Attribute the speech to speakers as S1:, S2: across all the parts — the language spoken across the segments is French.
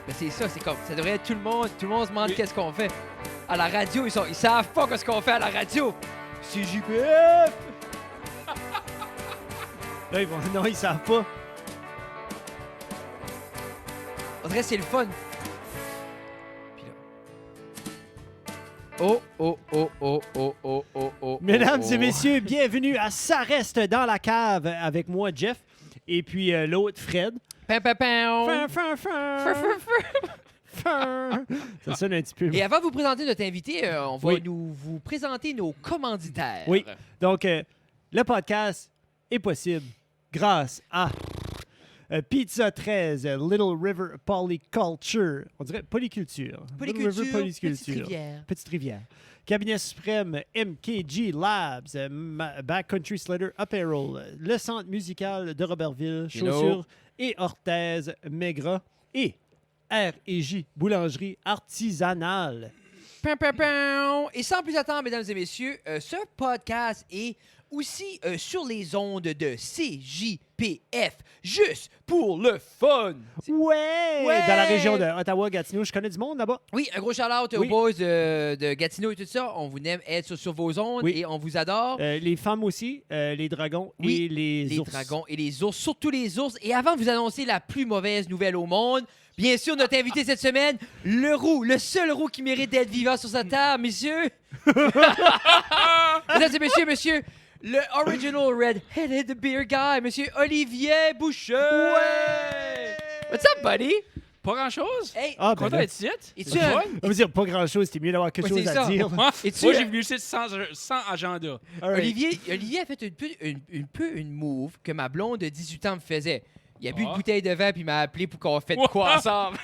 S1: Ben, c'est ça, c'est comme, ça devrait être tout le monde se demande qu'est-ce qu'on fait. À la radio, ils savent pas qu'est-ce qu'on fait à la radio. C'est JPF!
S2: Là, non, ils savent pas.
S1: On dirait que c'est le fun. Puis là. Oh.
S2: Mesdames et messieurs, bienvenue à Ça reste dans la cave avec moi, Jeff, et puis l'autre, Fred.
S1: Pam, pam, pam.
S2: Ça sonne un petit peu.
S1: Et avant de vous présenter notre invité, on va
S2: Oui.
S1: vous présenter nos commanditaires.
S2: Oui. Donc, le podcast est possible grâce à Pizza 13, Little River Polyculture. On dirait polyculture. Little River Polyculture. Petite rivière. Cabinet suprême MKG Labs, Backcountry Slider Apparel, le centre musical de Robertville, chaussures et orthèses Maigrat et R&J Boulangerie artisanale.
S1: Pam, pam, pam. Et sans plus attendre, mesdames et messieurs, ce podcast est aussi sur les ondes de CJPF, juste pour le fun.
S2: Ouais!
S1: Ouais!
S2: Dans la région de Ottawa-Gatineau, je connais du monde là-bas.
S1: Oui, un gros shout-out aux
S2: Oui.
S1: boys de Gatineau et tout ça. On vous aime être sur vos ondes
S2: Oui.
S1: et on vous adore.
S2: Les femmes aussi, les dragons
S1: Oui,
S2: et les
S1: les
S2: ours.
S1: dragons et les ours, surtout les ours. Et avant de vous annoncer la plus mauvaise nouvelle au monde, bien sûr, notre invité cette semaine, le roux, le seul roux qui mérite d'être vivant sur sa table, messieurs. Mesdames et messieurs, le original red-headed beer guy, monsieur Olivier Boucher.
S3: Ouais!
S1: What's up, buddy?
S3: Pas grand-chose.
S1: Hey,
S2: Ah, ben
S3: Content
S2: là,
S3: d'être ici.
S1: es-tu
S3: C'est
S1: un-
S3: fun.
S2: on va dire pas grand-chose, c'était mieux d'avoir quelque
S1: Ouais,
S2: chose
S1: c'est
S2: à
S1: ça.
S2: dire.
S3: Moi,
S1: Et tu-
S3: moi, j'ai venu ici sans agenda.
S2: All right.
S1: Olivier a fait une move que ma blonde de 18 ans me faisait. Il a bu une
S3: Ah.
S1: bouteille de vin puis il m'a appelé pour qu'on fasse de quoi ensemble.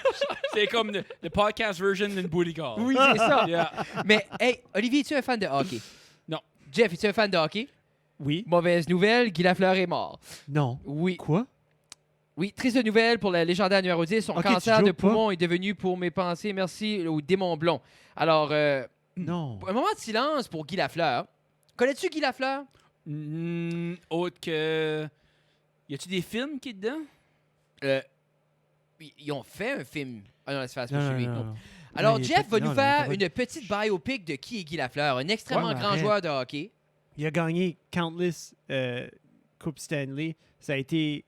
S3: C'est comme le podcast version d'une booty call.
S1: Oui, c'est ça.
S3: Yeah.
S1: Mais, hey, Olivier, es-tu un fan de hockey?
S3: Non.
S1: Jeff, es-tu un fan de hockey?
S2: Oui.
S1: Mauvaise nouvelle, Guy Lafleur est mort.
S2: Non.
S1: Oui.
S2: Quoi?
S1: Oui, triste nouvelle pour le légendaire numéro 10. Son
S2: Ok,
S1: cancer
S2: tu
S1: de
S2: jokes pas?
S1: poumon est devenu, pour mes pensées, merci au démon blond. Alors,
S2: Non.
S1: un moment de silence pour Guy Lafleur. Connais-tu Guy Lafleur?
S3: Autre que. Y a-tu des films qui est dedans?
S1: Ils ont fait un film. Ah non, c'est pas
S2: Non,
S1: chez
S2: non,
S1: lui.
S2: non,
S1: non.
S2: non.
S1: Alors,
S2: Non, il est
S1: Jeff
S2: pas-
S1: va
S2: non,
S1: nous
S2: non, il est
S1: faire
S2: pas-
S1: une petite biopic de qui est Guy Lafleur, un extrêmement
S2: Ouais,
S1: grand
S2: arrête.
S1: joueur de hockey.
S2: Il a gagné countless Coupe Stanley. Ça a été...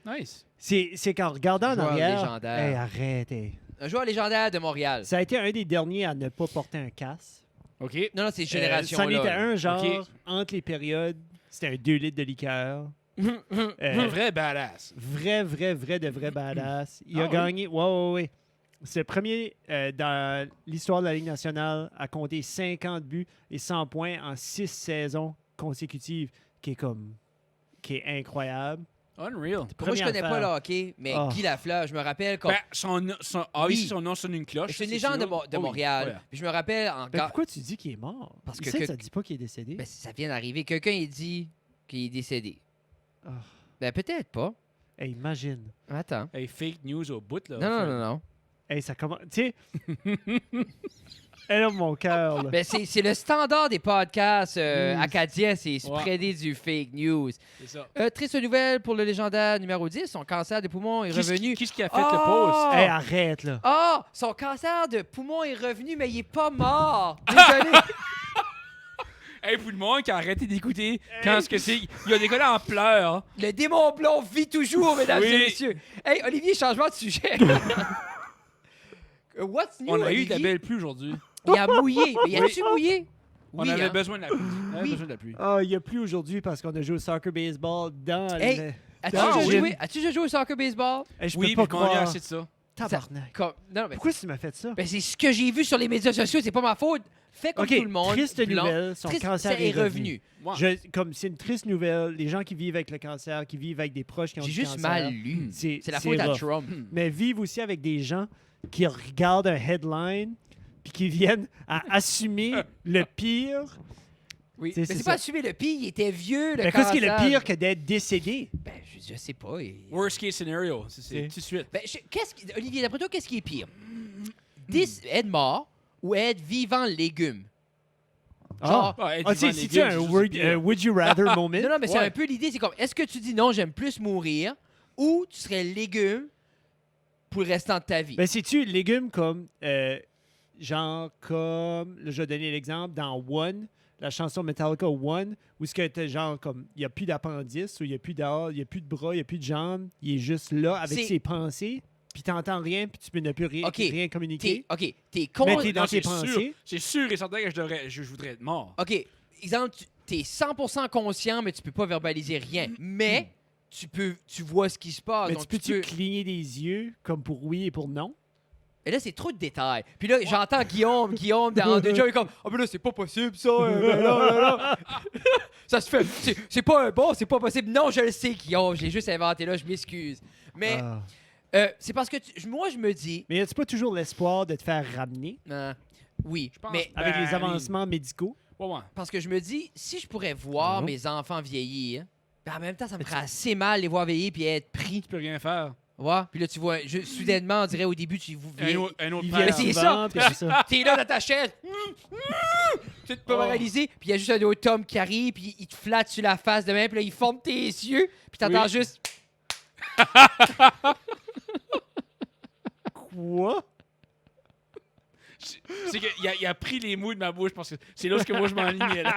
S3: Nice.
S2: C'est qu'en regardant en
S1: Joueur
S2: arrière...
S1: légendaire.
S2: Hey, arrête. Hey.
S1: Un joueur légendaire de Montréal.
S2: Ça a été un des derniers à ne pas porter un casque.
S3: OK.
S1: Non, c'est génération-là.
S2: C'en était un, genre,
S3: Ok.
S2: entre les périodes, c'était un 2 litres de liqueur.
S3: Un vrai badass.
S2: Vrai de vrai badass. Il a
S3: Ah oui?
S2: gagné... Ouais. C'est le premier dans l'histoire de la Ligue nationale à compter 50 buts et 100 points en 6 saisons consécutives, qui est incroyable.
S3: Unreal.
S1: Moi, je
S2: Première
S1: connais pas
S2: affaire.
S1: le hockey, mais
S2: Ah.
S1: Guy Lafleur, je me rappelle quand.
S3: Ben, oui,
S1: Oui.
S3: son nom sonne une cloche.
S1: C'est une
S3: ça,
S1: légende de,
S3: sûr.
S1: de
S3: Oui,
S1: Montréal.
S3: ouais.
S1: Puis je me rappelle encore.
S2: Ben, pourquoi tu dis qu'il est mort?
S1: Parce que
S2: Ici,
S1: que-
S2: ça dit pas qu'il est décédé.
S1: Ben, ça vient d'arriver. Quelqu'un a dit qu'il est décédé.
S2: Ah.
S1: Ben, peut-être pas.
S2: Hey, imagine.
S1: Attends.
S3: Hey, fake news au bout, là.
S1: Non.
S2: Hey, ça commence... Tu sais... Elle a mon cœur, là.
S1: Ben, c'est le standard des podcasts acadiens, c'est
S3: Ouais.
S1: spreader du fake news.
S3: C'est ça.
S1: Triste nouvelle pour le légendaire numéro 10. Son cancer de poumon est revenu.
S3: Qui a fait
S1: Ah!
S3: le post?
S2: Hey, arrête, là.
S1: Ah! Son cancer de poumon est revenu, mais il est pas mort. Désolé.
S3: Hey, pour le monde qui a arrêté d'écouter quand est-ce que c'est. Il a décollé en pleurs.
S1: Le démon blond vit toujours, mesdames et
S3: Oui.
S1: messieurs. Hey, Olivier, changement de sujet. What's new,
S3: On a eu
S1: Olivier?
S3: de la belle pluie aujourd'hui.
S1: Il a mouillé. Mais y a-tu mouillé?
S3: On
S1: Oui,
S3: avait
S1: hein.
S3: besoin de la pluie. On avait
S1: Oui.
S3: besoin de la pluie.
S2: Ah, il n'y a plus aujourd'hui parce qu'on a joué au soccer baseball dans
S1: Hey,
S2: le...
S1: As-tu
S2: Ah,
S1: déjà
S2: oui.
S1: joué? As-tu déjà joué au soccer baseball?
S2: Hey, je
S3: Oui,
S2: peux
S3: mais
S2: pas
S3: on a
S2: croire.
S3: assez de ça.
S2: Tabarnak.
S1: Non, mais
S2: Pourquoi tu m'as fait ça?
S1: ben, c'est ce que j'ai vu sur les médias sociaux. C'est pas ma faute. Fais comme
S2: OK,
S1: tout le monde.
S2: triste
S1: blanc.
S2: nouvelle, son
S1: Triste,
S2: cancer
S1: ça
S2: est revenu.
S3: Moi,
S2: Comme c'est une triste nouvelle, les gens qui vivent avec le cancer, qui vivent avec des proches qui ont
S1: J'ai
S2: du
S1: juste
S2: cancer,
S1: mal lu.
S2: c'est
S1: C'est la faute à
S2: rough.
S1: Trump.
S2: Mais vivent aussi avec des gens qui regardent un headline puis qui viennent à assumer le pire.
S1: Oui.
S2: C'est-
S1: Mais
S2: c'est
S1: c'est
S2: ça.
S1: pas assumé le pire. Il était vieux, le
S2: Mais
S1: cancer.
S2: qu'est-ce qui est le pire que d'être décédé?
S1: Ben, je sais pas.
S3: worst case scenario. C'est
S2: C'est-
S3: tout de suite.
S1: Ben, Olivier, d'après toi, qu'est-ce qui est pire? Être mort ou être vivant légume? Genre-
S3: Ah, être
S2: Ah, tu sais,
S3: vivant
S2: si
S3: légumes,
S2: tu as
S3: c'est
S2: un
S3: juste
S2: word-
S3: pire.
S2: would you rather moment?
S1: Non, non, mais c'est
S3: Ouais.
S1: un peu l'idée. C'est comme, est-ce que tu dis non, j'aime plus mourir, ou tu serais légume, pour le restant de ta vie.
S2: Ben, sais-tu, légumes comme, genre comme, là, je vais donner l'exemple, dans One, la chanson Metallica One, où ce que t'as genre comme, il n'y a plus d'appendice, ou il n'y a plus d'or, il n'y a plus de bras, il n'y a plus de jambes, il est juste là avec
S1: C'est-
S2: ses pensées, puis t'entends rien, puis tu peux ne plus rien,
S1: Ok.
S2: rien communiquer.
S1: T'es
S2: Mais
S1: con.
S2: t'es dans
S3: Non,
S2: tes
S3: c'est sûr.
S2: pensées.
S3: C'est sûr et certain que je voudrais être mort.
S1: OK, exemple, t'es 100% conscient, mais tu peux pas verbaliser rien. Mais tu vois ce qui se passe.
S2: Mais
S1: donc
S2: tu peux-tu cligner des yeux comme pour oui et pour non?
S1: Et là, c'est trop de détails. Puis là, j'entends Guillaume dans deux jours, il est comme « Ah, mais là, c'est pas possible, ça. Ben là. Ça se fait. C'est pas bon, c'est pas possible. Non, je le sais, Guillaume. Je l'ai juste inventé là, je m'excuse. Mais
S2: Ah.
S1: c'est parce que moi, je me dis...
S2: Mais y a-tu pas toujours l'espoir de te faire ramener
S1: oui,
S3: Je pense-
S1: mais
S2: avec
S3: Ben,
S2: les avancements médicaux?
S3: Ouais.
S1: parce que je me dis, si je pourrais voir
S2: Mhm.
S1: mes enfants vieillir, ben en même temps, ça me ferait assez mal les voir vieillir puis être pris.
S3: Tu peux rien faire.
S1: Ouais. Puis là, tu vois, soudainement, on dirait au début, tu vous
S3: Un autre
S2: Il
S3: père.
S2: vient
S1: c'est
S2: souvent, puis c'est ça.
S1: T'es là dans ta chaise. Tu te peux réaliser. Puis il y a juste un autre homme qui arrive, puis il te flatte sur la face de même, puis là, il forme tes yeux, puis t'entends
S3: Oui.
S1: juste.
S2: Quoi?
S3: C'est qu'il a pris les mots de ma bouche parce que c'est là que moi je m'enlignais. Là.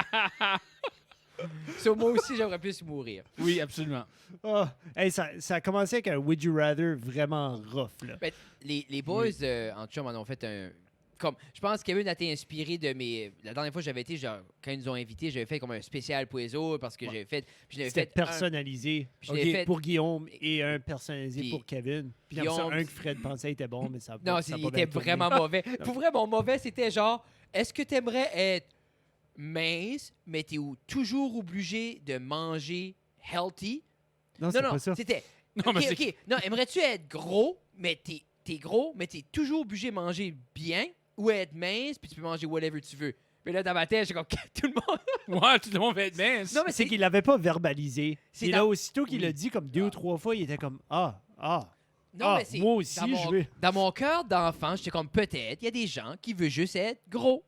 S1: Sur moi aussi, j'aimerais plus mourir.
S3: Oui, absolument.
S2: Ah. Hey, ça a commencé avec un Would You Rather vraiment rough. Là.
S1: Ben, les boys en chum en ont fait un. Comme, je pense que Kevin a été inspiré de mes. La dernière fois que j'avais été, genre, quand ils nous ont invités, j'avais fait comme un spécial pour les autres parce que j'avais fait. Puis je l'avais
S2: C'était
S1: fait.
S2: personnalisé
S1: Puis je l'avais fait-
S2: pour Guillaume et un personnalisé
S1: Puis
S2: pour Kevin. Puis après ça,
S1: Guillaume-
S2: un que Fred pensait était bon, mais ça
S1: Non,
S2: ça a
S1: il
S2: pas
S1: était
S2: bien tourné.
S1: vraiment mauvais. Pour vrai, mon mauvais, c'était genre, est-ce que t'aimerais être mince, mais t'es toujours obligé de manger healthy?
S2: Non, c'est
S1: Non,
S2: pas ça.
S1: c'était.
S3: Non, mais c'est-
S1: OK. Non, aimerais-tu être gros, mais t'es gros, mais t'es toujours obligé de manger bien, ou être mince, puis tu peux manger whatever tu veux? Mais là, dans ma tête, j'ai comme, tout le monde...
S3: Ouais, tout le monde va être mince.
S1: Non, mais
S2: C'est qu'il l'avait pas verbalisé.
S1: C'est
S2: Et
S1: dans-
S2: là, aussitôt qu'il
S1: Oui.
S2: l'a dit comme 2 ou 3 fois, il était comme
S1: Non, mais c'est...
S2: moi aussi,
S1: dans mon-
S2: je veux.
S1: Dans mon cœur d'enfant, j'étais comme, peut-être, il y a des gens qui veulent juste être gros.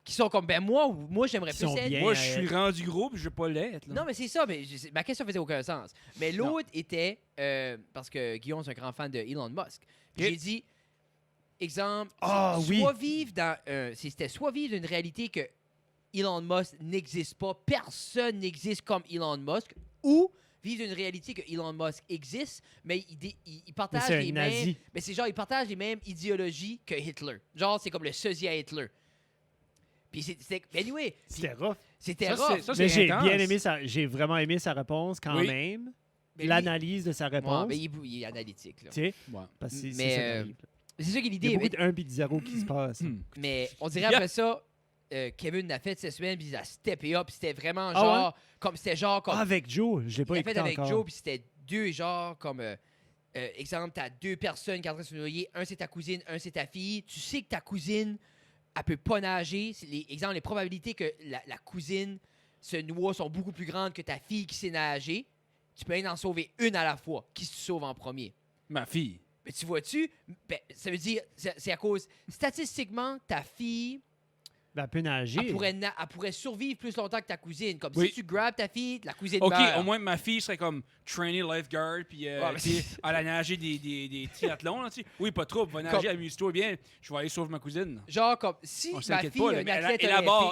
S1: Qui sont comme, ben moi j'aimerais
S2: Qui
S1: plus
S2: sont
S1: être...
S2: bien.
S3: Moi, je suis rendu gros puis je veux pas l'être. là.
S1: Non, mais c'est ça, mais ma question faisait aucun sens. Mais l'autre était, parce que Guillaume, c'est un grand fan de Elon Musk. Puis
S3: Ok.
S1: j'ai dit, exemple,
S2: Ah, oui.
S1: soit vivre dans c'était soit vivre une réalité que Elon Musk n'existe pas, personne n'existe comme Elon Musk, ou vivre une réalité que Elon Musk existe, mais il
S2: Mais
S1: partage
S2: c'est
S1: les
S2: un
S1: mêmes...
S2: nazi.
S1: Mais c'est genre, il partage les mêmes idéologies que Hitler. Genre, c'est comme le sosie à Hitler. Puis c'était... Anyway, puis
S2: C'était rough.
S1: c'était
S3: Ça,
S1: rough.
S3: ça,
S2: Mais
S3: c'est
S2: j'ai
S3: intense.
S2: bien aimé j'ai vraiment aimé sa réponse quand
S3: Oui.
S2: même.
S1: Mais lui-
S2: L'analyse de sa
S1: Ouais,
S2: réponse.
S1: mais il est analytique, là.
S2: Tu sais,
S3: Ouais.
S2: parce que c'est
S1: Mais,
S2: ça qui arrive.
S1: C'est ça qui est
S2: Il y a
S1: l'idée.
S2: beaucoup
S1: Mais,
S2: de 1 et de 0 qui se passe.
S1: mais on dirait
S3: Yeah.
S1: après ça, Kevin l'a fait cette semaine, puis il a steppé up, puis c'était vraiment
S2: Ah
S1: genre... Comme c'était genre comme...
S2: Ah, avec Joe, je l'ai
S1: il
S2: pas
S1: l'a
S2: écouté
S1: fait avec
S2: encore.
S1: Joe, puis c'était deux genres comme... exemple, t'as deux personnes qui sont en train de se noyer. Un, c'est ta cousine, un, c'est ta fille. Tu sais que ta cousine, elle peut pas nager. Exemple, les probabilités que la cousine se noie sont beaucoup plus grandes que ta fille qui sait nager. Tu peux en sauver une à la fois. Qui se sauve en premier?
S3: Ma fille.
S1: Mais tu vois-tu, ben, ça veut dire, c'est à cause, statistiquement, ta fille,
S2: Ben, elle peut nager.
S1: elle pourrait survivre plus longtemps que ta cousine. Comme
S3: Oui.
S1: si tu grabes ta fille, la cousine
S3: OK,
S1: meurt.
S3: au moins ma fille serait comme trainee lifeguard puis
S1: Ouais, mais
S3: tu sais,
S1: c'est-
S3: elle a nagé des triathlons. Là, tu sais. Oui, pas trop. Va nager,
S1: Comme-
S3: amuse-toi bien. Je vais aller sauver ma cousine.
S1: Genre, comme, si
S3: On
S1: ma
S3: s'inquiète
S1: fille
S3: pas.
S1: est
S3: là,
S1: une
S3: mais
S1: athlète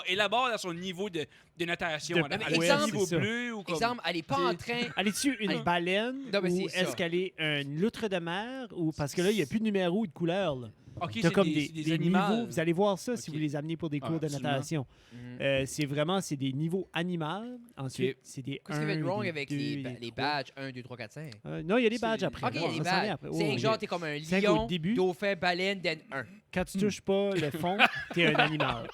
S3: élabore à son niveau de natation.
S2: De-
S3: Elle a
S1: mais
S3: un
S1: exemple-
S3: niveau
S2: c'est ça.
S3: bleu ou comme...
S1: exemple, elle est pas en train...
S2: Elle est-tu une
S1: Allez.
S2: baleine
S1: Non, mais
S2: ou
S1: c'est
S2: est-ce
S1: ça.
S2: qu'elle est une loutre de mer ou parce que là il n'y a plus de numéro ou de couleur là.
S3: OK,
S2: T'as
S3: c'est
S2: comme
S3: des,
S2: des
S3: animaux.
S2: niveaux. Vous allez voir ça si
S3: Ok.
S2: vous les amenez pour des
S3: Ah,
S2: cours de
S3: absolument.
S2: natation.
S1: Mhm.
S2: C'est des niveaux animaux. Ensuite,
S3: Ok.
S2: c'est des
S1: Qu'est-ce qui va être
S2: 1,
S1: wrong
S2: des
S1: avec
S2: 2,
S1: les
S2: des 3.
S1: badges 1, 2, 3, 4, 5?
S2: Non, il y a des
S3: C'est-
S2: badges après.
S1: OK, il y a
S2: On
S1: des
S2: s'en vient
S1: badges.
S2: après.
S1: C'est
S2: Oh,
S1: genre,
S2: oui.
S1: t'es comme un
S2: C'est qu'au
S1: lion,
S2: début-
S1: dauphin, baleine, then 1.
S2: Quand tu touches pas le fond, t'es un animal.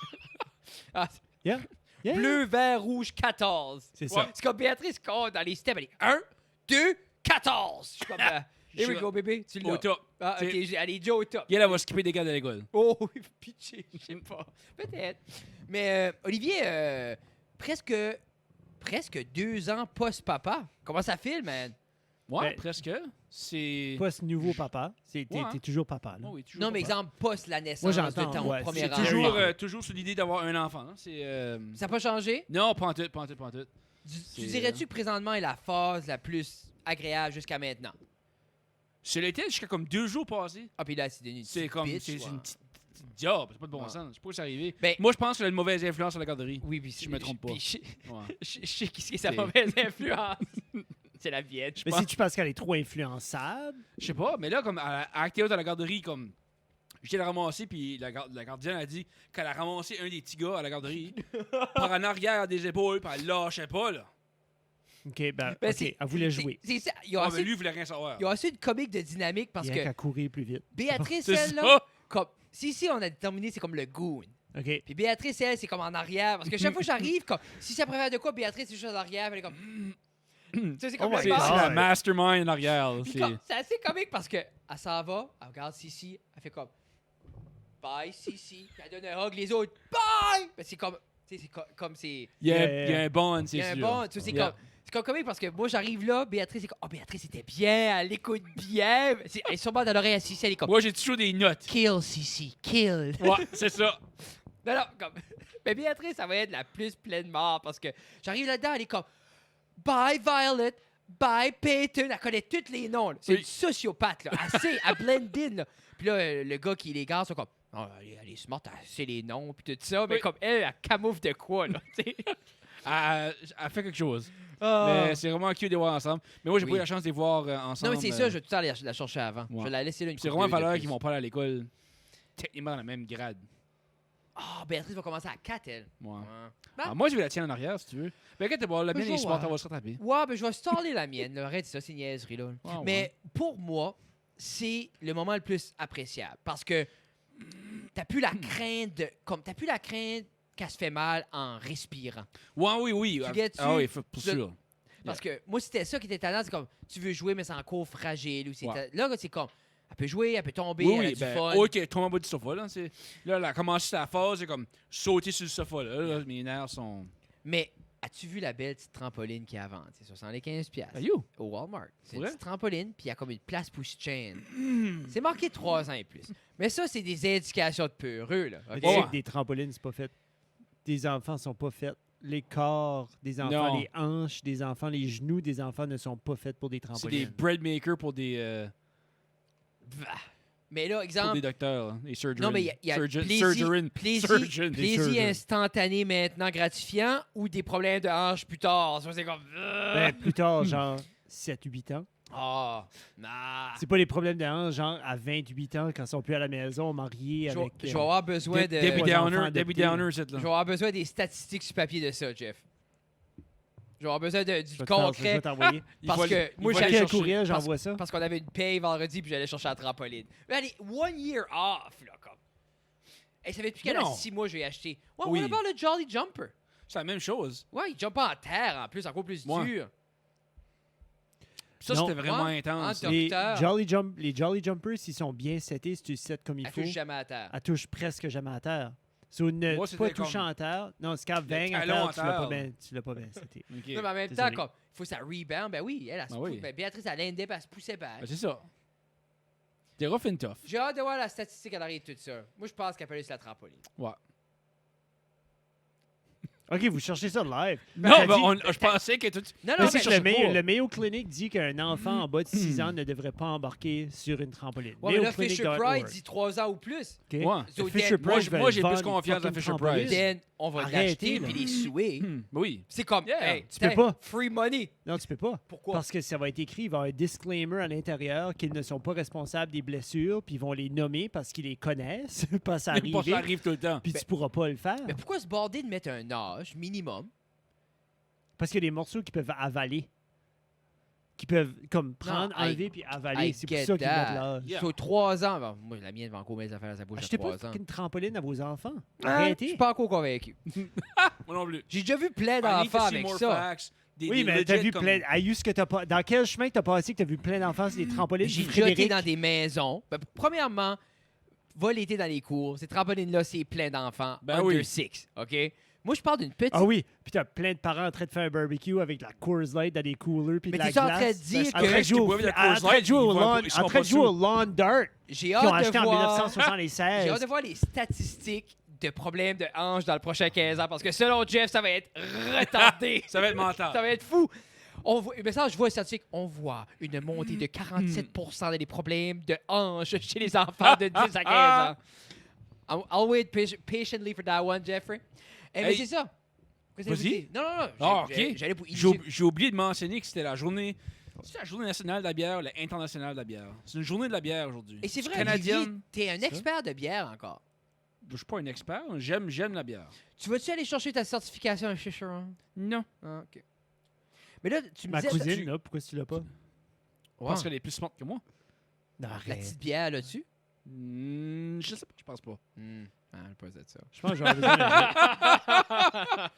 S1: Ah,
S2: Yeah? Yeah.
S1: bleu, vert, rouge, 14.
S2: C'est
S3: Ouais.
S2: ça.
S1: C'est comme Béatrice compte dans les steps. Elle est 1, 2, 14. Je suis comme, here we
S3: Je-
S1: go, bébé. Tu l'as.
S3: Au top.
S1: Ah, OK, allez, Joe au top.
S3: Elle va skipper des gars de l'école.
S1: Oh, oui, pitché, je sais pas. Peut-être. Mais Olivier, presque 2 ans post-papa. Comment ça file, man?
S3: Ouais,
S2: Ben,
S3: presque. C'est...
S2: Pas ce nouveau papa. T'es
S3: Ouais.
S2: toujours papa. Là.
S3: Oh oui, toujours
S1: Non, mais
S3: papa.
S1: exemple, post la naissance
S2: Moi,
S1: de
S2: j'entends,
S1: ton
S2: ouais,
S1: premier
S2: c'est
S1: enfant.
S3: Toujours sur l'idée d'avoir un enfant. Hein. C'est...
S1: Ça n'a pas changé?
S3: Non, pas en tout, pas en tout, pas en tout.
S1: Tu
S3: C'est,
S1: dirais-tu que présentement est la phase la plus agréable jusqu'à maintenant?
S3: C'est l'été jusqu'à comme 2 jours passés.
S1: Ah, puis là, c'est devenu une
S3: C'est
S1: petite
S3: comme.
S1: bitch,
S3: C'est
S1: ouais.
S3: une petite job. C'est pas de bon
S1: Ouais.
S3: sens. Je sais pas où c'est arrivé.
S1: Ben-
S3: Moi, je pense qu'il a une mauvaise influence sur la garderie.
S1: Oui, puis
S3: Si je me trompe pas.
S1: puis
S3: Ouais.
S1: je sais qui c'est sa
S3: C'est-
S1: mauvaise influence. C'est la vieille.
S2: Mais si tu penses qu'elle est trop influençable,
S3: Je sais pas, mais là, comme à Acte Out à la garderie, comme. J'étais la ramasser, puis la gardienne a dit qu'elle a ramassé un des petits gars à la garderie par en arrière des épaules, puis elle lâchait pas, là.
S2: OK, ben,
S1: Ben,
S2: OK,
S1: c'est-
S2: elle voulait jouer.
S1: C'est ça. Il y a
S3: Ah,
S1: assez,
S3: mais lui, il voulait rien savoir.
S1: il y a assez de comique de dynamique parce
S2: Il y a
S1: que
S2: qu'à courir plus vite.
S1: Béatrice,
S3: C'est
S1: elle, là,
S3: ça!
S1: comme, si on a déterminé, c'est comme le goon.
S2: OK.
S1: Puis Béatrice, elle, c'est comme en arrière. Parce que chaque fois que j'arrive, comme, si ça préfère de quoi, Béatrice, c'est juste en arrière. Elle est comme. Tu sais, c'est comme
S2: Oh
S1: le
S2: my
S3: C'est
S1: bar.
S2: God.
S3: la mastermind en arrière.
S1: Puis
S3: C'est
S1: comme, c'est assez comique parce que elle s'en va, elle regarde Sissi, elle fait comme bye Sissi, puis elle donne un hug, les autres bye. Ben, c'est comme, tu sais, c'est comme c'est,
S3: il y a,
S2: Yeah.
S3: il y a un bond, c'est
S1: il y a un
S3: sûr.
S1: bon, tu sais, c'est
S3: Yeah.
S1: comme. C'est comme comique parce que moi j'arrive là, Béatrice est comme, oh Béatrice était bien, elle écoute bien. Elle est sûrement dans l'oreille à Sissi, elle est comme
S3: Moi, j'ai toujours des notes.
S1: kill Sissi, kill.
S3: Ouais, c'est ça.
S1: Non, non, comme. Mais Béatrice, ça va être la plus pleine mort parce que j'arrive là-dedans, elle est comme bye Violet, bye Peyton. Elle connaît tous les noms. Là. C'est
S3: Oui.
S1: une sociopathe, là. Elle sait, elle blend in. Là. Puis là, le gars qui les garde, sont comme oh, elle est smart, elle sait les noms, puis tout ça. Mais
S3: Oui.
S1: comme elle camoufle de quoi, là. tu sais.
S3: Elle fait quelque chose.
S1: Ah.
S3: Mais c'est vraiment cute de les voir ensemble. Mais moi, j'ai
S1: Oui.
S3: pas eu la chance de les voir
S1: Non,
S3: ensemble.
S1: mais c'est ça, je vais tout le temps aller la chercher avant.
S3: Ouais.
S1: Je vais la laisser là une
S3: C'est
S1: couple
S3: vraiment
S1: de
S3: valeur
S1: plus.
S3: qu'ils vont pas aller à l'école techniquement dans le même grade.
S1: Ah, Béatrice va commencer à 4, elle.
S3: Ouais.
S1: Ouais.
S3: Ah, moi, je vais la tienne en arrière, si tu veux. Ben, quand t'es bon, la
S1: Ben,
S3: mienne
S1: je
S3: est
S1: vais
S3: smart,
S1: voir.
S3: on va se rattraper.
S1: Ouais, ben je vais staller la mienne. Là. Arrête, ça, c'est niaiserie, là.
S3: Ouais, ouais.
S1: Mais pour moi, c'est le moment le plus appréciable. Parce que t'as plus la crainte de. Comme t'as plus la crainte qu'elle se fait mal en respirant.
S3: Ouais, oui, oui.
S1: Tu gets-tu?
S3: Ah oui, pour
S1: Tu-
S3: sûr.
S1: Parce que moi, c'était ça qui était tendance, c'est comme tu veux jouer, mais c'est encore fragile. Ou c'est
S3: Ouais.
S1: Là, c'est comme. Elle peut jouer, elle peut tomber,
S3: Oui,
S1: elle a
S3: oui,
S1: du
S3: ben,
S1: fun.
S3: OK, tombe en bas du sofa, là. Là, elle a commencé sa phase, c'est comme sauter sur le sofa, là. Là, mes nerfs sont...
S1: Mais as-tu vu la belle petite trampoline qui avance? C'est 75$ piastres
S3: Ah, you!
S1: au Walmart. C'est une
S3: Ouais?
S1: petite trampoline, puis il y a comme une place push-chain. C'est marqué 3 ans et plus. Mais ça, c'est des indications de peureux, là.
S2: Mais
S1: OK?
S2: tu sais
S3: Ouais.
S2: que des trampolines, c'est pas fait. Des enfants sont pas faits. Les corps des enfants,
S3: Non.
S2: les hanches des enfants, les genoux des enfants ne sont pas faits pour des
S3: C'est des
S2: trampolines.
S3: bread makers pour des
S1: Mais là, exemple,
S3: docteurs, là, des surgeons.
S1: non, mais il y a
S3: Surgeon-
S1: plaisir,
S3: surgeon-
S1: plaisir,
S3: surgeon, des
S1: plaisir
S3: surgeons.
S1: instantané maintenant gratifiant ou des problèmes de hanche plus tard. Ça, c'est comme...
S2: Ben, plus tard, genre 7-8 ans.
S1: Ah, nah.
S2: C'est pas les problèmes de hanche, genre à 28 ans, quand ils sont plus à la maison, mariés
S1: Je
S2: avec...
S1: vais avoir besoin de...
S3: Debbie
S2: trois enfants
S3: Downer, Debbie
S2: adoptés.
S3: Downer, c'est
S1: Je
S3: là.
S1: vais avoir besoin des statistiques sur papier de ça, Jeff. Je vais avoir besoin du
S2: je vais te faire- je
S1: concret.
S2: vais t'envoyer.
S3: Il
S1: Parce
S3: va
S1: que
S3: aller- il
S1: moi,
S3: va
S1: j'allais
S3: aller
S2: Quel
S3: chercher-
S2: courriel,
S1: parce-
S2: j'envoie ça?
S1: Parce qu'on avait une paye vendredi, puis j'allais chercher la trampoline. Mais allez, 1 year off, là, comme. Hey, ça fait depuis
S3: Mais
S1: qu'elle a
S3: non.
S1: 6 mois que je vais acheter. Ouais,
S3: Oui.
S1: what about le Jolly Jumper?
S3: C'est la même chose.
S1: Ouais, il jump pas en terre, en plus, encore plus
S3: Ouais.
S1: dur.
S3: Ça,
S2: Non.
S3: c'était vraiment
S1: Ouais.
S3: intense.
S1: Ah,
S2: Les
S1: docteur.
S2: Jolly Jumpers, s'ils sont bien setés, si tu les sets comme il
S1: Elle
S2: faut,
S1: touche jamais à terre.
S2: elle touche presque jamais à terre. So, ne
S3: Moi,
S2: pas
S3: c'était
S2: toucher
S3: comme-
S2: en terre. Non, c'est quand bang à
S3: talon
S2: terre,
S3: en terre.
S2: tu l'as pas bien seté.
S3: OK.
S1: Non, mais en même temps,
S2: Désolé.
S1: comme, il faut que ça rebound. Ben oui, elle se
S3: Ben oui.
S1: pousse. Ben, Béatrice, elle l'indé, elle se poussait pas.
S3: Ben, c'est ça. T'es rough and tough.
S1: J'ai hâte de voir la statistique à l'arrêt de tout ça. Moi, je pense qu'elle peut aller sur la trampoline.
S3: Ouais.
S2: OK, vous cherchez ça live.
S3: Non,
S2: Ça
S3: ben,
S2: dit-
S3: je pensais que tout...
S1: Non,
S2: Mais
S1: non,
S2: c'est
S1: mais
S2: que
S3: cherche pas.
S2: le Mayo Clinic dit qu'un enfant en bas de 6 ans ne devrait pas embarquer sur une trampoline.
S1: ouais, mais là,
S2: Mayoclinic.org.
S1: Fisher Price dit 3 ans ou plus.
S2: OK?
S3: Ouais.
S1: So
S2: Fisher
S1: then,
S2: Price
S3: moi,
S2: veulent
S3: j'ai plus
S2: vendre
S3: confiance
S2: une
S3: à Fisher
S2: trampoline.
S3: Price.
S1: Then, on va
S2: Arrêtez,
S1: l'acheter
S2: là.
S1: puis les souer.
S3: Oui.
S1: C'est comme,
S3: Yeah.
S1: hey,
S2: Tu peux pas.
S1: Free money.
S2: Non, tu peux pas.
S1: Pourquoi?
S2: Parce que ça va être écrit, il va y avoir un disclaimer à l'intérieur qu'ils ne sont pas responsables des blessures, puis ils vont les nommer parce qu'ils les connaissent, parce que ça
S3: Pas ça
S2: arrive,
S3: arrive tout le temps.
S2: puis tu pourras pas le faire.
S1: Mais pourquoi se border de mettre un âge minimum?
S2: Parce qu'il y a des morceaux qui peuvent avaler. Qui peuvent comme prendre,
S1: I-
S2: enlever, puis avaler.
S1: I
S2: C'est pour
S1: get
S2: ça qu'ils
S1: that.
S2: mettent l'âge.
S3: Yeah.
S1: Sur 3 ans, bon, moi, la mienne va encore mes affaires à sa bouche
S2: Achetez
S1: à
S2: pas
S1: 3 ans.
S2: une trampoline à vos enfants.
S1: Je
S2: Arrêtez.
S1: suis pas encore convaincu.
S3: Moi non plus.
S1: J'ai déjà vu plein
S3: I need to
S1: d'enfants
S3: see
S1: avec
S3: more
S1: ça.
S3: facts.
S2: Oui, mais t'as vu plein... Ayus, que t'as pas... Dans quel chemin que t'as passé que t'as vu plein d'enfants sur des trampolines?
S1: J'ai
S2: Puis
S1: déjà été
S2: Frédéric,
S1: dans des maisons. Ben, premièrement, va l'été dans les cours. Ces trampolines-là, c'est plein d'enfants.
S3: Ben
S1: under
S3: oui.
S1: 6, OK? Moi, je parle d'une petite...
S2: Ah oui, puis t'as plein de parents en train de faire un barbecue avec la Coors Light dans des coolers puis
S1: Mais
S2: de la
S1: t'es-tu en
S2: glace.
S1: train de dire
S2: En
S1: que-
S2: train de jouer au-
S3: boivent de la
S2: en
S3: Coors
S2: train de
S3: Light,
S2: jouer au
S3: ils vont
S2: lawn-
S3: pas- ils seront
S2: en train
S3: pas
S2: de jouer au
S3: sous.
S2: lawn dart
S1: J'ai
S2: qu'ils ont
S1: hâte
S2: acheté
S1: de
S2: en
S1: voir...
S2: 1976.
S1: J'ai hâte de voir les statistiques de problèmes de hanche dans le prochain 15 ans parce que selon Jeff, ça va être retardé.
S3: Ça va être mental.
S1: Ça va être fou. Mais ça, je vois statistique. On voit une montée de 47% des problèmes de hanches chez les enfants de 10 à 15 ans. I'll wait patiently for that one, Jeffrey. Mais
S3: Hey,
S1: c'est ça. Qu'est-ce que
S3: vas-y.
S1: vous dites? Non.
S3: Ah, ok.
S1: J'allais pour
S3: J'ai oublié de mentionner que c'était la journée. C'est la journée nationale de la bière ou l'internationale de la bière? C'est une journée de la bière aujourd'hui.
S1: Et c'est vrai,
S3: Canadienne.
S1: t'es un expert de bière encore.
S3: Je suis pas un expert. J'aime la bière.
S1: Tu vas-tu aller chercher ta certification chez Sharon?
S3: Non.
S1: Ah, OK. Mais là, tu me
S2: Ma
S1: disais...
S2: cousine, là, pourquoi tu l'as pas?
S3: Je pense qu'elle est plus smart que moi.
S2: Non,
S1: La
S2: arrête.
S1: petite bière là-dessus?
S3: Je sais pas, je pense pas.
S1: Ah, je pas ça.
S2: Je pense que j'aurais besoin d'un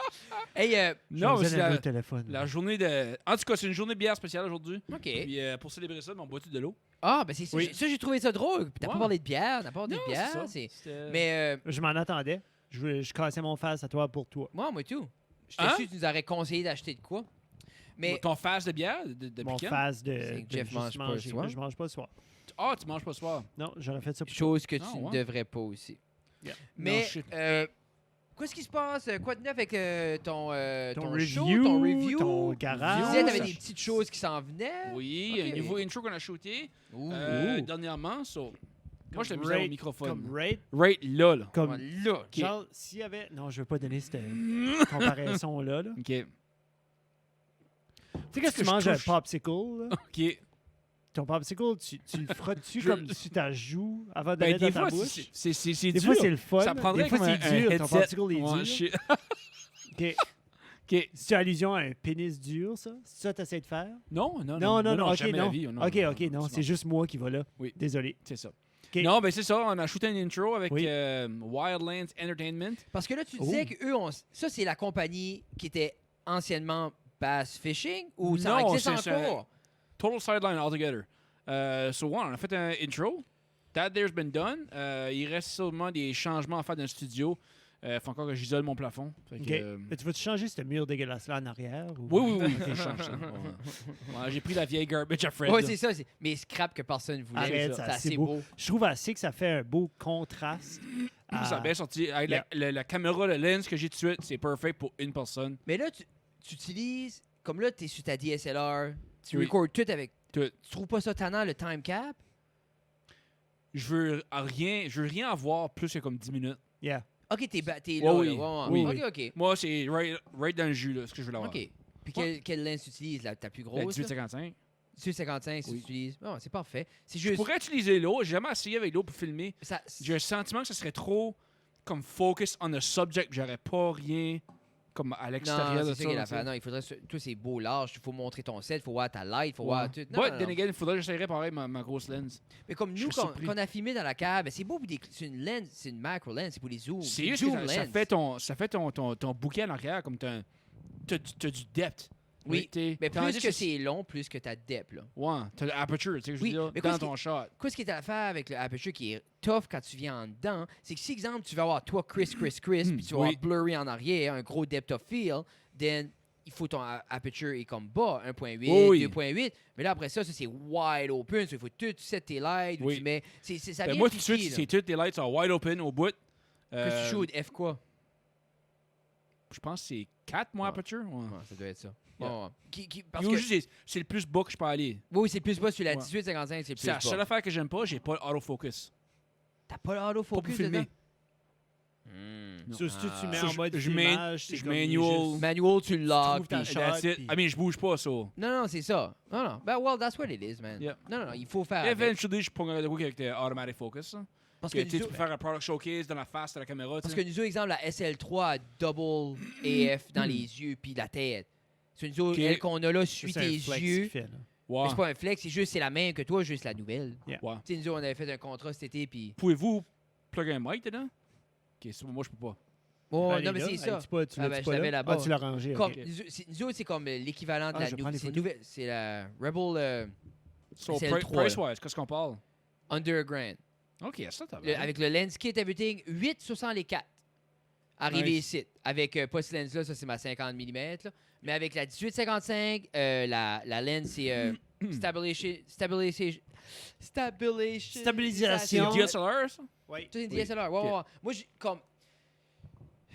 S1: Hey,
S3: Non, mais c'est
S2: un téléphone.
S3: la journée de. En tout cas, c'est une journée de bière spéciale aujourd'hui.
S1: OK.
S3: Puis pour célébrer ça, on boit-tu de l'eau?
S1: Ah, ben c'est ça.
S3: Oui.
S1: Ça, j'ai trouvé ça drôle. T'as pas
S3: Ouais.
S1: parlé de bière, t'as pas parlé de
S3: Non,
S1: bière.
S3: c'est ça.
S1: c'est-
S3: C'était-
S1: Mais
S2: Je m'en attendais. Je cassais mon face à toi pour toi.
S1: moi tout. Je t'ai
S3: Hein?
S1: su que tu nous aurais conseillé d'acheter de quoi. Mais
S3: Ton face de bière, de
S2: Mon
S3: piquant?
S2: face
S1: C'est
S2: de
S1: que Jeff
S2: juste
S1: mange pas le
S2: manger.
S1: soir.
S2: Je mange pas le soir.
S3: Ah, tu manges pas ce soir.
S2: Non, j'aurais fait ça pour
S1: chose que tu
S3: Ah,
S1: ne
S3: ouais.
S1: devrais pas aussi.
S2: Yeah.
S1: Mais
S3: Non, shit.
S1: qu'est-ce qui se passe? Quoi de neuf avec ton show,
S2: review,
S1: ton review?
S2: ton
S1: Tu
S2: garage.
S1: disais t'avais des petites choses qui s'en venaient.
S3: Oui,
S1: Ok.
S3: un nouveau intro qu'on a shooté
S1: Ouh.
S3: dernièrement. Moi, je t'ai mis
S2: Rate-
S3: au microphone.
S2: Comme rate,
S3: Rate là.
S2: comme...
S1: Là.
S2: Genre, s'il y avait... Non, je veux pas donner cette comparaison-là. Là.
S3: OK.
S2: Tu sais, quand tu manges un popsicle, là,
S3: OK.
S2: ton popsicle, tu le frottes-tu
S3: Je-
S2: comme sur ta joue avant de le
S3: Ben,
S2: mettre
S3: des
S2: dans
S3: fois,
S2: ta bouche?
S3: c'est
S2: Des
S3: dur.
S2: fois, c'est le fun.
S3: Ça prendrait
S2: Des fois,
S3: comme
S2: c'est
S3: un
S2: dur. Ton
S3: headset.
S2: popsicle est
S3: Ouais,
S2: dur.
S3: shit.
S2: OK.
S3: OK.
S2: C'est-tu allusion à un pénis dur, ça? C'est ça que tu essaies de faire?
S3: Non,
S2: Non, OK,
S3: jamais
S2: non.
S3: la vie.
S2: OK, c'est juste moi qui va là.
S3: Oui.
S2: Désolé.
S3: C'est ça.
S2: OK.
S3: Non, ben c'est ça. On a shooté un intro avec
S2: Oui.
S3: Wildlands Entertainment.
S1: Parce que là, tu disais que eux, ça, c'est la compagnie qui était anciennement Bass Fishing ou ça
S3: Non,
S1: existe
S3: c'est
S1: encore?
S3: Total sideline altogether. So, ouais, on a fait un intro. That there's been done. Il reste seulement des changements à faire dans le studio. Faut encore que j'isole mon plafond. Fait que,
S2: OK. Mais tu vas-tu changer ce mur dégueulasse-là en arrière? Ou...
S3: Oui, je change ça. Ouais, j'ai pris la vieille garbage à Fred.
S1: Oui,
S3: là.
S1: c'est ça. Mais scrap que personne ne voulait.
S2: Arrête,
S1: c'est
S2: ça,
S1: assez
S2: c'est
S1: beau.
S2: beau. Je trouve assez que ça fait un beau contraste.
S3: Ça a bien sorti. Avec la caméra, le lens que j'ai tout de suite, c'est parfait pour une personne.
S1: Mais là, tu utilises... Comme là, tu es sur ta DSLR, tu
S3: Oui.
S1: recordes tout avec...
S3: Tout.
S1: Tu trouves pas ça tannant, le time cap?
S3: Je veux rien avoir plus que comme 10 minutes.
S2: Yeah.
S1: OK, t'es
S3: Ouais,
S1: là.
S3: oui.
S1: là.
S3: Oui.
S1: OK.
S3: Moi, c'est right dans le jus, là, ce que je veux avoir.
S1: OK. Puis quelle lens tu utilises? Ta plus
S3: La
S1: grosse?
S3: 1855.
S1: 1855, si
S3: Oui.
S1: tu utilises. Non, c'est parfait. C'est
S3: Je
S1: juste...
S3: pourrais utiliser l'eau. J'ai jamais essayé avec l'eau pour filmer.
S1: Ça,
S3: J'ai un sentiment que ce serait trop comme focus on the subject. J'aurais pas rien comme à l'extérieur
S1: non,
S3: de
S1: c'est
S3: ça.
S1: ça qui est
S3: là,
S1: l'affaire. Non, il faudrait... Toi, c'est beau, large. Il faut montrer ton set, il faut voir ta light, il faut voir tout. Non,
S3: Ouais,
S1: non,
S3: then
S1: non.
S3: again, il faudrait que j'essayerais pareil ma grosse lens.
S1: Mais comme
S3: Je
S1: nous,
S3: suis
S1: quand
S3: surpris.
S1: on a filmé dans la cave, c'est beau, c'est une lens, c'est une macro lens, c'est pour les zooms.
S3: C'est
S1: une
S3: juste que
S1: zoom
S3: ça
S1: lens.
S3: fait ton bouquet en arrière comme t'as du depth.
S1: Oui,
S3: T'es-
S1: mais
S3: tandis
S1: plus que c'est long, plus que t'as de depth, là.
S3: Ouais, t'as l'aperture, tu sais, je
S1: Oui,
S3: veux dire,
S1: mais
S3: dans
S1: qu'est-ce
S3: ton shot.
S1: Qu'est-ce qui est à faire avec le aperture qui est tough quand tu viens en dedans, c'est que si, exemple, tu vas avoir toi, Chris, puis tu vas
S3: Oui.
S1: avoir blurry en arrière, un gros depth of field, then il faut ton aperture est comme bas, 1.8,
S3: Oui.
S1: 2.8. Mais là, après ça c'est wide open, so il faut tout set tes lights, ou
S3: Oui.
S1: tu mets... ça
S3: Ben,
S1: vient
S3: moi, tout de
S1: tricky,
S3: suite,
S1: là.
S3: c'est toutes les lights sont wide open au bout.
S1: Qu'est-ce que tu shoots? F quoi?
S3: Je pense que c'est 4 mois
S1: Ouais.
S3: aperture. Ouais.
S1: Ouais, ça doit être ça.
S3: Yeah.
S1: Ouais, ouais. Parce
S3: Yo,
S1: que...
S3: juste, c'est le plus bas que je peux aller.
S1: Oui, c'est plus bas sur la
S3: Ouais.
S1: 1855, c'est plus
S3: C'est la
S1: bas.
S3: seule affaire que j'aime pas, j'ai pas l'autofocus.
S1: T'as pas
S3: Pas pour
S1: l'autofocus
S3: filmer.
S1: dedans? Hmm.
S2: Ça, si tu mets
S3: Ça,
S2: en mode
S3: je
S2: filmage, c'est
S3: je
S2: comme
S3: manual.
S2: juste-
S1: Manual, tu le lock.
S2: trouves ta
S1: puis-
S2: shot,
S3: That's it.
S2: puis-
S3: I mean, je bouge pas, ça.
S1: Non, c'est ça. Non. Ben, well, that's what it is, man.
S3: Yeah.
S1: Non, il faut faire avec.
S3: Eventually, je prends un avec automatic focus. Hein.
S1: Parce
S3: Que,
S1: que,
S3: tu sais,
S1: nous,
S3: tu peux faire un product showcase dans la face de la caméra.
S1: parce
S3: tu
S1: que
S3: sais.
S1: nous autres, exemple, la SL3 a double AF dans les yeux puis la tête. C'est nous autres,
S3: Ok.
S1: elle qu'on a là,
S2: Ça,
S1: suit
S2: c'est un
S1: tes
S2: flex
S1: yeux.
S2: qu'il fait, là.
S3: Ouais.
S1: Mais c'est pas un flex, c'est juste c'est la même que toi, juste la nouvelle.
S3: Ouais.
S1: Tu sais, nous autres, on avait fait un contrat cet été, puis...
S3: Pouvez-vous plugger un mic dedans? Ok, ça, moi, je peux pas.
S1: Oh,
S2: Allez,
S1: non, mais
S2: là,
S1: c'est ça.
S2: tu l'as-tu
S1: Ah,
S2: pas
S1: ben, je
S2: là?
S1: l'avais là-bas.
S2: Ah, tu l'as rangé,
S1: Comme,
S2: ok.
S1: nous autres, c'est comme l'équivalent de
S2: Ah,
S1: la
S2: je prends les photos.
S1: nouvelle. C'est la Rebel
S3: So,
S1: C'est le 3,
S3: price-wise, qu'est-ce qu'on parle?
S1: Underground.
S3: Ok, ça, t'as
S1: Avec le lens kit, everything, 8 sur 100 les 4. Arrivé
S3: Nice.
S1: ici. Avec pas ce lens-là, ça c'est ma 50 mm. Là. Mais avec la 18-55, la lens c'est
S2: Stabilisation.
S3: C'est DSLR, ça?
S2: Oui.
S1: C'est une
S2: Oui.
S1: DSLR. Ouais,
S3: Ok.
S1: ouais. Moi,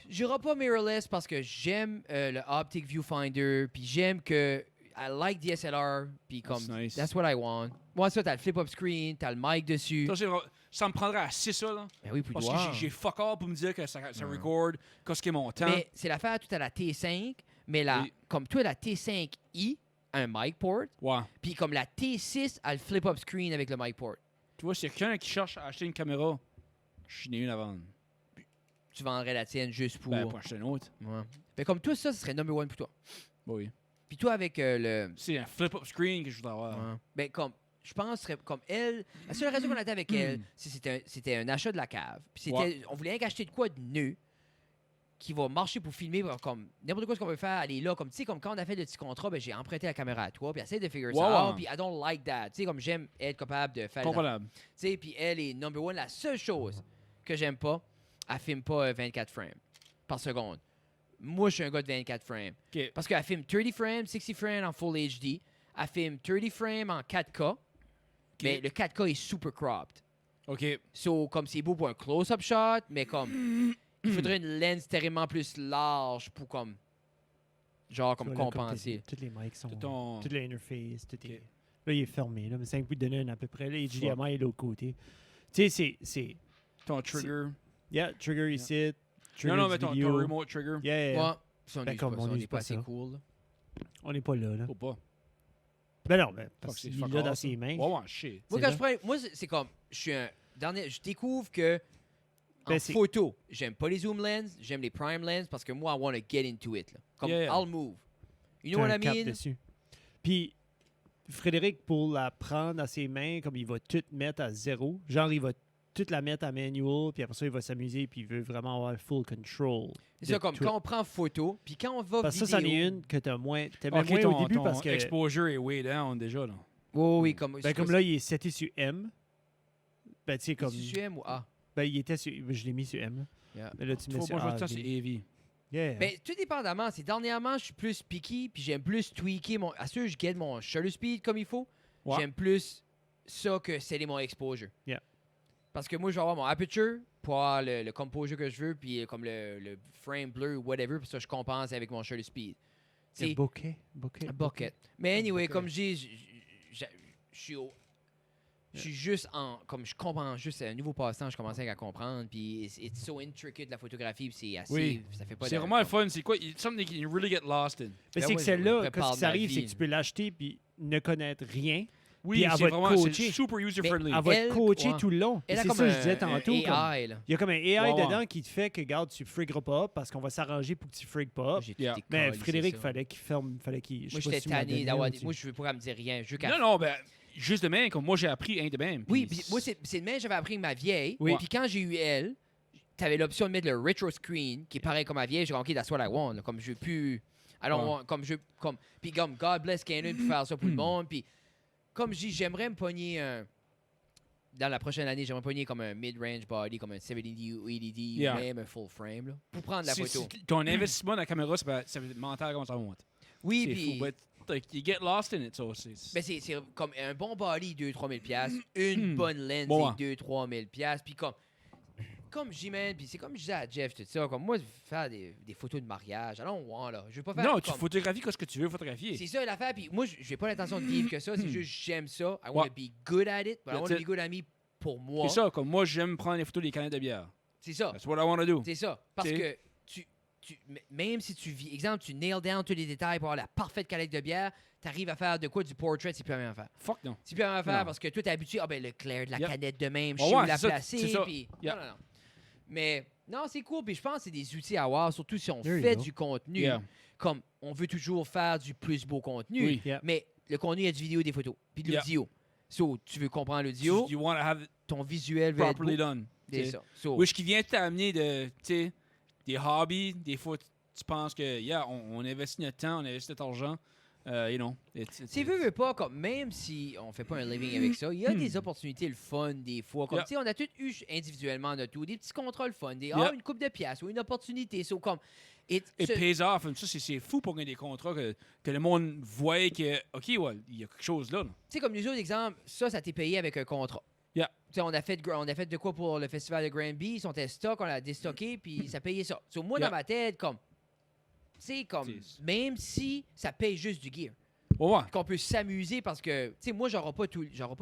S1: j'irai pas mirrorless parce que j'aime le Optic Viewfinder, puis j'aime que I like DSLR, puis comme,
S3: That's nice.
S1: that's what I want. Moi, ça, t'as le flip-up screen, t'as le mic dessus.
S3: Ça, ça me prendrait assez ça, là.
S1: Ben oui,
S3: Parce
S1: pouvoir.
S3: que j'ai fuck all pour me dire que ça record, qu'est-ce qui est mon temps.
S1: Mais c'est l'affaire, tout à la T5, mais
S3: Oui.
S1: comme toi, la T5i a un mic port,
S3: Ouais.
S1: puis comme la T6 a le flip-up screen avec le mic port.
S3: Tu vois, s'il y a quelqu'un qui cherche à acheter une caméra, je n'ai une à vendre.
S1: Tu vendrais la tienne juste pour...
S3: Ben, pour acheter une autre.
S1: Ouais. Fait comme toi, ça serait number one pour toi.
S3: Oui.
S1: Puis toi, avec le...
S3: C'est un flip-up screen que je voudrais avoir.
S1: Ouais. Ben, comme, je pense, serait comme elle. La seule raison qu'on était avec elle, c'est que c'était un achat de la cave. Puis c'était,
S3: Ouais.
S1: on voulait rien qu'acheter de quoi de nœud qui va marcher pour filmer, comme n'importe quoi ce qu'on veut faire, aller là. Comme, tu sais, comme quand on a fait le petit contrat, ben, j'ai emprunté la caméra à toi, puis essayer de figure
S3: Ouais,
S1: ça out.
S3: ouais.
S1: Puis I don't like that. Tu sais, comme j'aime être capable de faire. Tu
S3: Comprenable.
S1: sais, puis elle est number one. La seule chose que j'aime pas, elle filme pas 24 frames par seconde. Moi, je suis un gars de 24 frames.
S3: OK.
S1: Parce qu'elle filme 30 frames, 60 frames en Full HD. Elle filme 30 frames en 4K. Mais le 4K est super cropped.
S3: OK.
S1: So, comme c'est beau pour un close-up shot, mais comme il faudrait une lens tellement plus large pour comme genre comme
S2: Tu vois, là,
S1: compenser.
S2: Tous les mics sont...
S3: Ton-
S2: Toute l'interface, tout
S3: Ok.
S2: est... Là, il est fermé, là, mais c'est un coup de donner un à peu près. Là, HDMI est de l'autre côté. Tu sais, c'est...
S3: Ton trigger.
S2: Yeah, trigger ici, trigger
S3: Non,
S2: du
S3: mais ton
S2: vidéo.
S3: remote trigger.
S2: Yeah, yeah.
S1: Ouais. Ça, on
S2: Ben,
S1: est
S2: comme
S1: pas,
S2: on
S1: ça, on
S2: use
S1: est pas
S2: pas
S1: assez
S2: ça.
S1: cool. Là.
S2: On n'est pas là, là.
S3: Faut pas.
S2: Ben non, ben,
S3: Fuck,
S2: parce
S3: c'est
S2: qu'il
S3: fuck
S2: l'a
S3: all,
S2: dans
S3: ça.
S2: ses mains.
S3: Ouais, ouais, shit.
S1: Moi,
S2: C'est
S1: quand
S2: là.
S1: je prends. Moi, c'est comme. Je suis un. Je découvre que. En
S2: Ben, c'est-
S1: photo, j'aime pas les zoom lens, j'aime les prime lens parce que moi, I want to get into it. Là. Comme,
S3: Yeah, yeah.
S1: I'll move. You know
S2: T'as
S1: what
S2: un
S1: I
S2: cap
S1: mean?
S2: dessus. Puis, Frédéric, pour la prendre dans ses mains, comme il va tout mettre à zéro, genre, il va tout la mettre à manual, puis après ça, il va s'amuser, puis il veut vraiment avoir full control.
S1: C'est
S2: de
S1: ça, comme
S2: tout.
S1: quand on prend photo, puis quand on va
S2: Parce que
S1: vidéo...
S2: ça, c'en est une que t'aimes moins
S3: Ok,
S2: au
S3: ton,
S2: début
S3: ton
S2: parce que...
S3: exposure est way down déjà, là.
S1: Oui, oui, comme...
S2: Ben, comme là, il est seté sur M. Ben, tu sais, comme...
S1: Tu M ou A?
S2: Ben, il était sur... Je l'ai mis sur M, là.
S1: Yeah.
S2: Mais là, tu mets
S3: Faut
S2: sur
S3: pas
S2: A,
S3: jouer de temps, c'est
S2: B.
S3: heavy.
S2: Yeah.
S1: Ben, tout dépendamment. C'est dernièrement, je suis plus picky, puis j'aime plus tweaker mon... À ce que je get mon shutter speed comme il faut,
S3: Ouais.
S1: j'aime plus ça que c'est mon exposure.
S2: Yeah.
S1: Parce que moi, je vais avoir mon aperture pour avoir le composure que je veux, puis comme le frame bleu ou whatever, puis ça, je compense avec mon shutter speed.
S2: C'est
S1: C'est
S2: bokeh.
S1: un bucket. Mais anyway,
S2: bokeh.
S1: comme je suis au... Je suis juste en... Comme je comprends juste un nouveau passe-temps, je commençais à comprendre, puis it's so intricate, la photographie, puis c'est assez...
S3: Oui.
S1: Ça fait pas
S3: C'est
S1: de-
S3: vraiment le fun. C'est quoi? Something you can really get lost in.
S2: Mais
S1: Ben
S2: c'est
S1: ouais,
S2: que
S1: je
S2: celle-là,
S1: prépare
S2: quand
S1: de
S2: ça
S1: ma
S2: arrive,
S1: vie,
S2: c'est que tu peux l'acheter puis ne connaître rien.
S3: Oui,
S2: Puis elle
S3: c'est
S2: va te
S3: vraiment c'est
S2: coacher.
S3: super user-friendly.
S2: Elle va
S1: Elle,
S2: te coacher
S1: ouais.
S2: tout le long.
S1: Elle a
S2: C'est
S1: comme
S2: ça que
S1: un,
S2: je disais tantôt.
S1: un
S2: comme-
S1: AI, là.
S2: Il y a comme un AI
S3: Ouais, ouais.
S2: dedans qui te fait que, regarde, tu frigueras pas parce qu'on va s'arranger pour que tu frigues pas.
S1: J'ai
S3: Yeah.
S1: tout
S2: Mais
S1: décollé,
S2: Frédéric,
S1: c'est ça.
S2: fallait qu'il ferme, fallait qu'il... je
S1: Moi,
S2: sais pas
S1: j'étais
S2: si tu me l'as
S1: tanné
S2: donné
S1: d'avoir
S2: ou
S1: des...
S2: tu-
S1: Moi, je veux pas qu'elle me dise rien. Je veux qu'elle...
S3: Non, non, ben, juste de même, comme moi, j'ai appris un de même.
S1: Oui, puis moi, c'est le même, j'avais appris ma vieille.
S2: Oui.
S1: Puis quand j'ai eu elle, t'avais l'option de mettre le retro screen, qui est pareil comme ma vieille. J'ai dit, OK, that's what I want. là. Comme je veux plus... Alors,
S3: Ouais.
S1: Puis comme, God bless Canon pour faire ça pour le monde. Puis comme je dis, j'aimerais me pogner un... Dans la prochaine année, j'aimerais me pogner comme un mid-range body, comme un 70D ou 80D,
S3: Yeah.
S1: ou même un full frame, là, pour prendre la photo.
S3: Ton investissement dans la caméra, ça va être mental comme ça monte.
S1: Oui,
S3: C'est
S1: puis...
S3: fou. But, like, you get lost in it, so c'est...
S1: Ben c'est comme un bon body, 2-3 000 piastres. Une bonne lens,
S3: Bon,
S1: c'est 2-3 000 piastres. Puis comme je dis, man, puis c'est comme je disais à Jeff, tout ça, comme moi, faire des photos de mariage, alors on là. Je veux pas faire
S3: Non, tu
S1: comme...
S3: photographies ce que tu veux photographier.
S1: C'est ça l'affaire, puis moi, j'ai pas l'intention de vivre que ça, c'est juste j'aime ça. I want
S3: Ouais.
S1: to be good at it, but I
S3: That's
S1: want to
S3: it.
S1: be good at me pour moi.
S3: C'est ça, comme moi, j'aime prendre des photos des canettes de bière.
S1: C'est ça.
S3: That's what I want to do.
S1: C'est ça. Parce
S3: T'sais.
S1: que même si tu vis, exemple, tu nail down tous les détails pour avoir la parfaite canette de bière, t'arrives à faire de quoi du portrait, c'est plus rien à faire.
S3: Fuck non.
S1: C'est plus rien à faire
S3: Non.
S1: parce que toi, t'es habitué, le clair de la
S3: Yep.
S1: canette de même, je
S3: Oh
S1: sais où
S3: ouais,
S1: la
S3: c'est ça,
S1: placer,
S3: c'est ça.
S1: puis...
S3: Yep.
S1: Non. Mais, non, c'est cool, puis je pense que c'est des outils à avoir, surtout si on
S2: There you
S1: fait
S2: go.
S1: du contenu,
S3: Yeah.
S1: comme on veut toujours faire du plus beau contenu,
S3: Oui.
S2: Yeah.
S1: mais le contenu, il y a du vidéo, des photos, puis de
S3: Yeah.
S1: l'audio. So, tu veux comprendre l'audio,
S3: You want to have it
S1: ton visuel veut être
S3: properly
S1: beau.
S3: done.
S1: C'est
S3: t'sais.
S1: ça. So,
S3: Oui, ce qui vient t'amener de, tu sais, des hobbies, des fois, tu penses que, yeah, on investit notre temps, on investit notre argent, you know.
S1: si veux pas, comme même si on fait pas un living avec ça, il y a des opportunités le fun des fois. Comme
S3: Yeah.
S1: tu sais, on a tous eu individuellement notre tout, des petits contrats le fun, des
S3: Yeah.
S1: une coupe de pièces ou une opportunité. So, comme
S3: It pays off. Ça, c'est fou pour gagner des contrats que le monde voit que, OK, ouais, il y a quelque chose là.
S1: Tu sais, comme nous autres, exemple, ça t'est payé avec un contrat.
S3: Yeah.
S1: Tu sais, on a fait de quoi pour le festival de Granby, ils sont en stock, on l'a déstocké, puis ça payait ça. So, moi,
S3: Yeah.
S1: dans ma tête, comme, tu sais, comme,
S3: C'est-
S1: même si ça paye juste du gear.
S3: Ouais.
S1: qu'on peut s'amuser parce que, tu sais, moi, j'aurai pas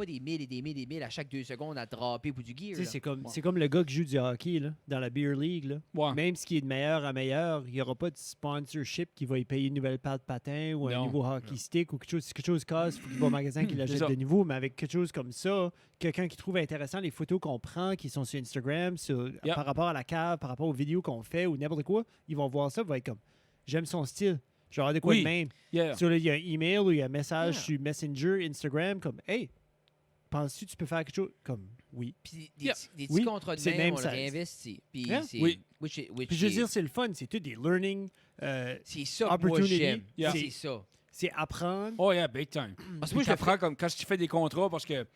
S1: des milles et des milles et des milles à chaque 2 secondes à dropper pour du gear.
S2: Tu sais,
S1: là.
S2: c'est comme le gars qui joue du hockey là, dans la Beer League. Là.
S3: Ouais.
S2: Même ce qui est de meilleur à meilleur, il n'y aura pas de sponsorship qui va y payer une nouvelle paire de patin ou un
S3: Non.
S2: nouveau hockey stick ou quelque chose. Si quelque chose casse, il faut qu'il va au magasin qu'il
S3: C'est
S2: l'achète
S3: ça.
S2: de nouveau. Mais avec quelque chose comme ça, quelqu'un qui trouve intéressant les photos qu'on prend, qui sont sur Instagram, par rapport à la cave, par rapport aux vidéos qu'on fait ou n'importe quoi, ils vont voir ça, ils vont être comme j'aime son style. Genre de quoi
S3: Oui.
S2: de même.
S3: Yeah.
S2: Sur il y a un email ou il y a un message
S1: Yeah.
S2: sur Messenger, Instagram, comme hey, penses-tu que tu peux faire quelque chose? Comme oui.
S1: Puis
S3: Yeah.
S1: des petits
S2: Oui,
S1: contrats de
S2: c'est
S1: même,
S2: même
S1: on le
S2: ça.
S1: réinvestit. Puis
S2: Yeah.
S1: c'est...
S3: Oui.
S1: Which
S2: Puis je veux
S1: is-
S2: dire, c'est le fun. C'est tout des learning.
S1: c'est ça que moi,
S2: opportunity.
S1: j'aime.
S3: Yeah.
S1: C'est ça.
S2: C'est apprendre.
S3: Oh, yeah, big time.
S1: Parce que
S3: Moi,
S1: moi,
S3: je
S1: je le
S3: prends comme quand tu fais des contrats parce que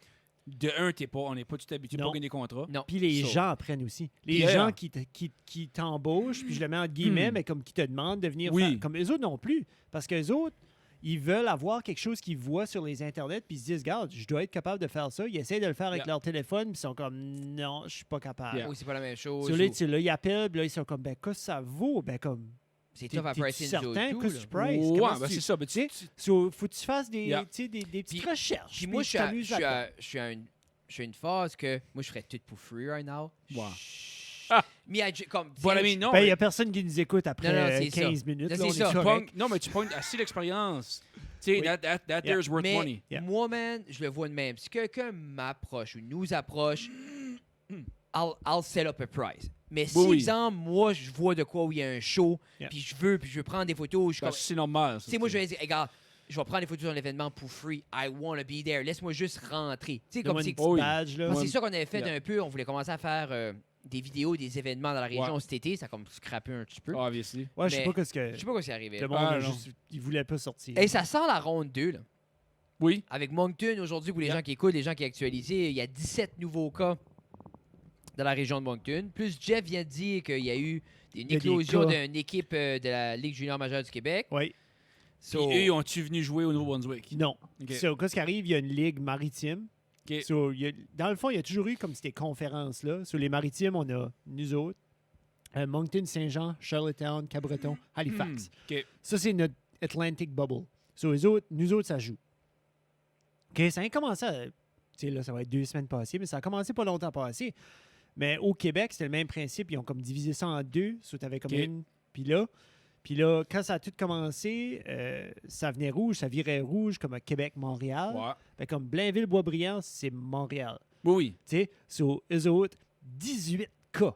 S3: de un, on n'est pas tout habitué
S2: Non.
S3: pour gagner des contrats.
S1: Non.
S2: Puis les
S3: So.
S2: gens apprennent aussi. Les
S3: Yeah.
S2: gens qui t'embauchent, puis je le mets entre guillemets,
S3: Hmm.
S2: mais comme qui te demandent de venir
S3: Oui.
S2: faire. Comme eux autres non plus. Parce qu'eux autres, ils veulent avoir quelque chose qu'ils voient sur les internets, puis ils se disent, regarde, je dois être capable de faire ça. Ils essayent de le faire avec
S3: Yeah.
S2: leur téléphone, puis ils sont comme, non, je suis pas capable.
S3: Yeah.
S1: Oui, c'est pas la même chose.
S2: So, là, ils appellent, puis là, ils sont comme, ben, qu'est-ce que ça vaut? Ben, comme,
S1: C'est
S2: t'es
S1: tough à pricer une
S2: certain
S1: autre
S2: que
S1: tout,
S2: tu
S1: là.
S2: prices?
S3: Ouais,
S2: Comment
S3: ben
S2: tu-
S3: c'est ça. Ben,
S2: tu sais, so, faut que tu fasses des,
S3: Yeah.
S2: tu sais, des petites
S1: Puis-
S2: recherches.
S1: Puis moi,
S2: tu t'amuses
S1: je suis
S2: là-dedans.
S1: je suis à une phase que moi, je ferais tout pour free right now.
S3: Ouais.
S1: Ah. Mais comme...
S3: Voilà, mais non.
S2: Ben, il n'y
S3: mais
S2: a personne qui nous écoute après
S1: Non, non, c'est
S2: 15 minutes.
S1: Là,
S2: là,
S1: c'est
S2: on
S1: ça.
S2: est
S3: tu
S2: correct.
S3: pognes- non, mais tu pognes assez d'expérience. Tu sais,
S2: Oui.
S3: that there's worth
S1: Mais
S3: money.
S2: Yeah.
S1: moi, man, je le vois de même. Si quelqu'un m'approche ou nous approche, I'll set up a price. Mais si,
S3: Oui.
S1: exemple, moi, je vois de quoi où il y a un show,
S2: Yeah.
S1: puis je veux prendre des photos, je suis
S3: Ben,
S1: comme...
S3: c'est normal. ça,
S1: Tu sais, moi, je vais dire, regarde, je vais prendre des photos dans l'événement pour free. I wanna be there. Laisse-moi juste rentrer. Tu sais, comme
S2: Donne-moi
S1: c'est...
S2: une petite
S3: Oh oui.
S2: badge, là.
S1: Parce que c'est ça qu'on avait fait
S3: Yeah.
S1: un peu. On voulait commencer à faire des vidéos, des événements dans la région
S3: Ouais.
S1: cet été. Ça a comme scrappé un petit peu.
S3: Obviously.
S2: Ouais, je sais
S1: mais-
S2: pas ce que
S1: Je sais pas quoi c'est arrivé.
S2: le monde
S3: Ah,
S2: a
S3: non.
S2: juste, il voulait pas sortir.
S1: Et ça sent la ronde 2, là.
S3: Oui.
S1: Avec Moncton, aujourd'hui, pour les
S3: Yeah.
S1: gens qui écoutent, les gens qui actualisent, il y a 17 nouveaux cas dans la région de Moncton. Plus Jeff vient de dire qu'il y a eu une
S2: y a des
S1: éclosion
S2: cas.
S1: d'une équipe de la Ligue junior majeure du Québec.
S2: Oui.
S1: So,
S3: Puis eux, ont-tu venu jouer au Nouveau-Brunswick?
S2: Non.
S3: OK.
S2: So, qu'est-ce qui arrive? Il y a une ligue maritime.
S3: OK.
S2: So, dans le fond, il y a toujours eu comme ces conférences-là. Sur les maritimes, on a nous autres, Moncton, Saint-Jean, Charlottetown, Cabreton, Halifax.
S3: OK.
S2: Ça, c'est notre Atlantic Bubble. So, nous autres, ça joue. OK, ça a commencé à... Tu sais, là, ça va être 2 semaines passées, mais ça a commencé pas longtemps passé. Mais au Québec, c'était le même principe. Ils ont comme divisé ça en 2. So, t'avais comme
S3: OK.
S2: une... Puis là, quand ça a tout commencé, ça venait rouge, ça virait rouge comme à Québec-Montréal.
S3: Ouais.
S2: Fait comme Blainville-Boisbriand, c'est Montréal.
S3: Oui, oui.
S2: Tu sais, sur eux autres, 18 cas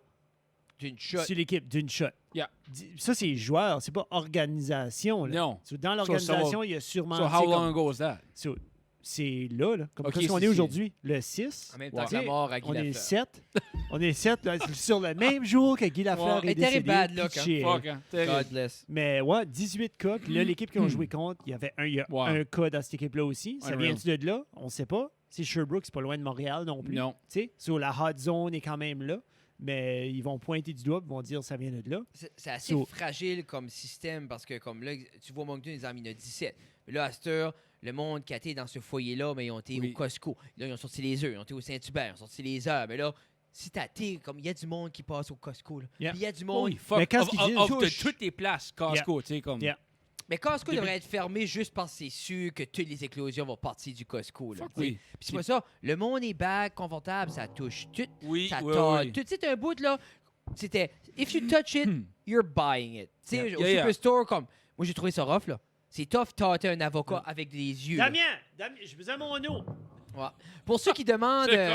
S1: d'une shot.
S2: sur l'équipe d'une shot.
S3: Yeah.
S2: Ça, c'est joueur, c'est pas organisation. Là.
S3: Non.
S2: So, dans l'organisation, il y a sûrement...
S3: So,
S2: tu sais,
S3: how
S2: comme-
S3: long ago was that?
S2: so, c'est là, comme
S3: Ok,
S2: qu'est-ce qu'on
S3: c'est-
S2: est aujourd'hui? Le 6.
S1: En même
S3: Ouais.
S1: temps que la mort à Guy
S2: On est
S1: Lafleur.
S2: 7. On est 7 là, sur le même jour que Guy Lafleur
S1: Ouais,
S2: est décédé.
S1: terrible bad luck,
S2: pitché,
S3: Fuck, hein. Terrible.
S1: God bless.
S2: Mais ouais, 18 cas. Puis là, l'équipe qui ont joué contre, il y a
S3: Wow.
S2: un cas dans cette équipe-là aussi. Ça
S3: Unreal.
S2: vient-tu de là? On ne sait pas. C'est Sherbrooke, c'est pas loin de Montréal non plus.
S3: Non.
S2: Tu sais, sur la hot zone est quand même là. Mais ils vont pointer du doigt et vont dire ça vient de là.
S1: C'est assez
S2: So-
S1: fragile comme système parce que, comme là, tu vois Moncton, ils en ont mis 17. Mais là, à cette heure, le monde qui a été dans ce foyer-là, mais ils ont été
S3: Oui.
S1: au Costco. Là, ils ont sorti les œufs, ils ont été au Saint-Hubert, ils ont sorti les heures. Mais là, si t'as été, comme il y a du monde qui passe au Costco. Là.
S2: Yeah.
S1: Puis il y a du
S3: Oh,
S1: monde.
S3: oui, fuck.
S2: Mais quand
S3: Of-
S2: ce qu'ils
S3: of-
S2: disent,
S3: of de
S1: touche.
S3: toutes les places, Costco, tu sais, comme...
S2: Yeah.
S1: Mais Costco
S2: Depuis-
S1: devrait être fermé juste parce que c'est sûr que toutes les éclosions vont partir du Costco. Là,
S3: Fuck
S1: tu sais.
S3: oui.
S1: Puis c'est pas ça. Le monde est back, confortable, ça touche tout.
S3: Oui,
S1: Ça
S3: oui,
S1: tord
S3: oui.
S1: tout. Tu sais, t'as un bout là, c'était if you touch it, you're buying it. Tu sais,
S2: Yeah.
S1: au
S3: Yeah, yeah.
S1: Superstore, comme moi j'ai trouvé ça rough là. C'est tough tâter un avocat avec des yeux. là.
S2: Damien, j'ai besoin de mon eau.
S1: Ouais. Pour ceux qui demandent.
S3: C'est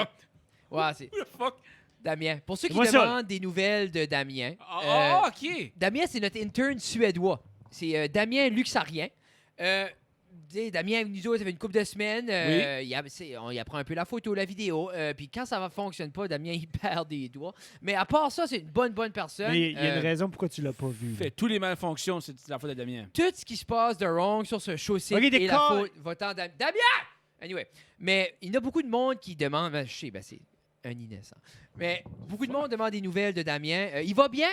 S1: Ouais, c'est
S3: Who the fuck?
S1: Damien. Pour ceux qui
S2: Moi, ça.
S1: demandent des nouvelles de Damien.
S3: Ah, OK.
S1: Damien, c'est notre interne suédois. C'est Damien Luxarien. Tu sais, Damien, nous autres, ça fait une couple de semaines. On y apprend un peu la photo, la vidéo. Puis quand ça ne fonctionne pas, Damien, il perd des doigts. Mais à part ça, c'est une bonne personne.
S2: Mais il y a une raison pourquoi tu l'as pas vu. là.
S3: Fait tous les malfonctions, c'est la faute de Damien.
S1: Tout ce qui se passe de wrong sur ce show-ci
S2: Ok,
S1: est la
S2: d'accord.
S1: faute votant Damien! Anyway. Mais il y a beaucoup de monde qui demande... Ben, je sais, ben, c'est un innocent. Mais beaucoup de monde demande des nouvelles de Damien. Il va bien.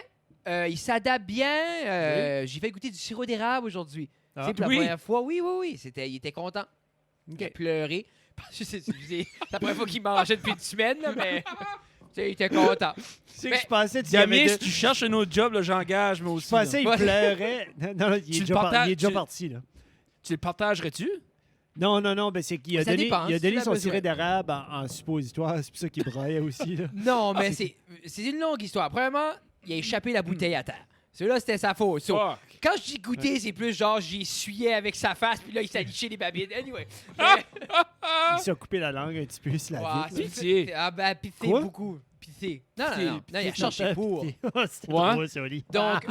S1: Il s'adapte bien. J'ai fait goûter du sirop d'érable aujourd'hui.
S2: Ah.
S1: Tu sais, pour la
S3: Oui.
S1: première fois. Oui. Il était content.
S2: OK.
S1: Il a pleuré. Parce que c'est la première fois qu'il mangeait depuis une semaine, là, mais tu sais, il était content.
S2: C'est
S1: Mais-
S2: que je pensais que tu
S3: Damien,
S2: avais
S3: si tu cherches un autre job, là, j'engage, moi aussi.
S2: Je pensais
S3: là.
S2: qu'il
S1: Ouais.
S2: pleurait. Non, il est
S3: Tu
S2: déjà,
S3: le partages-
S2: il est déjà
S3: tu-
S2: parti. Là.
S3: Tu le partagerais-tu?
S2: Non, ben c'est qu'il a
S1: Ça
S2: donné,
S1: dépend,
S2: il a
S1: si
S2: donné
S1: tu
S2: son
S1: l'as
S2: sirop
S1: besoin.
S2: d'érable en suppositoire. C'est pour ça qu'il braillait aussi. Là.
S1: Non, mais c'est une longue histoire. Premièrement, il a échappé la bouteille à terre. Celui-là, c'était sa faute. So,
S3: Fuck.
S1: quand je dis goûter, c'est plus genre j'y essuyais avec sa face, puis là, il s'est liché les babines. Anyway.
S2: Il s'est coupé la langue un petit peu sur la
S1: Ouais,
S2: vitre.
S3: Pitié.
S1: Ah ben, pitié
S2: Quoi?
S1: beaucoup. Pitié. Non,
S3: Pitié,
S1: non, il a
S2: Pitié,
S1: cherché pour.
S2: pitié. C'était
S3: Ouais.
S2: drôle, ça, Oli.
S1: Donc,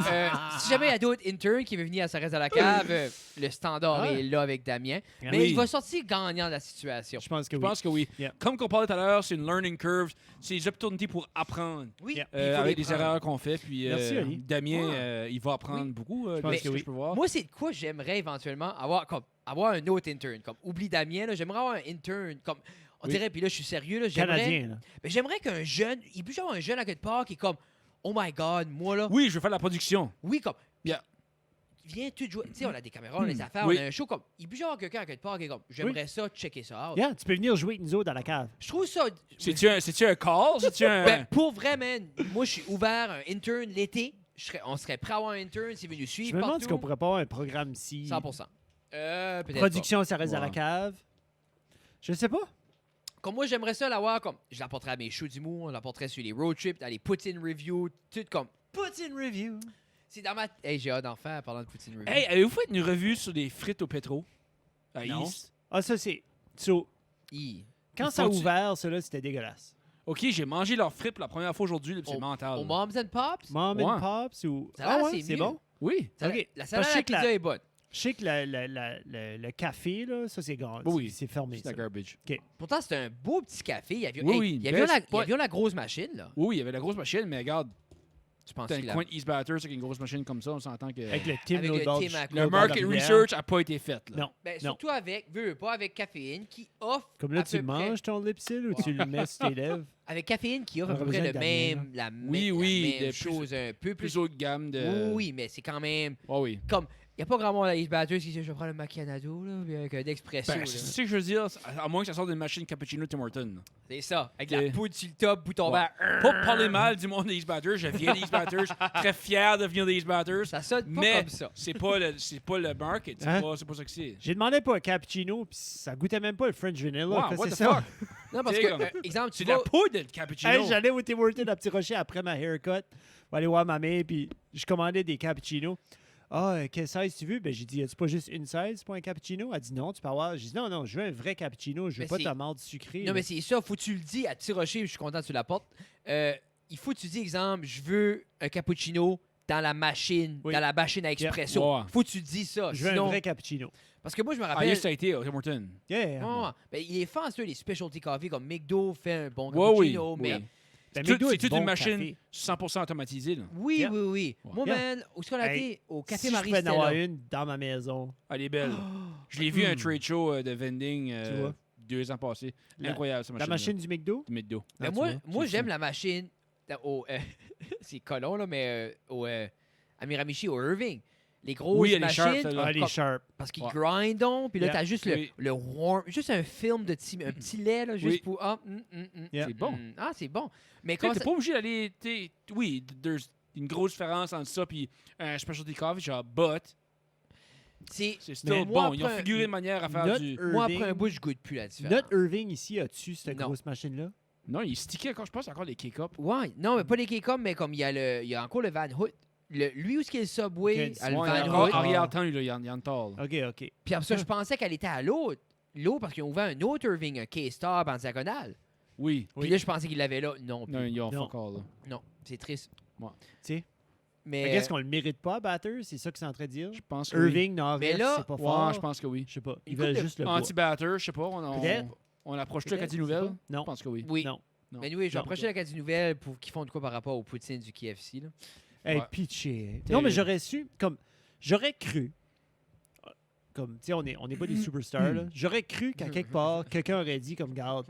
S1: si jamais il y a d'autres interns qui veulent venir à Ça reste à la cave, le standard
S2: Ah.
S1: est là avec Damien.
S2: Ah
S1: Mais
S3: oui.
S1: il va sortir gagnant de la situation.
S2: Je pense que
S3: Je
S2: oui.
S3: pense que oui.
S2: Yeah.
S3: Comme qu'on parlait tout à l'heure, c'est une learning curve. C'est des opportunités pour apprendre.
S1: Oui,
S2: Yeah.
S1: puis il faut
S3: Avec
S1: les
S3: des
S1: prendre.
S3: erreurs qu'on fait. Puis
S2: Merci, Ali.
S3: Damien,
S1: Ouais.
S3: il va apprendre
S1: Oui.
S3: beaucoup.
S2: Je pense
S3: de
S2: que
S3: ce
S2: oui.
S3: je peux voir.
S1: Moi, c'est de quoi j'aimerais éventuellement avoir un autre intern. Comme, oublie Damien, là, j'aimerais avoir un intern. Comme, on
S3: Oui.
S1: dirait, puis là, je suis sérieux, là, j'aimerais,
S2: Canadien, là.
S1: mais j'aimerais qu'un jeune, il puisse avoir un jeune à quelque part qui est comme, oh my God, moi là,
S3: Oui, je veux faire la production.
S1: oui, comme,
S3: Yeah.
S1: viens tout jouer. Tu sais, on a des caméras, on a des affaires,
S3: Oui.
S1: on a un show comme, il peut y avoir quelqu'un à quelque part qui est comme, j'aimerais ça, checker ça out.
S2: Yeah, tu peux venir jouer avec nous autres dans la cave.
S1: Je trouve ça.
S3: C'est-tu un call? C'est-tu un...
S1: Ben, pour vrai, man, moi, je suis ouvert à un intern l'été. On serait prêt à avoir un intern s'il veut nous
S2: Je
S1: suivre
S2: me demande si
S1: partout.
S2: on pourrait pas avoir un programme si
S1: 100%. Peut-être
S2: production, ça reste à la
S3: Ouais.
S2: cave. Je sais pas.
S1: pas. Comme moi, j'aimerais ça l'avoir comme. Je l'apporterais à mes shows d'humour, je l'apporterais sur les road trips, dans les poutine reviews, tout comme.
S2: Poutine review.
S1: C'est dans ma. Hey, j'ai hâte d'en faire parlant de poutine review.
S3: Hey, avez-vous fait une revue sur des frites au pétro? À
S2: Non.
S3: East?
S2: Ah, ça, c'est. So, quand
S3: Ils
S2: ça a
S3: font-tu-
S2: ouvert, ça, là, c'était dégueulasse.
S3: OK, j'ai mangé leurs frites pour la première fois aujourd'hui. là, puis C'est
S1: Au
S3: mental.
S1: Moms and Pops,
S2: Mom
S3: Ouais.
S2: and Pops ou.
S1: Ça a l'air,
S2: ouais,
S1: c'est
S2: c'est
S1: mieux.
S2: bon.
S3: Oui.
S1: ça-
S2: Ok.
S1: la salade
S2: Parce
S1: à la
S2: que la-
S1: pizza est bonne.
S2: Je sais que le café, là, ça, c'est grand.
S3: Oui.
S2: C'est fermé.
S3: C'est
S2: Ça.
S3: la garbage.
S1: Pourtant, c'est un beau petit café. Il y avait,
S3: Oui, oui,
S1: il y avait,
S3: best
S1: il y avait la grosse machine, là.
S3: Oui, il y avait la grosse machine, mais regarde,
S1: Tu penses
S3: t'as
S1: qu'il
S3: un
S1: a-
S3: coin de East Batters avec une grosse machine comme ça, on s'entend que...
S2: Avec le Tim
S1: Avec le
S2: Lodge.
S1: Tim à
S3: Le
S1: Au
S3: market
S2: bord de la
S3: research n'a pas été fait. Là.
S2: Non.
S1: Ben,
S2: Non.
S1: surtout avec, veux pas, avec caféine qui offre.
S2: Comme là,
S1: à
S2: tu
S1: peu près-
S2: manges ton lipsil ou tu le mets sur tes lèvres?
S1: Avec caféine qui offre
S2: On
S1: à peu
S2: aurait
S1: près
S2: besoin
S1: le
S2: de Damien,
S1: même, la,
S3: Oui, oui,
S1: la même
S3: de plus-
S1: chose, un peu plus.
S3: Plus haute gamme de...
S1: Oui, mais c'est quand même.
S3: Oh, oui.
S1: Comme, il n'y a pas grand monde à East Batters qui dit je vais prendre le macchiato, là, puis avec un expresso.
S3: Ben,
S1: là.
S3: c'est ce que je veux dire, à moins que ça sorte d'une machine cappuccino Tim Hortons.
S1: C'est ça, avec
S3: Ok.
S1: la poudre sur le top, bouton
S3: Ouais.
S1: vert.
S3: Pas parler mal du monde des East Batters, je viens des East Batters, très fier de venir des East Batters,
S1: Ça sonne pas
S3: mais
S1: comme ça.
S3: c'est pas le market, c'est
S2: Hein?
S3: pas ça que c'est.
S2: J'ai demandé pour un cappuccino, puis ça goûtait même pas le French vanilla.
S3: Wow,
S2: Qu'est-ce
S3: what
S2: que
S3: the
S2: c'est ça?
S3: fuck?
S1: Non, parce
S3: C'est
S1: que,
S3: comme-
S1: exemple, tu
S3: C'est de la
S1: vas.
S3: poudre de cappuccino.
S2: Hey, j'allais au Tim Hortons à Petit Rocher après ma haircut pour aller voir ma mère, puis je commandais des cappuccinos. Ah, quel size tu veux? Ben, j'ai dit, as-tu pas juste une size pour un cappuccino? Elle dit non, tu peux avoir. J'ai dit non, je veux un vrai cappuccino, je veux
S1: Mais
S2: pas
S1: c'est-
S2: ta marde sucrée.
S1: Non,
S2: là.
S1: mais c'est ça, faut que tu le dis à Petit Rocher, je suis content que tu l'apportes. Il faut que tu dis, exemple, je veux un cappuccino dans la machine,
S2: Oui.
S1: dans la machine à expresso.
S3: Ouais.
S1: Faut que tu dis ça.
S2: Je veux
S1: Sinon,
S2: un vrai cappuccino.
S1: parce que moi, je me
S3: Ah,
S1: rappelle.
S3: yes, ça a été au Tim Hortons.
S2: Yeah.
S1: Ouais, ben, il est fan, ceux, les specialty coffee, comme McDo fait un bon
S3: Ouais, oui.
S1: cappuccino, mais.
S3: oui.
S2: Ben,
S3: C'est
S2: McDo a
S3: c'est
S2: du
S3: toute
S2: bon
S3: une machine
S2: café.
S3: 100% automatisée. Là.
S1: Oui,
S2: Yeah.
S1: oui, oui.
S3: Ouais.
S1: Moi,
S2: Yeah.
S1: man, où est-ce qu'on a
S2: Hey,
S1: été? Au Café
S2: Si je
S1: Marie
S2: pouvais en avoir
S1: Stella.
S2: une dans ma maison.
S3: Elle est belle. Je l'ai vu à un trade show de vending
S2: Tu vois?
S3: 2 ans passés.
S2: La-
S3: Incroyable, cette
S2: La
S3: machine.
S2: machine du McDo?
S3: Du McDo.
S1: Ben,
S2: Ah, tu
S1: moi,
S2: vois,
S1: moi
S3: c'est
S1: j'aime
S3: fou.
S1: la machine au. C'est colon, là, mais à Miramichi, au Irving. Les grosses
S3: Oui, elle est
S1: machines.
S3: sharp, celle-là.
S2: Ah, les
S1: comme-
S2: sharp.
S1: Parce qu'ils
S3: Ouais.
S1: grindent, puis là,
S2: Yeah.
S1: t'as juste
S3: Oui.
S1: le warm. Juste un film de un petit lait, là, juste
S3: Oui.
S1: pour. Ah,
S2: Yeah.
S3: C'est bon.
S1: Ah, c'est bon. Mais
S3: Tu sais,
S1: comment
S3: t'es
S1: ça.
S3: pas obligé d'aller. Oui, there's une grosse différence entre ça et un specialty coffee, genre, but
S1: C'est.
S3: c'est still
S2: Mais
S3: bon. Ils ont
S1: après-
S3: figuré de manière à faire
S2: Notre
S3: du.
S1: Moi,
S2: Irving-
S1: après un bout, je goûte plus la différence.
S2: Notre Irving ici, as-tu cette
S1: Non.
S2: grosse machine-là?
S3: Non, il est stické encore, je pense, encore des K-Cup.
S1: Ouais, non, mais pas les K-Cup, mais comme il y a encore le Van Hood. Lui, où est-ce qu'il est le Subway,
S2: Ok,
S1: a le
S3: Ouais, il y a
S1: Van
S3: encore
S1: Hood.
S2: Ah.
S3: arrière-temps, lui, là, il y en a tard. là.
S2: OK.
S1: Puis après ça, je pensais qu'elle était à l'autre. L'autre, parce qu'ils ont ouvert un autre Irving, un K-Star en diagonale.
S3: Oui.
S1: Puis là, je pensais qu'il l'avait là. Non,
S3: Non,
S1: plus.
S3: ils ont
S2: Non.
S3: fuck all, là.
S1: Non, c'est triste.
S3: Ouais.
S2: Tu sais,
S1: Mais.
S2: qu'est-ce qu'on le mérite pas, Batters? C'est ça que c'est en train de dire?
S3: Je pense que oui.
S2: Irving, Norris,
S1: Mais là-
S2: c'est pas
S3: Ouais,
S2: fort.
S3: je pense que oui.
S2: Je sais pas. Ils
S1: Écoute,
S2: veulent
S1: le
S2: juste le bois.
S3: Anti-batter, je sais pas.
S2: Peut-être.
S3: On approche-tu la
S2: Peut-être,
S3: Caddy
S2: je sais
S3: Nouvelle?
S2: pas. Non.
S3: Je pense que oui.
S1: Oui.
S2: Non.
S3: Non.
S1: Mais oui, je vais
S2: Non.
S1: approcher la case du nouvelle pour qu'ils font de quoi par rapport au poutine du KFC. Là.
S2: Hey,
S3: Ouais.
S2: pitché.
S3: T'es-
S2: Non, mais j'aurais su, comme, j'aurais cru, comme, tu sais, on n'est pas des superstars, là. J'aurais cru qu'à quelque part, quelqu'un aurait dit, comme, garde,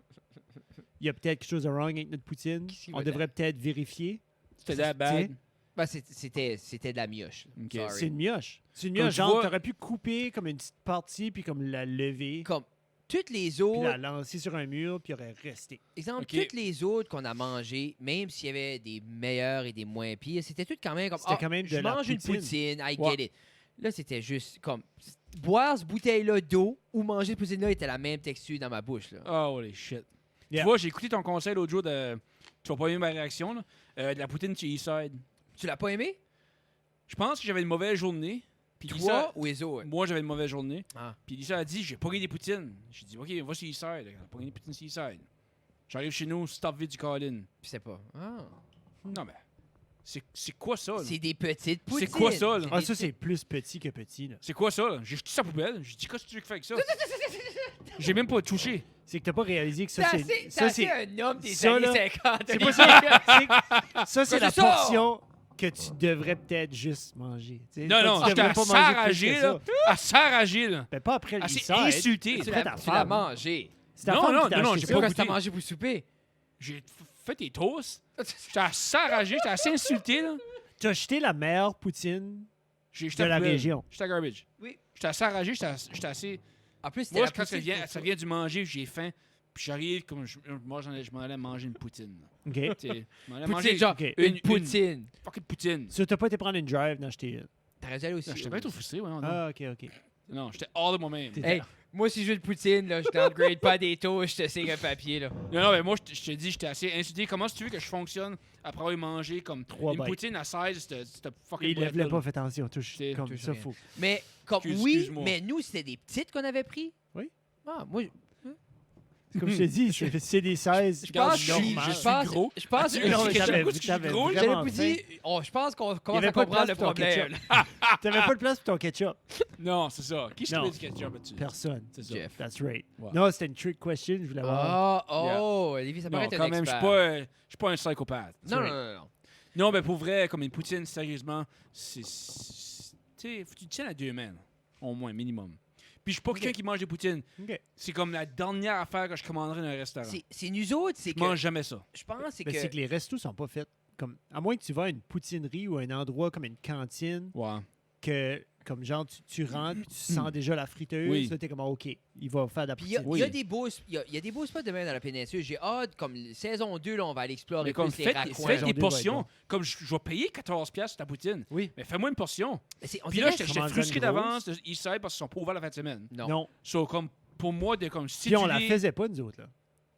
S2: il y a peut-être quelque chose de wrong avec notre poutine.
S1: Qu'est-ce qui
S2: On
S1: va
S2: devrait peut-être vérifier.
S3: C'était that bad.
S2: T'sais,
S1: Ben, c'était de la mioche. là.
S3: Ok.
S1: Sorry.
S2: C'est une mioche. C'est une
S3: Comme
S2: mioche.
S3: tu
S2: Genre,
S3: vois-
S2: t'aurais pu couper comme une petite partie, puis comme la lever,
S1: Comme toutes les
S2: puis
S1: autres.
S2: la lancer sur un mur, puis il aurait resté.
S1: Exemple,
S3: Ok.
S1: toutes les autres qu'on a mangées, même s'il y avait des meilleurs et des moins pires, c'était tout quand même comme
S2: C'était quand même de
S1: je
S2: la
S1: mange une
S2: poutine.
S1: poutine, I
S3: Ouais.
S1: get it. Là, c'était juste comme... Boire cette bouteille-là d'eau ou manger cette poutine-là était la même texture dans ma bouche, là.
S3: Oh, holy shit.
S2: Yeah.
S3: Tu vois, j'ai écouté ton conseil l'autre jour de... Tu vas pas aimer ma réaction, là. De la poutine chez Eastside.
S1: Tu l'as pas aimé?
S3: Je pense que j'avais une mauvaise journée. Puis
S1: Toi
S3: Lisa,
S1: ou Ezo?
S3: moi, j'avais une mauvaise journée.
S1: Ah.
S3: Puis Lisa a dit, j'ai pas gagné des poutines. J'ai dit, OK, va chez Eastside. Elle a pas gagné des poutines chez Eastside. J'arrive chez nous, stop vide du Colin.
S1: Je sais pas. Ah.
S3: Non, mais c'est quoi ça, là?
S1: C'est des petites poutines.
S3: C'est quoi ça, là?
S2: Ah, ça, c'est plus petit que petit, là.
S3: C'est quoi ça, là? J'ai jeté sa poubelle. J'ai dit, qu'est-ce que tu veux que je fasse avec ça? J'ai même pas touché.
S2: C'est que t'as pas réalisé que ça,
S1: C'est
S2: c'est...
S1: assez,
S2: Ça,
S1: c'est
S2: c'est...
S1: un homme des
S2: ça,
S1: années
S2: là,
S1: 50.
S2: C'est pas ça. Ça, c'est la
S1: C'est ça.
S2: portion que tu devrais peut-être juste manger. Tu sais,
S3: Non,
S2: toi,
S3: non,
S2: tu
S3: j'étais
S2: devrais
S3: à
S2: pas manger plus
S3: s'arrager,
S2: que
S3: là.
S2: ça.
S3: À s'arrager, là.
S2: Ben, pas après le
S3: Elle s'est
S2: Eastside.
S3: insultée.
S1: Tu
S2: Après
S1: l'as
S2: ta
S1: tu
S2: femme.
S1: l'as mangé.
S2: C'est ta
S3: Non,
S2: femme
S3: non,
S2: qui t'a
S3: non,
S2: acheté
S3: j'ai
S1: C'est
S2: ça.
S1: pas
S3: pas
S1: que t'as
S3: goûté.
S1: mangé pour souper.
S3: J'ai fait des toasts. J'étais à s'arrager, j'étais assez insulté, là.
S2: T'as acheté la meilleure poutine
S3: J'ai jeté
S2: de
S3: la
S2: la
S3: poubelle.
S2: région.
S3: J'étais à garbage.
S1: Oui.
S3: J'étais assez enragé, j'étais assez...
S1: En plus, c'était
S3: Moi,
S1: la
S3: je pense que
S1: poutine
S3: ça vient du manger, j'ai faim. Puis j'arrive, comme moi, je m'en allais manger une poutine. là.
S2: OK.
S3: Tu sais, je m'en allais
S1: Poutine,
S3: manger
S1: genre,
S2: Ok.
S1: une poutine.
S3: fucking poutine.
S2: Ça, t'as pas été prendre une drive dans acheter une.
S1: T'aurais dû aller aussi.
S3: J'étais pas trop frustré, ouais. Non,
S2: Ah, OK, OK.
S3: non j'étais hors de moi-même.
S2: T'es-
S1: Hey, moi, si je veux de poutine, là, je downgrade pas des taux, je te signe un papier, là.
S3: Non, mais moi, je te dis, j'étais assez insulté. Comment tu veux que je fonctionne après avoir mangé comme
S2: 3
S3: une
S2: bites.
S3: poutine à 16, cette fucking
S2: Il lève
S3: boîte-là,
S2: pas, fais attention. Touche
S3: C'est-
S2: comme
S1: touche
S2: ça,
S1: rien.
S2: fou.
S1: Mais, comme,
S3: Excuse-moi.
S1: mais nous, c'était des petites qu'on avait pris.
S2: Oui.
S1: Ah, moi,
S2: Comme je te dis, c'est des 16.
S1: je pense
S3: je
S1: que
S3: suis-
S2: normal.
S3: je suis gros.
S1: Je pense
S3: Ah,
S1: que
S3: tu-
S2: Non, mais
S3: je-
S2: t'avais-
S3: je- je-
S2: t'avais
S3: gros,
S2: vraiment
S1: j'avais pas
S2: faim.
S1: dit. Oh, je pense qu'on
S2: Il y
S1: commence
S2: avait
S1: à
S2: pas de
S1: comprendre le
S2: place pour ton
S1: problème.
S2: ketchup. T'avais pas de place pour ton ketchup.
S3: Non, c'est ça. Qui se
S2: Non.
S3: met du ketchup là-dessus?
S2: Personne.
S3: C'est ça.
S1: Jeff.
S2: That's right.
S3: Ouais.
S2: Non, c'était une trick question. Je voulais voir.
S1: Oh, Olivier, ça paraît
S3: Non,
S1: être
S3: quand
S1: un
S3: même, je
S1: expert.
S3: suis pas un psychopathe.
S1: Non, non, non, non.
S3: Non, mais pour vrai, comme une poutine, sérieusement, tu sais, faut que tu tiennes à 2 mains, au moins, minimum. Puis je suis pas quelqu'un qui mange des poutines.
S2: OK.
S3: C'est comme la dernière affaire que je commanderais dans un restaurant.
S1: C'est nous autres, c'est
S3: Je
S1: que.
S3: mange jamais ça.
S1: Je pense c'est
S2: Ben,
S1: que.
S2: c'est que les restos sont pas faits comme. À moins que tu vas à une poutinerie ou à un endroit comme une cantine,
S3: Ouais.
S2: que, comme genre, tu rentres puis tu sens déjà la friteuse.
S3: Oui.
S2: Là, t'es comme, OK, il va faire de la
S1: Puis il y, a-
S2: poutine.
S1: il y a
S3: Oui.
S1: des beaux, il y a des beaux spots demain dans la péninsule. J'ai hâte, comme saison 2, là, on va aller explorer
S3: Mais comme
S1: plus les
S3: faites
S1: raccoins.
S3: des
S2: Saison 2 va être
S3: portions.
S2: bon.
S3: Comme je vais payer 14$ sur ta poutine.
S2: Oui.
S3: Mais fais-moi une portion.
S1: Mais on
S3: Puis
S1: dirait
S3: là,
S1: que-
S3: j'étais
S2: Comment
S3: frustré
S2: dire une
S3: d'avance de Eastside parce qu'ils sont pas ouverts la fin de semaine.
S1: Non.
S2: Non.
S3: So, comme, pour moi, de comme
S2: Puis on la
S3: situer-
S2: faisait pas, nous autres. Là.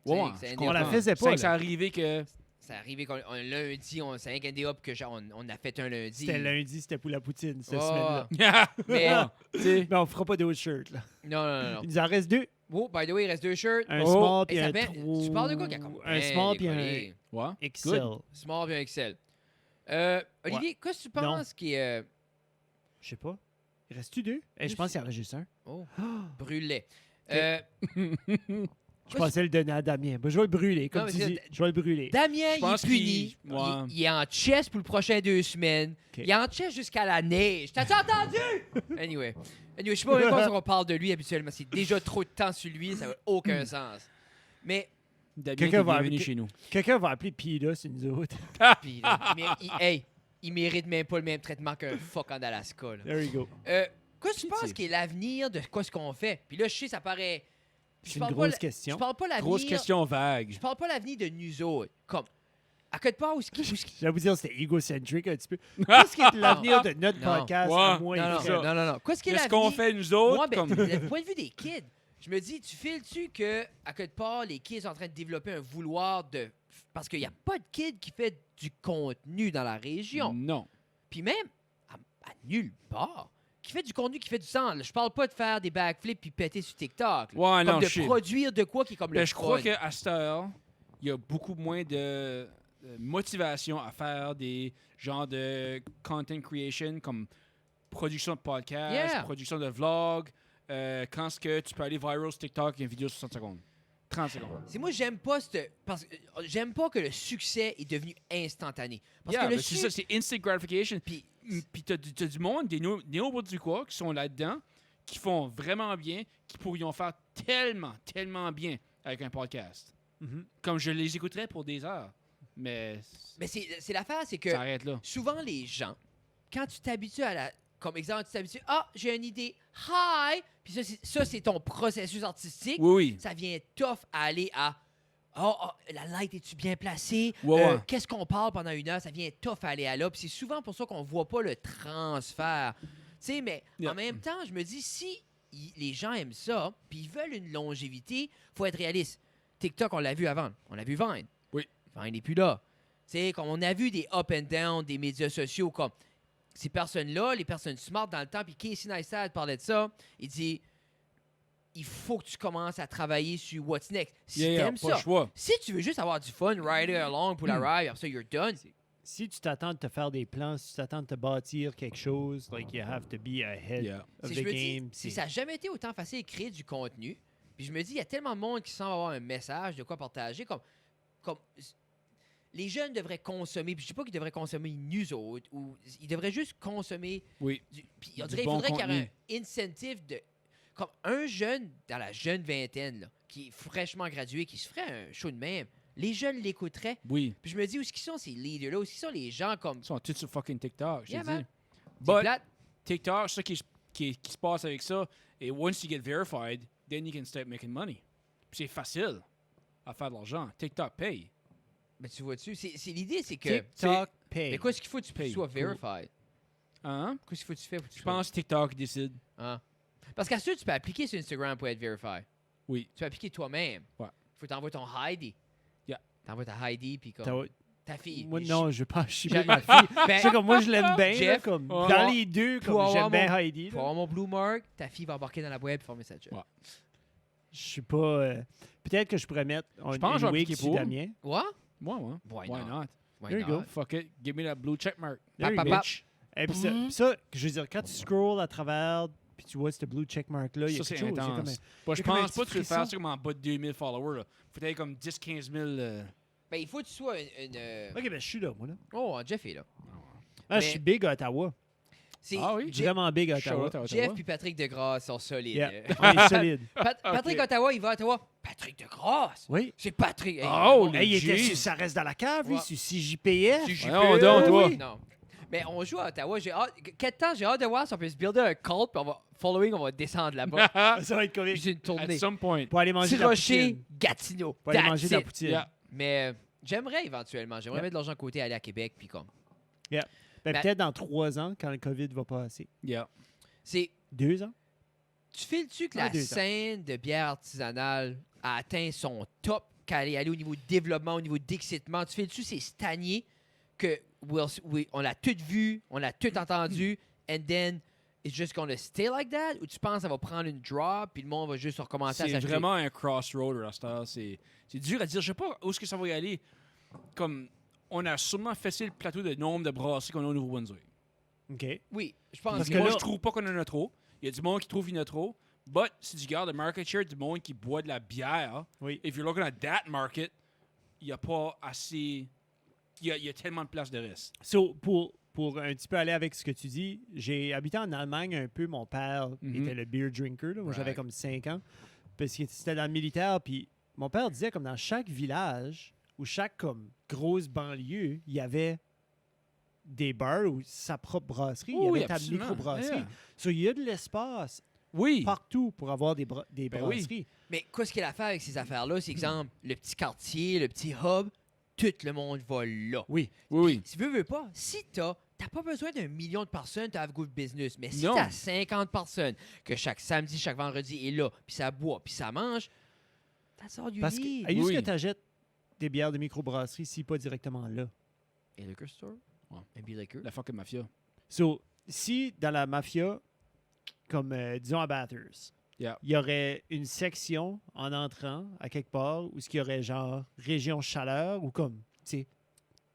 S3: Ouais,
S1: C'est-
S3: je
S1: c'est
S2: On la
S1: indépendant.
S2: faisait
S3: C'est
S2: pas.
S3: que ça
S2: là.
S3: arrivait que...
S1: C'est arrivé lundi, c'est un day up que on a fait un lundi.
S2: C'était lundi, c'était pour la poutine cette
S1: Oh.
S2: semaine-là.
S1: Mais
S3: Tu sais,
S2: Mais on fera pas d'autres shirts. Là.
S1: non, non, non, non.
S2: Il nous en reste 2.
S1: Oh, by the way, il reste 2 shirts.
S2: Un
S3: Oh.
S2: small puis
S1: Et ça
S2: un
S1: fait-
S2: trou.
S1: tu parles de quoi qui a comme
S2: Un
S1: bien
S2: small puis un
S1: décollé?
S3: ouais.
S2: XL.
S1: Small puis un Excel. Olivier, qu'est-ce que tu
S2: Non.
S1: penses qui est.
S2: Je sais pas. Il reste-tu 2? Je pense qu'il y en a juste un.
S1: Oh, brûlait.
S2: Je pensais le donner à Damien. Ben, je vais le brûler, comme
S1: Non, mais
S2: tu
S1: c'est-
S2: dis. Je vais le brûler.
S1: Damien,
S3: Je
S1: il
S3: pense
S1: est puni.
S3: qu'il- ouais.
S1: Il est en chess pour le prochain 2 semaines.
S2: Ok.
S1: Il est en chess jusqu'à la neige. T'as-tu entendu? Anyway, je sais pas même pas si on parle de lui habituellement. C'est déjà trop de temps sur lui, ça n'a aucun sens. Mais,
S3: Damien,
S2: Quelqu'un
S3: t'es
S2: va
S3: bienvenu
S2: avec-
S3: chez nous.
S2: Quelqu'un va appeler Pila, c'est nous autres.
S1: puis, là, hey, il mérite même pas le même traitement qu'un fuck en Alaska. Là.
S2: There you go.
S1: Qu'est-ce que tu penses qui est l'avenir de quoi ce qu'on fait? Puis là, je sais, ça paraît.
S2: C'est une grosse question.
S1: Je parle pas l'avenir.
S3: Grosse question vague.
S1: Je parle pas l'avenir de nous autres. Comme, à quelque part, où ce qui.
S2: J'allais vous dire, c'était égocentrique un petit peu. Qu'est-ce qui est l'avenir de notre
S1: Non.
S2: podcast
S3: Ouais.
S2: à moi et
S1: Non, non,
S2: Fred?
S1: non. Qu'est-ce qui est
S3: Qu'est-ce
S1: l'avenir?
S3: qu'on fait, nous autres?
S1: Moi, ben,
S3: comme...
S1: du point de vue des kids, je me dis, tu files-tu que, à quelque part, les kids sont en train de développer un vouloir de. Parce qu'il n'y a pas de kid qui fait du contenu dans la région.
S3: Non.
S1: Puis même, à nulle part, qui fait du contenu, qui fait du sens. Je parle pas de faire des backflips puis péter sur TikTok. là.
S3: Ouais,
S1: Comme
S3: non,
S1: de
S3: je sais.
S1: produire de quoi qui est comme
S3: Ben,
S1: le
S3: je crois
S1: fun.
S3: qu'à cette heure, il y a beaucoup moins de motivation à faire des genres de content creation comme production de podcast,
S1: Yeah.
S3: production de vlog. Quand est-ce que tu peux aller viral sur TikTok et une vidéo de 60 secondes? 30 secondes.
S1: C'est moi, j'aime pas parce que j'aime pas que le succès est devenu instantané. Parce
S3: Yeah,
S1: que le
S3: ben, c'est ça, c'est instant gratification.
S1: Puis
S3: Puis t'as du monde, des néo-québécois qui sont là-dedans, qui font vraiment bien, qui pourrions faire tellement, tellement bien avec un podcast.
S2: Mhm.
S3: Comme je les écouterais pour des heures. Mais
S1: mais c'est l'affaire, c'est que
S3: ça arrête là.
S1: souvent les gens, quand tu t'habitues à la. Comme exemple, tu t'habitues, j'ai une idée, hi! Puis ça, c'est ton processus artistique.
S3: Oui, oui.
S1: Ça vient tough à aller à. La light, es-tu bien placée?
S3: Ouais, ouais.
S1: Qu'est-ce qu'on parle pendant 1 heure? Ça vient tough à aller à là. Puis c'est souvent pour ça qu'on voit pas le transfert sais, mais
S3: Yeah.
S1: en même temps, je me dis, si les gens aiment ça, puis ils veulent une longévité, faut être réaliste. TikTok, on l'a vu avant. On a vu Vine.
S3: Oui.
S1: Vine n'est plus là. Tu sais, comme on a vu des up and down des médias sociaux, comme ces personnes-là, les personnes smart dans le temps, puis Casey Neistat parlait de ça, il dit, il faut que tu commences à travailler sur what's next. Si t'aimes
S3: pas le
S1: ça,
S3: choix.
S1: si tu veux juste avoir du fun, ride along pour la ride, après ça, you're done.
S2: Si tu t'attends de te faire des plans, si tu t'attends de te bâtir quelque chose, like you have to be ahead
S3: Yeah.
S2: of
S1: C'est-
S2: the
S1: je me dis,
S2: game.
S1: ça n'a jamais été autant facile de créer du contenu. Puis je me dis, il y a tellement de monde qui semble avoir un message de quoi partager. Comme les jeunes devraient consommer. Puis je dis pas qu'ils devraient consommer nous autres. Ou ils devraient juste consommer.
S3: Oui.
S1: Puis on
S3: Du
S1: dirait, il
S3: bon
S1: faudrait qu'il y ait
S3: contenu.
S1: un incentive de. Comme un jeune dans la jeune vingtaine, là, qui est fraîchement gradué, qui se ferait un show de même. Les jeunes l'écouteraient.
S3: Oui.
S1: Puis je me dis, où est-ce qu'ils sont ces leaders-là? Où est-ce qu'ils sont les gens comme.
S3: Ils sont tous sur fucking TikTok, je
S1: Yeah,
S3: te
S1: man.
S3: dis.
S1: C'est
S3: But
S1: plate.
S3: TikTok, ce qui se passe avec ça, et once you get verified, then you can start making money. Puis c'est facile à faire de l'argent. TikTok paye.
S1: Mais tu vois-tu, c'est l'idée, c'est que.
S2: TikTok paye.
S1: Mais qu'est-ce qu'il faut que tu
S3: Paye.
S1: sois
S3: Cool.
S1: verified?
S3: Hein?
S1: Qu'est-ce qu'il faut que tu fais pour que tu
S3: Je
S1: sois-
S3: pense que TikTok décide.
S1: Hein? Parce qu'à ce tu peux appliquer sur Instagram pour être verified.
S3: Oui.
S1: Tu peux appliquer toi-même.
S3: Ouais.
S1: Faut t'envoyer ton Heidi.
S3: Yeah.
S1: T'envoies ta Heidi, puis comme
S2: T'as-
S1: ta fille.
S2: Moi,
S1: Puis
S2: non, je pense je suis
S1: j'ai-
S2: ma fille.
S1: Ben,
S2: C'est comme moi, je l'aime bien. là,
S1: Jeff,
S2: comme,
S3: ouais.
S2: dans les deux,
S1: Pour
S2: comme
S1: avoir
S2: j'aime bien
S1: mon-
S2: Heidi.
S1: Pour
S2: là.
S1: avoir mon blue mark, ta fille va embarquer dans la boîte et former sa job.
S3: Ouais.
S2: Je suis pas. Peut-être que je pourrais mettre
S3: pense que
S2: une
S3: je vais
S2: wig
S3: appliquer
S2: sur
S3: pour.
S2: Damien.
S1: What?
S3: Moi, ouais.
S1: Why
S3: Why
S1: not?
S3: not?
S1: Why
S2: There you
S1: not?
S2: go.
S3: Fuck it. Give me that blue check mark.
S2: There you
S1: Pap,
S2: go.
S1: pap,
S3: Bitch.
S2: Et puis ça, je veux dire, quand tu scrolls à travers, puis tu vois ce blue checkmark-là, il y a
S3: Ça,
S2: quelque
S3: c'est
S2: chose. il y a comme
S3: intense.
S2: un-
S3: Bon, je
S2: il y a comme un
S3: pense pas que
S2: petit
S3: tu veux faire
S2: frisson.
S3: ça comme en bas de 2000 followers. Là. Faut être comme 10-15 000.
S1: Ben, il faut que tu sois une.
S2: Ok, ben je suis là, moi. Là.
S1: Oh, Jeff est là.
S2: Ah,
S1: Mais-
S2: je suis big à Ottawa.
S1: C'est
S3: Ah oui?
S1: Jeff,
S2: Vraiment big à
S3: Shout
S2: Ottawa.
S3: out à
S1: Jeff
S3: Ottawa.
S1: puis Patrick Degrasse sont solides.
S2: Yeah. On est solide.
S1: Patrick Ottawa, il va à Ottawa. Patrick Degrasse.
S2: Oui.
S1: C'est Patrick. Hey,
S3: Oh,
S2: Hey, il était
S3: Jeez.
S2: sur Ça reste dans la cave, lui,
S1: Ouais.
S2: sur CJPF.
S1: Si j'y
S3: Voyons
S1: peux,
S3: donc, toi.
S1: oui. Non. Mais on joue à Ottawa. Quel temps j'ai hâte de voir si on peut se builder un cult, puis on va following, on va descendre là-bas.
S2: Ça va être comique.
S1: Puis une
S3: At
S1: tournée.
S3: some point.
S2: Pour aller manger de la
S1: Rocher,
S2: poutine.
S1: Gatineau.
S2: Pour aller
S1: That's
S2: manger de la
S1: it.
S2: poutine.
S3: Yeah.
S1: Mais j'aimerais éventuellement. J'aimerais
S2: Yeah.
S1: mettre de l'argent de côté, aller à Québec, puis comme.
S2: Ben,
S1: Ben-
S2: peut-être dans 3 ans, quand le COVID va passer.
S3: Yeah.
S1: C'est.
S2: 2 ans?
S1: Tu files-tu que
S2: Ah,
S1: la
S2: 2 ans.
S1: scène de bière artisanale a atteint son top, qu'elle est allée au niveau de développement, au niveau d'excitement? Tu files-tu c'est stagné que on l'a tout vu, on l'a tout entendu, and then it's just gonna stay like that? Ou tu penses que ça va prendre une drop, puis le monde va juste recommencer à
S3: C'est
S1: s'acheter?
S3: vraiment un crossroader à cette heure. C'est dur à dire. Je sais pas où est-ce que ça va y aller. Comme on a sûrement fessé le plateau de nombre de brasseries qu'on a au Nouveau-Brunswick.
S2: OK.
S1: Oui, je pense
S2: Parce
S1: que
S2: que
S3: Moi,
S2: là-
S3: je trouve pas qu'on en a trop. Il y a du monde qui trouve qu'il y en a trop. But si tu regardes le market share du monde qui boit de la bière,
S2: Oui.
S3: if you're looking at that market, il n'y a pas assez. Il y a tellement de place de reste.
S2: So, pour un petit peu aller avec ce que tu dis, j'ai habité en Allemagne un peu. Mon père était le beer drinker. Là. Moi, j'avais
S1: Right.
S2: comme 5 ans. Parce que c'était dans le militaire. Puis mon père disait comme dans chaque village ou chaque comme grosse banlieue, il y avait des bars ou sa propre brasserie. Il y
S3: Oui,
S2: avait ta
S3: absolument.
S2: micro-brasserie.
S3: Yeah.
S2: So, il y a de l'espace
S3: Oui.
S2: partout pour avoir des
S3: Ben oui.
S2: brasseries.
S1: Mais qu'est-ce qu'il a à faire avec ces affaires-là? C'est exemple, le petit quartier, le petit hub, tout le monde va là.
S2: Oui.
S3: Oui, oui.
S1: Si tu veux pas, si t'as pas besoin d'1 million de personnes, t'as have good business. Mais si
S3: Non.
S1: t'as 50 personnes que chaque samedi, chaque vendredi est là, puis ça boit, puis ça mange, that's all you
S2: Parce que,
S1: need.
S2: est-ce
S3: Oui.
S2: que tu achètes des bières de microbrasserie si pas directement là?
S1: A liquor store?
S3: Ouais.
S1: Un beer liquor?
S3: La fucking mafia.
S2: So, si dans la mafia, comme disons à Bathurst,
S3: Yeah.
S2: il y aurait une section en entrant à quelque part où il y aurait genre région chaleur ou comme, tu sais,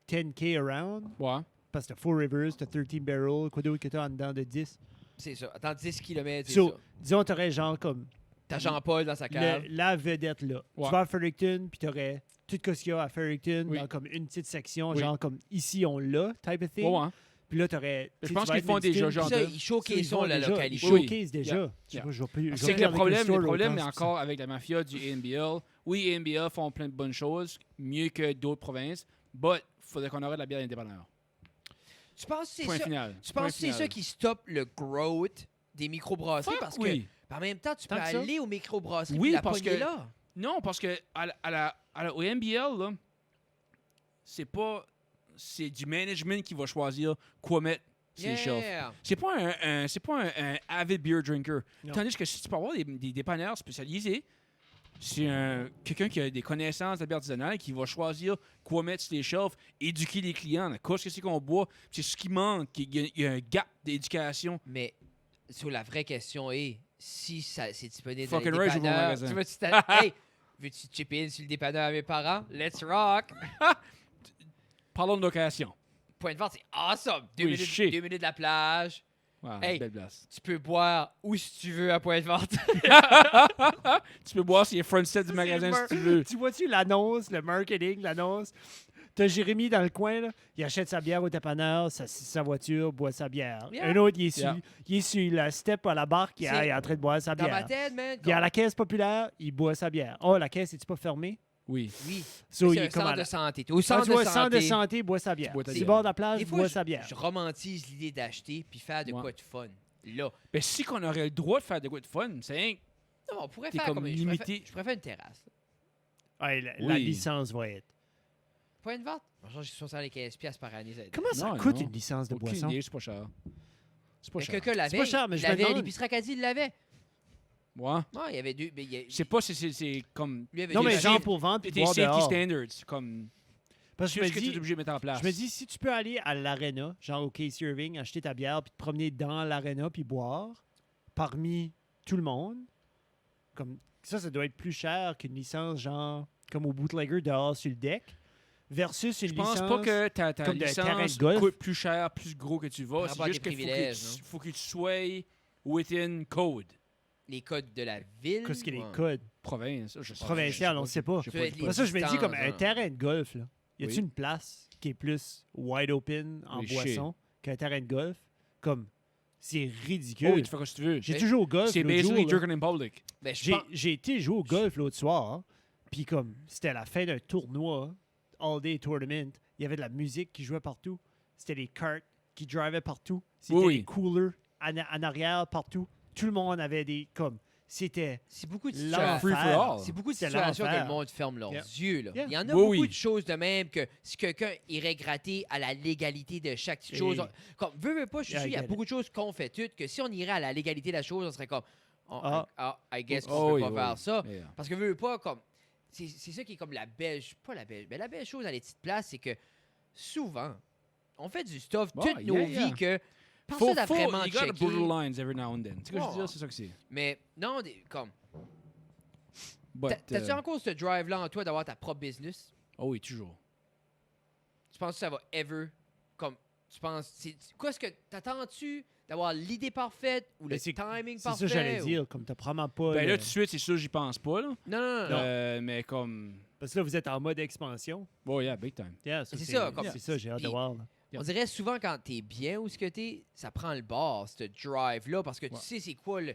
S2: 10K around,
S3: Ouais.
S2: parce que t'as 4 Rivers, t'as 13 Barrel, quoi d'autre que t'as en dedans de 10.
S1: C'est ça. Attends, 10 km, c'est
S2: So,
S1: ça.
S2: disons, t'aurais genre comme
S1: T'as Jean-Paul dans sa cave.
S2: la vedette là.
S3: Ouais.
S2: Tu vas à Fredericton, puis t'aurais tout ce qu'il y a à Fredericton
S3: Oui.
S2: dans comme une petite section,
S3: Oui.
S2: genre comme ici on l'a, type of thing.
S3: Ouais, ouais.
S2: Puis là, t'aurais.
S3: Je
S2: tu sais,
S3: pense
S2: tu vas
S3: qu'ils
S2: à
S3: font déjà
S2: Edmundston,
S3: genre
S1: Ça,
S3: de-
S1: ils showcasent
S2: ils font
S1: la
S2: déjà,
S1: localité.
S2: Ils
S3: Oui.
S2: showcase déjà.
S3: Yeah.
S2: Je sais pas, je vais plus- je
S3: C'est
S2: vais
S3: que
S2: plus
S3: le
S2: avec
S3: problème,
S2: store
S3: le problème
S2: autant,
S3: est
S2: c'est
S3: encore avec la mafia du ANBL. Oui, ANBL font plein de bonnes choses, mieux que d'autres provinces, but il faudrait qu'on aurait de la bière indépendante.
S1: Tu penses que c'est
S3: Point
S1: ça?
S3: final.
S1: Tu
S3: Point
S1: penses que c'est
S3: final.
S1: ça qui stoppe le growth des microbrasseries?
S3: Fuck
S1: Parce que,
S3: oui.
S1: en même temps, tu
S2: Tant
S1: peux
S2: que ça.
S1: aller aux microbrasseries
S3: Oui,
S1: et la
S3: parce
S1: pogner
S3: que-
S1: là.
S3: Non, parce que au NBL, là, c'est pas. C'est du management qui va choisir quoi mettre sur les shelves. C'est pas un avid beer drinker.
S2: Non.
S3: Tandis que si tu peux avoir des dépanneurs spécialisés, c'est quelqu'un qui a des connaissances de bière artisanale qui va choisir quoi mettre sur les shelves, éduquer les clients. Qu'est-ce qu'on boit? C'est ce qui manque. Il y a un gap d'éducation.
S1: Mais sur la vraie question est, si c'est disponible
S3: Fucking
S1: dans les
S3: right, j'ouvre mon
S1: dépanneurs,
S3: magasin.
S1: tu vas-tu hey, veux-tu chipper in sur le dépanneur à mes parents? Let's rock!
S3: Parlons de location.
S1: Point de vente, c'est awesome! 2
S3: Oui,
S1: minutes,
S3: shit.
S1: 2 minutes de la plage.
S3: Wow,
S1: Hey.
S3: belle place.
S1: Tu peux boire où si tu veux à point de vente.
S3: Tu peux boire sur les front sets du magasin si tu veux.
S2: Tu vois-tu l'annonce, le marketing, l'annonce? T'as Jérémy dans le coin, là, il achète sa bière au dépanneur, sa voiture, boit sa bière.
S1: Yeah.
S2: Un autre,
S3: Yeah.
S2: il est sur la step à la barque, il
S1: C'est-
S2: est en train de boire sa
S1: Dans ma
S2: bière.
S1: tête, man.
S2: Il est à la caisse populaire, il boit sa bière. Oh, la caisse, est-tu pas fermée?
S3: Oui.
S1: Oui.
S2: So,
S1: C'est
S2: il
S1: un
S2: est comme
S1: centre
S2: à
S1: de
S2: la...
S1: santé. T'es au
S2: Quand
S1: centre
S2: tu vois
S1: de
S2: centre de
S1: santé.
S2: santé, bois sa bière.
S3: Bois ta
S2: C'est
S3: bière.
S2: bord de la plage,
S1: Des fois,
S2: bois sa bière.
S1: je romantise l'idée d'acheter puis faire de
S3: Ouais.
S1: quoi de fun. Là.
S3: Ben, si qu'on aurait le droit de faire de quoi de fun, c'est rien.
S1: Non, on pourrait
S3: T'es
S1: faire
S3: comme
S1: comme
S3: limité.
S1: Je pourrais faire une terrasse.
S2: Ouais, la
S3: Oui.
S2: licence va être.
S1: Point de vente. Genre, j'ai 75$ par année. ça-
S2: Comment ça
S3: Non,
S2: coûte
S3: non.
S2: une licence de
S3: Aucune
S2: boisson?
S3: idée, c'est pas cher. C'est pas
S1: Mais
S3: cher.
S1: quelqu'un l'avait.
S2: pas cher, mais je me demande-
S1: L'épicerie Acadie l'avait.
S3: Ouais.
S1: Non, il y avait deux. Mais il y a-
S3: C'est pas, c'est comme
S1: lui avait
S2: Non,
S1: deux
S2: mais
S3: des
S2: genre
S3: safe-
S2: pour vendre puis
S3: des
S2: boire
S3: safety
S2: dehors.
S3: standards. Comme,
S2: Parce que
S3: qu'est-ce que tu es obligé de mettre en place?
S2: je me dis, si tu peux aller à l'arena, genre au Casey Irving, acheter ta bière, puis te promener dans l'arena, puis boire, parmi tout le monde, comme ça doit être plus cher qu'une licence, genre, comme au bootlegger dehors sur le deck, versus une
S3: Je pense
S2: licence...
S3: pas que ta
S2: comme de terrain de
S3: licence
S2: golf.
S3: coûte plus cher, plus gros que tu vas.
S1: Par
S3: C'est
S1: rapport à
S3: juste
S1: tes
S3: qu'il
S1: privilèges,
S3: faut que tu sois within code.
S1: les codes de la ville.
S2: Qu'est-ce qu'il y a
S1: Ouais.
S2: les codes
S3: Province. Je sais pas.
S2: provinciales, on ne sait pas.
S3: J'ai
S1: Ça
S3: pas
S1: doit
S3: le
S1: être
S3: pas.
S2: Pour ça, je me dis, comme
S1: distances,
S2: un
S1: hein.
S2: terrain de golf, là. Y a-t-il
S3: Oui.
S2: une place qui est plus wide open en
S3: Oui,
S2: boisson qu'un terrain de golf? Comme, c'est
S3: Oh,
S2: ridicule.
S3: oui, tu fais ce que tu veux.
S2: J'ai
S1: Mais-
S2: toujours au golf
S3: C'est
S2: l'autre jour,
S3: basically
S2: là.
S3: jerking in public.
S1: Ben, je
S2: J'ai
S1: pense-
S2: j'ai été jouer au golf l'autre soir, hein, puis comme c'était la fin d'un tournoi, all-day tournament, il y avait de la musique qui jouait partout. C'était les karts qui drivaient partout. C'était
S3: Oui, oui.
S2: des coolers en arrière partout. Tout le monde avait des... comme c'était
S1: c'est beaucoup de
S2: l'enfer.
S3: Free for all.
S1: C'est beaucoup de
S2: C'est
S1: situations que le
S2: l'enfer.
S1: monde ferme leurs
S2: Yeah.
S1: yeux. Là.
S2: Yeah.
S1: Il y en a
S3: Oui,
S1: beaucoup
S3: oui.
S1: de choses de même que si quelqu'un irait gratter à la légalité de chaque petite
S2: Et-
S1: chose. Comme, veux pas, je suis
S2: Yeah,
S1: sûr,
S2: I
S1: il y a
S2: get
S1: beaucoup de choses qu'on fait toutes que si on irait à la légalité de la chose, on serait comme I guess qu'on
S3: Oh,
S1: peut
S3: oui,
S1: pas
S3: oui.
S1: faire ça.
S3: Yeah.
S1: Parce que veux pas, comme. C'est ça qui est comme la belle. Pas la belle. Mais la belle chose dans les petites places, c'est que souvent, on fait du stuff
S3: Bon,
S1: toute nos
S3: yeah.
S1: vies que personne n'a vraiment
S3: You gotta
S1: checké.
S3: blur the lines every now and then. Tu sais ce que je veux
S1: Ouais.
S3: dire? C'est ça que c'est.
S1: Mais non, comme.
S3: But,
S1: T'as-tu encore ce drive-là en toi d'avoir ta propre business?
S3: Oh oui, toujours.
S1: Tu penses que ça va ever comme tu penses quoi est-ce que t'attends-tu d'avoir l'idée parfaite ou le
S2: Mais c'est-
S1: timing
S2: c'est
S1: parfait
S2: ça que j'allais
S1: ou-
S2: dire, comme t'as probablement pas...
S3: Ben là,
S2: le-
S3: tout de suite, c'est sûr, j'y pense pas, là.
S1: Non.
S3: Mais comme...
S2: Parce que là, vous êtes en mode expansion.
S3: Oh yeah, big time.
S2: Yeah,
S1: C'est ça, comme-
S2: c'est ça, j'ai hâte de
S1: Puis-
S2: voir. là.
S1: On dirait souvent quand t'es bien où ce que t'es, ça prend le bord, ce drive-là, parce que tu
S3: Ouais.
S1: sais c'est quoi le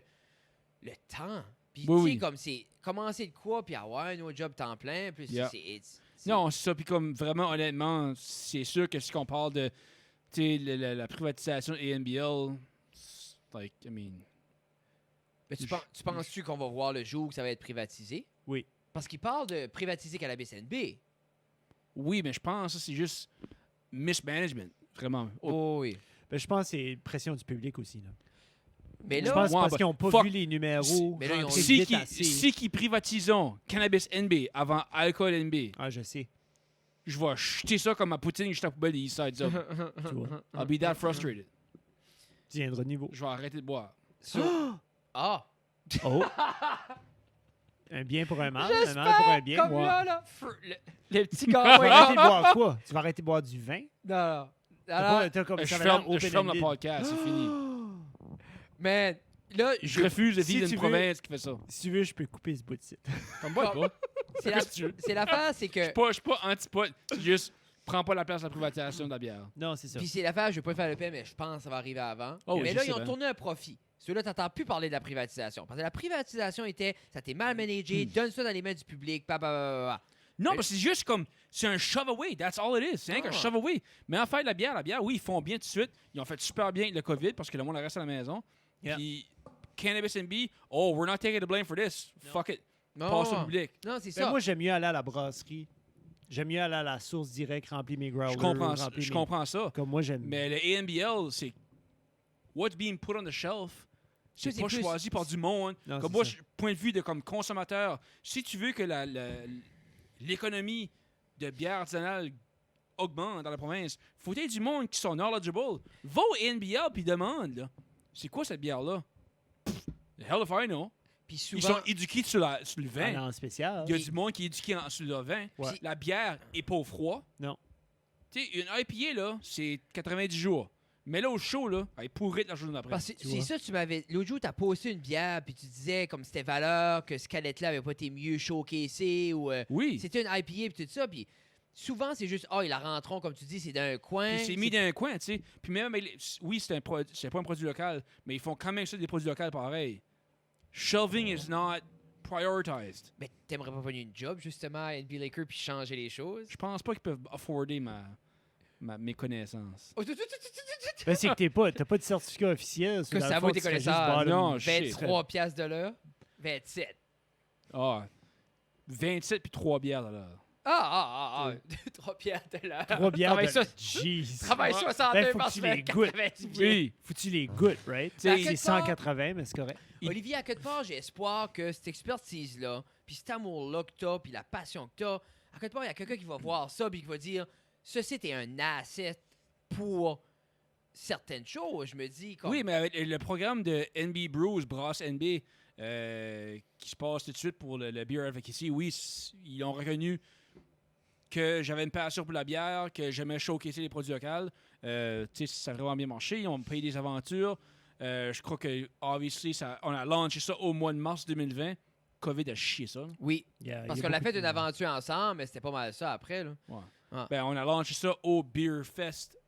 S1: temps. Puis
S3: Oui,
S1: tu sais
S3: oui.
S1: comme c'est commencer de quoi puis avoir un autre job temps plein, puis
S3: Yeah.
S1: c'est-
S3: Non, c'est ça. Puis comme vraiment, honnêtement, c'est sûr que si on parle de tu sais, la privatisation de ANBL, c'est like, I mean...
S1: Mais tu penses-tu qu'on va voir le jour où ça va être privatisé?
S2: Oui.
S1: Parce qu'il parle de privatiser Cannabis NB.
S3: Oui, mais je pense que c'est juste mismanagement, vraiment.
S1: Oh oui.
S2: Ben, je pense que c'est pression du public aussi. Là.
S1: Mais
S2: Je
S1: là,
S2: pense que c'est
S3: ouais,
S2: parce
S3: bah,
S2: qu'ils n'ont pas
S3: fuck.
S2: vu les numéros.
S1: Mais là, ils ont-
S2: rentrer
S3: Si
S2: vite
S3: qui,
S2: assez.
S3: si qui privatisons Cannabis NB avant Alcool NB,
S2: Ah, je sais.
S3: je vais jeter ça comme ma poutine juste à la poubelle des East Side Up.
S2: Tu vois.
S3: I'll be that frustrated.
S2: Tu viendras de niveau.
S3: Je vais arrêter de boire.
S1: Ah!
S2: Oh! Un bien pour un mal, un mal pour un bien.
S1: Comme
S2: Ouais.
S1: là, le petit
S2: Tu vas
S1: cowboy.
S2: arrêter de boire quoi? Tu vas arrêter de boire du vin?
S1: Non.
S2: T'as
S1: Alors,
S2: pas- t'as comme
S3: Je
S2: ça
S3: ferme,
S2: avait l'air
S3: je ferme le
S2: open-ended.
S3: podcast, c'est fini.
S1: man, là,
S3: Je refuse de
S2: si
S3: vivre dans
S2: tu
S3: une
S2: veux-
S3: province qui fait ça.
S2: Si tu veux, je peux couper ce bout de site.
S3: Comme moi,
S1: Comme-
S3: quoi.
S1: c'est
S3: Qu'est-ce que tu veux?
S1: c'est l'affaire, c'est que.
S3: Je suis pas anti-pot. C'est juste, prends pas la place de la privatisation de la bière.
S2: Non, c'est ça.
S1: Puis c'est l'affaire, je vais pas faire le paix, mais je pense que ça va arriver avant.
S3: Oh oui,
S1: mais
S3: je
S1: là,
S3: sais
S1: ils ont
S3: bien.
S1: tourné un profit. Ceux-là, t'entends plus parler de la privatisation. Parce que la privatisation était, ça t'est mal managé, donne ça dans les mains du public,
S3: Non, mais c'est juste comme, c'est un shove away. That's all it is. C'est rien qu'un
S1: Ah.
S3: shove away. Mais en fait, la bière, oui, ils font bien tout de suite. Ils ont fait super bien avec le COVID parce que le monde reste à la maison.
S2: Yeah.
S3: Puis, Cannabis NB, oh, we're not taking the blame for this. Fuck it. Passe au public.
S1: Non, c'est
S2: Ben,
S1: ça.
S2: moi, j'aime mieux aller à la brasserie. J'aime mieux aller à la source directe, remplir mes growlers.
S3: Je comprends,
S2: remplir
S3: je
S2: mes-
S3: comprends ça.
S2: Comme moi, j'aime.
S3: Mais le ANBL, c'est what's being put on the shelf,
S1: Ça,
S3: c'est pas
S1: plus-
S3: choisi par du monde.
S2: Non,
S3: Comme
S2: c'est
S3: moi,
S2: ça.
S3: point de vue de comme consommateur, si tu veux que l'économie de bière artisanale augmente dans la province, faut qu'il y ait du monde qui sont knowledgeable. Va au NBL puis demande, là, c'est quoi cette bière-là? Pff, the hell if I know.
S1: Puis
S3: Ils
S1: souvent,
S3: sont éduqués sur le vin.
S2: En spécial.
S3: Il y a du monde qui est éduqué sur le vin.
S2: Ouais.
S3: La bière est pas au froid.
S2: Non.
S3: Tu sais, une IPA, là, c'est 90 jours. Mais là, au chaud, là, elle est pourrite la journée d'après.
S1: parce que
S2: Tu
S1: c'est
S2: vois.
S1: ça, tu m'avais. L'autre jour, t'as posté une bière, puis tu disais comme c'était valeur, que ce canette-là avait pas été mieux showcasé, ou.
S3: Oui.
S1: C'était une IPA, puis tout ça, puis souvent, c'est juste, ils la rentreront, comme tu dis, c'est d'un coin.
S3: Puis c'est mis dans un coin, tu sais. Puis même, oui, c'est pas un produit local, mais ils font quand même ça des produits locaux pareil. Shelving is not prioritized.
S1: Mais t'aimerais pas venir une job, justement, à NB Laker, puis changer les choses?
S3: Je pense pas qu'ils peuvent afforder mes connaissances.
S1: Oh,
S2: Ben, c'est que t'as pas de certificat officiel.
S1: Que
S2: dans le
S1: ça
S2: fond,
S1: vaut tes
S2: tu serais juste
S1: connaissances.
S2: bottom.
S3: Non, shit.
S1: 23 piastres de l'heure? 27.
S3: Ah, 27 puis 3 bières à l'heure.
S1: 3 piastres de l'heure.
S2: 3 bières
S1: Travaille
S2: de...
S1: ça-
S2: Jeez.
S1: Travaille
S3: Ouais.
S1: 62
S2: Ben, faut
S1: par
S2: que tu
S1: semaine,
S2: les goûtes.
S1: 90 pieds.
S3: Oui.
S2: Faut que tu les goûtes, right?
S3: Tu sais,
S1: quelque
S2: C'est
S1: part-
S2: 180, mais c'est correct.
S1: Olivier, à quelque part, j'ai espoir que cette expertise-là, puis cet amour-là que t'as, puis la passion que t'as, à quelque part, il y a quelqu'un qui va voir ça, puis qui va dire, ceci est un asset pour certaines choses. Je me dis, comme...
S3: Oui, mais avec le programme de NB Brews, Brass NB, qui se passe tout de suite pour le Beer Advocacy, oui, ils ont reconnu que j'avais une passion pour la bière, que j'aimais showcaser les produits locaux. Tu sais, ça a vraiment bien marché. Ils ont payé des aventures. Je crois que, obviously, on a lancé ça au mois de mars 2020. COVID a chié ça. Là.
S1: Oui,
S2: Yeah,
S1: parce
S2: il y a
S1: qu'on a
S2: beaucoup
S1: fait
S2: de-
S1: une aventure ensemble, mais c'était pas mal ça après, là.
S3: Ben, on a lancé ça au Beer Fest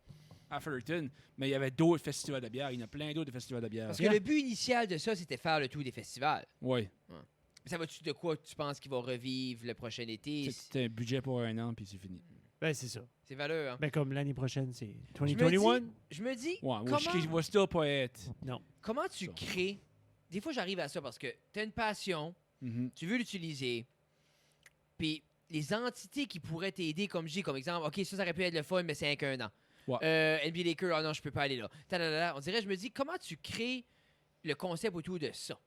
S3: à Fullerton, mais il y avait d'autres festivals de bière. Il y en a plein d'autres festivals de bière.
S1: Parce que le but initial de ça, c'était faire le tour des festivals.
S3: Oui.
S1: Ça va-tu de quoi tu penses qu'il va revivre le prochain été?
S3: C'était un budget pour un an, puis c'est fini.
S2: Ben, c'est ça.
S1: C'est valeur, hein?
S2: Ben, comme l'année prochaine, c'est
S1: Je me
S2: 2021.
S1: Je me dis,
S3: Ouais, moi,
S1: comment...
S3: je vais still pas être.
S1: Comment tu
S3: Ça.
S1: crées... Des fois, j'arrive à ça parce que tu as une passion,
S3: Mhm.
S1: tu veux l'utiliser, puis les entités qui pourraient t'aider, comme je dis, comme exemple, OK, ça aurait pu être le fun, mais c'est avec un an.
S3: Ouais.
S1: NBA Lakers, oh non, je peux pas aller là. Tadadada. On dirait, je me dis, comment tu crées le concept autour de ça?